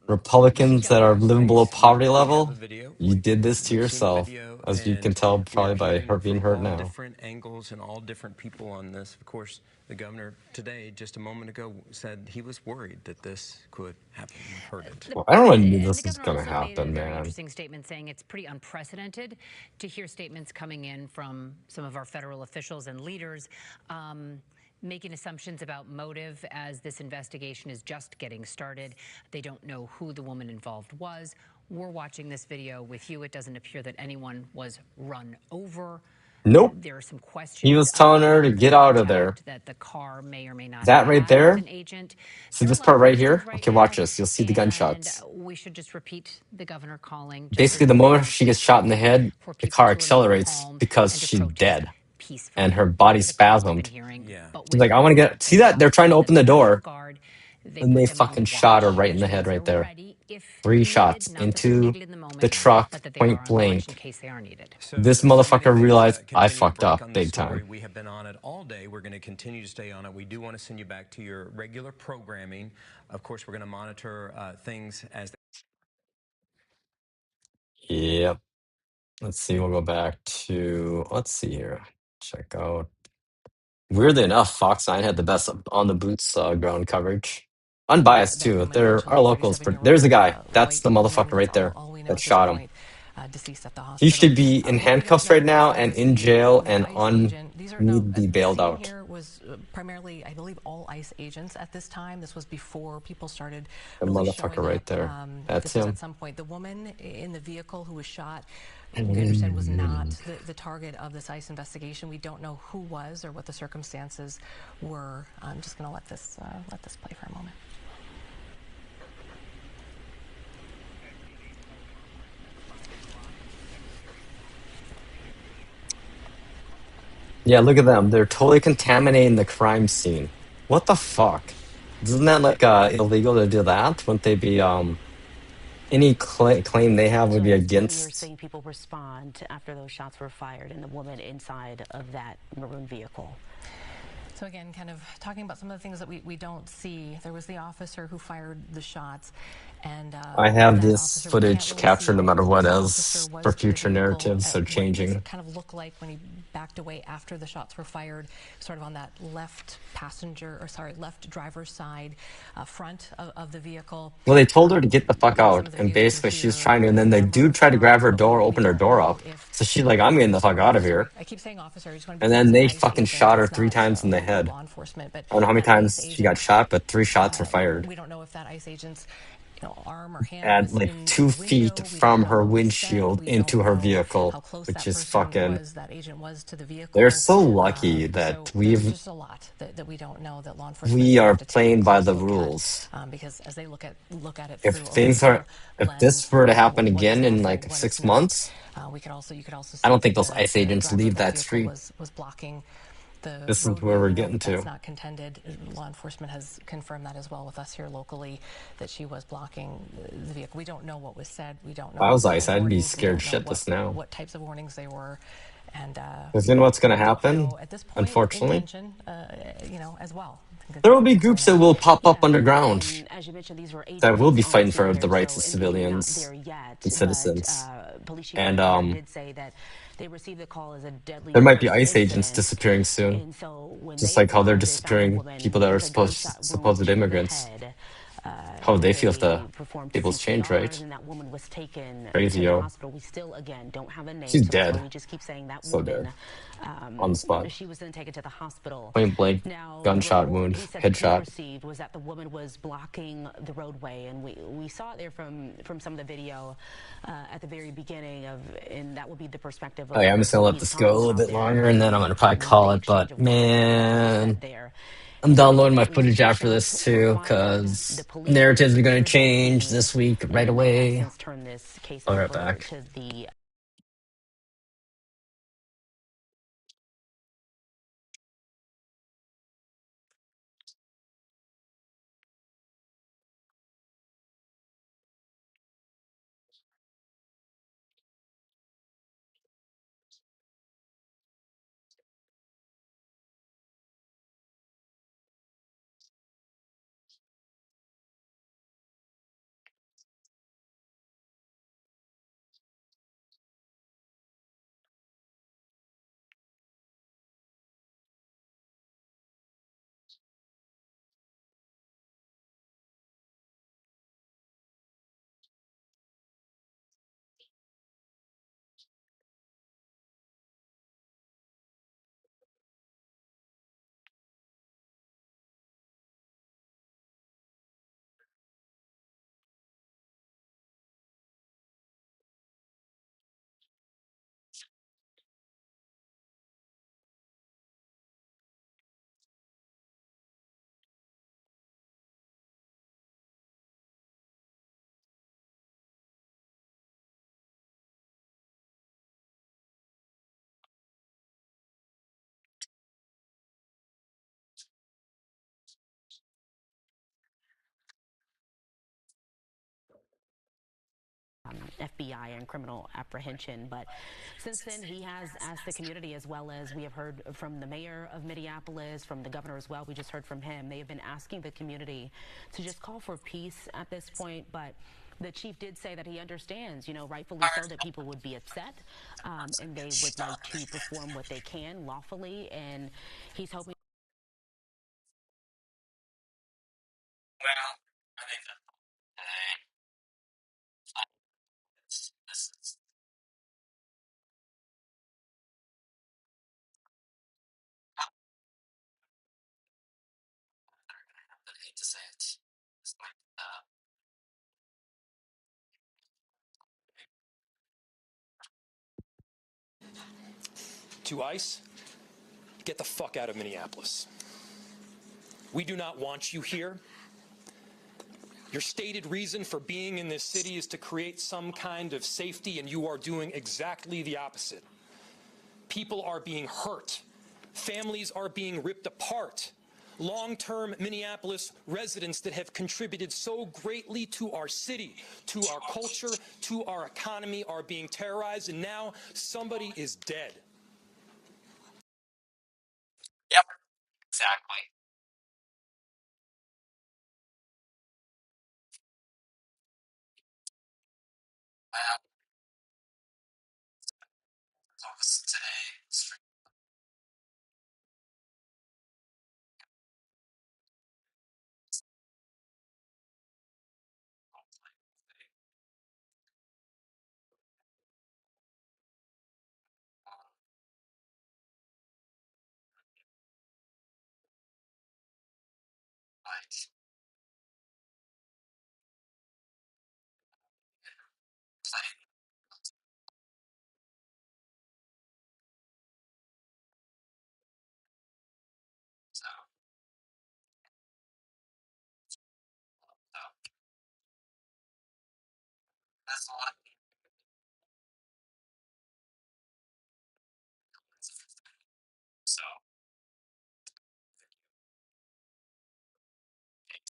Republicans that are living below poverty We have level, a video. you did this to We've seen the yourself, video, as you can and tell we are probably by hearing her being from hurt all now. different angles and all different people on this. Of course, the governor today, just a moment ago, said he was worried that this could happen. We've heard it. Well, I don't know when And this the is governor going to also made a happen, very man. interesting statement saying it's pretty unprecedented to hear statements coming in from some of our federal officials and leaders making assumptions about motive as this investigation is just getting started. They don't know who the woman involved was. We're watching this video with you. It doesn't appear that anyone was run over. Nope. There are some questions He was telling her to about the get out of there. contact that the car may or may not have That right had with there. an agent. See There are a this lot of part right questions here? right Okay, watch now, this. You'll see the and gunshots. we should just repeat the governor calling, just as Basically, the the video moment she gets shot in the played, head, for the people car to remain accelerates calm because and to she's protest dead and peacefully. her body There's a couple open spasmed. hearing, but She's with like, I want to her get. See that? They're trying to involvement in open the the National door, Guard, they and put they them on fucking shot her watch, right in the which head means right they're there. ready if 3 needed, shots not that they're into needed in the the moment, truck, but that they are point on watch in blank. case they are needed. So This many motherfucker things realized I continue to fucked break up on this big story. time. We have been on it all day. We're going to continue to stay on it. We do want to send you back to your regular programming. Of course, we're going to monitor things as Yep. Let's see. We'll go back to. Let's see here. Check out. Weirdly enough, Fox 9 had the best on the boots ground coverage. Unbiased That too. woman There mentioned, are the locals. There's a 37-year-old guy. That's white the woman. motherfucker That's right there all we know that at this shot him. point. Deceased at the He hospital. should be in What we don't handcuffs know right was now there and was in the jail was the and ICE on agent. These are need now to be the bailed scene out. here was primarily, I believe, all ICE agents at this time. This was before people started The really motherfucker showing right up. there. That's This was at him. some point. The woman in the vehicle who was shot, we understand, was not the target of this ICE investigation. We don't know who was or what the circumstances were. I'm just going to let this play for a moment. Yeah, look at them. They're totally contaminating the crime scene. What the fuck? Isn't that like illegal to do that? Wouldn't they be any claim they have would So be at this point, you're against seeing people respond after those shots were fired and the woman inside of that maroon vehicle. So again, kind of talking about some of the things that we don't see. There was the officer who fired the shots, and I have that this officer, we can't footage really captured see no what matter what that as officer for was to the future vehicle, narratives are what does changing. it kind of look like when he backed away after the shots were fired, sort of on that left driver's side, front of the vehicle. Well, they told her to get the fuck Some out, of the and videos you basically she was hear, trying to, and then the dude tried to grab her door, open her door up. So she's like, I'm getting the fuck out of here. I keep saying officer, I just want to be And clear, then it's an they ICE fucking agent. shot her It's 3 not times in the local head. law enforcement, but I don't know how many that ICE times she got agent, shot, but 3 shots were fired. we don't know if that ICE agent's arm or hand At was like in 2 the window. feet We don't from know her what was said. windshield We into don't her know vehicle, how close which that is person fucking. that agent was to the They're vehicle. so lucky So that there's just a lot that we don't know that law enforcement is we going to are have to take a playing by close the look at, rules. because as they look at it If through a things are, legal if this lens, were to happen what is again in lawful, like what is 6 not. months, You could also I see don't think that those ICE the agents driver of leave that that vehicle street. was blocking the This is roadway. where we're We know getting that that's to. not contended. Law enforcement has confirmed that as well with us here locally, that she was blocking the vehicle. We don't know what was said. We don't If know I what was kind ICE, of I'd be warnings. We scared don't know shitless now. what types of warnings they were. And Because you know what's going to we don't happen? know at this point Unfortunately, intention, as well. there will be groups that will pop up underground And as you mentioned, these were that will agents be on the fighting scene for here, the rights so of and maybe not civilians there yet. and But citizens. Police Chief And Mike did say that they received the call as a deadly there might be force ICE agents incident. disappearing soon, And so when just they like how they're arrived, they found a disappearing woman people that are with a gunshot wound supposed to the immigrants. head. How they feel if They the performed tables change, CPR, right? and then that woman was taken Crazy, to the yo. hospital. We still, again, don't have a name, She's so that's why dead. we just keep saying that So woman. dead. On the spot. She was then taken to the hospital. Point blank, Now, the gunshot report wound, he said the police headshot. received was that the woman was blocking the roadway, and we saw it there from some of the video at the very beginning of, and that would be the perspective of Oh yeah, I'm just gonna what let he's this go a following little out bit there longer, and then I'm gonna probably with the call it. exchange But of words that was man, said there. I'm And downloading my ultimately, footage two after this shots were too, fired. The because police narratives are gonna investigated the change scene, this week right and they have away. since turned this case I'll be right over back. to the FBI and criminal apprehension. But since then, he has asked the community, as well as we have heard from the mayor of Minneapolis, from the governor as well. We just heard from him. They have been asking the community to just call for peace at this point. But the chief did say that he understands, rightfully so, that people would be upset, and they would like to perform what they can lawfully. And he's hoping. Well, I think that this is I hate to say it. It's like, To ICE, get the fuck out of Minneapolis. We do not want you here. Your stated reason for being in this city is to create some kind of safety, and you are doing exactly the opposite. People are being hurt. Families are being ripped apart. Long-term Minneapolis residents that have contributed so greatly to our city, to our culture, to our economy are being terrorized, and now somebody is dead. yep, exactly. Well, focus today. Right. So, so that's a lot.